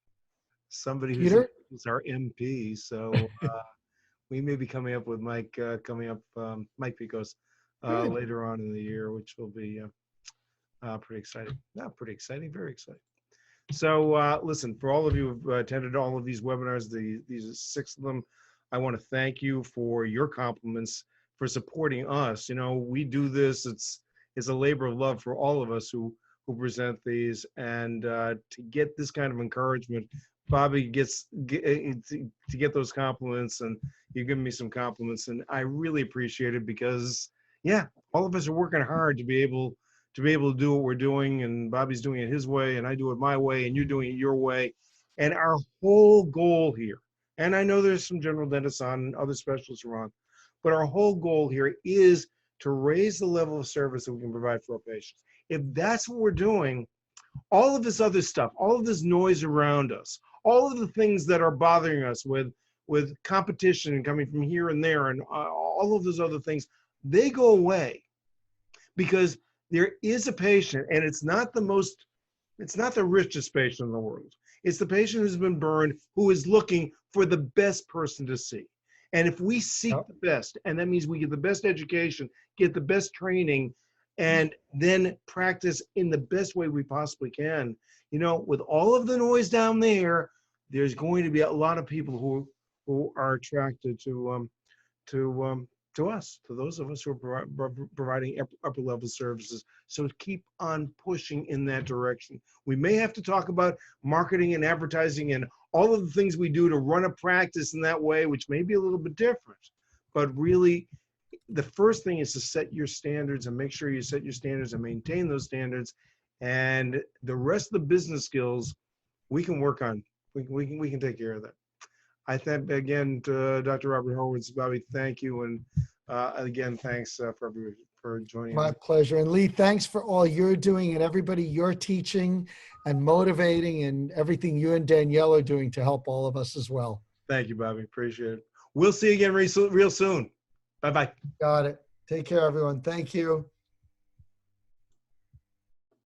Somebody who's Peter? our MP. So we may be coming up with Mike Mike Picos later on in the year, which will be pretty exciting. Not pretty exciting, very exciting. So listen, for all of you who've attended all of these webinars, these 6 of them, I want to thank you for your compliments, for supporting us. You know, we do this. It's a labor of love for all of us who present these, and to get this kind of encouragement, Bobby gets to get those compliments, and you give me some compliments, and I really appreciate it because, yeah, all of us are working hard to be able to do what we're doing, and Bobby's doing it his way, and I do it my way, and you're doing it your way, and our whole goal here. And I know there's some general dentists on, other specialists are on, but our whole goal here is to raise the level of service that we can provide for our patients. If that's what we're doing, all of this other stuff, all of this noise around us, all of the things that are bothering us with competition and coming from here and there, and all of those other things, they go away, because there is a patient, and it's not the richest patient in the world. It's the patient who's been burned, who is looking for the best person to see. And if we seek the best, and that means we get the best education, get the best training, and then practice in the best way we possibly can, you know, with all of the noise down there, there's going to be a lot of people who are attracted to us, to those of us who are providing upper level services. So keep on pushing in that direction. We may have to talk about marketing and advertising and all of the things we do to run a practice in that way, which may be a little bit different. But really, the first thing is to set your standards, and make sure you set your standards and maintain those standards. And the rest of the business skills we can work on. We can take care of that. I thank again to Dr. Robert Horowitz. Bobby, thank you, and again, thanks for joining us. My pleasure. And Lee, thanks for all you're doing and everybody you're teaching and motivating, and everything you and Danielle are doing to help all of us as well. Thank you, Bobby. Appreciate it. We'll see you again real soon. Bye-bye. Got it. Take care, everyone. Thank you.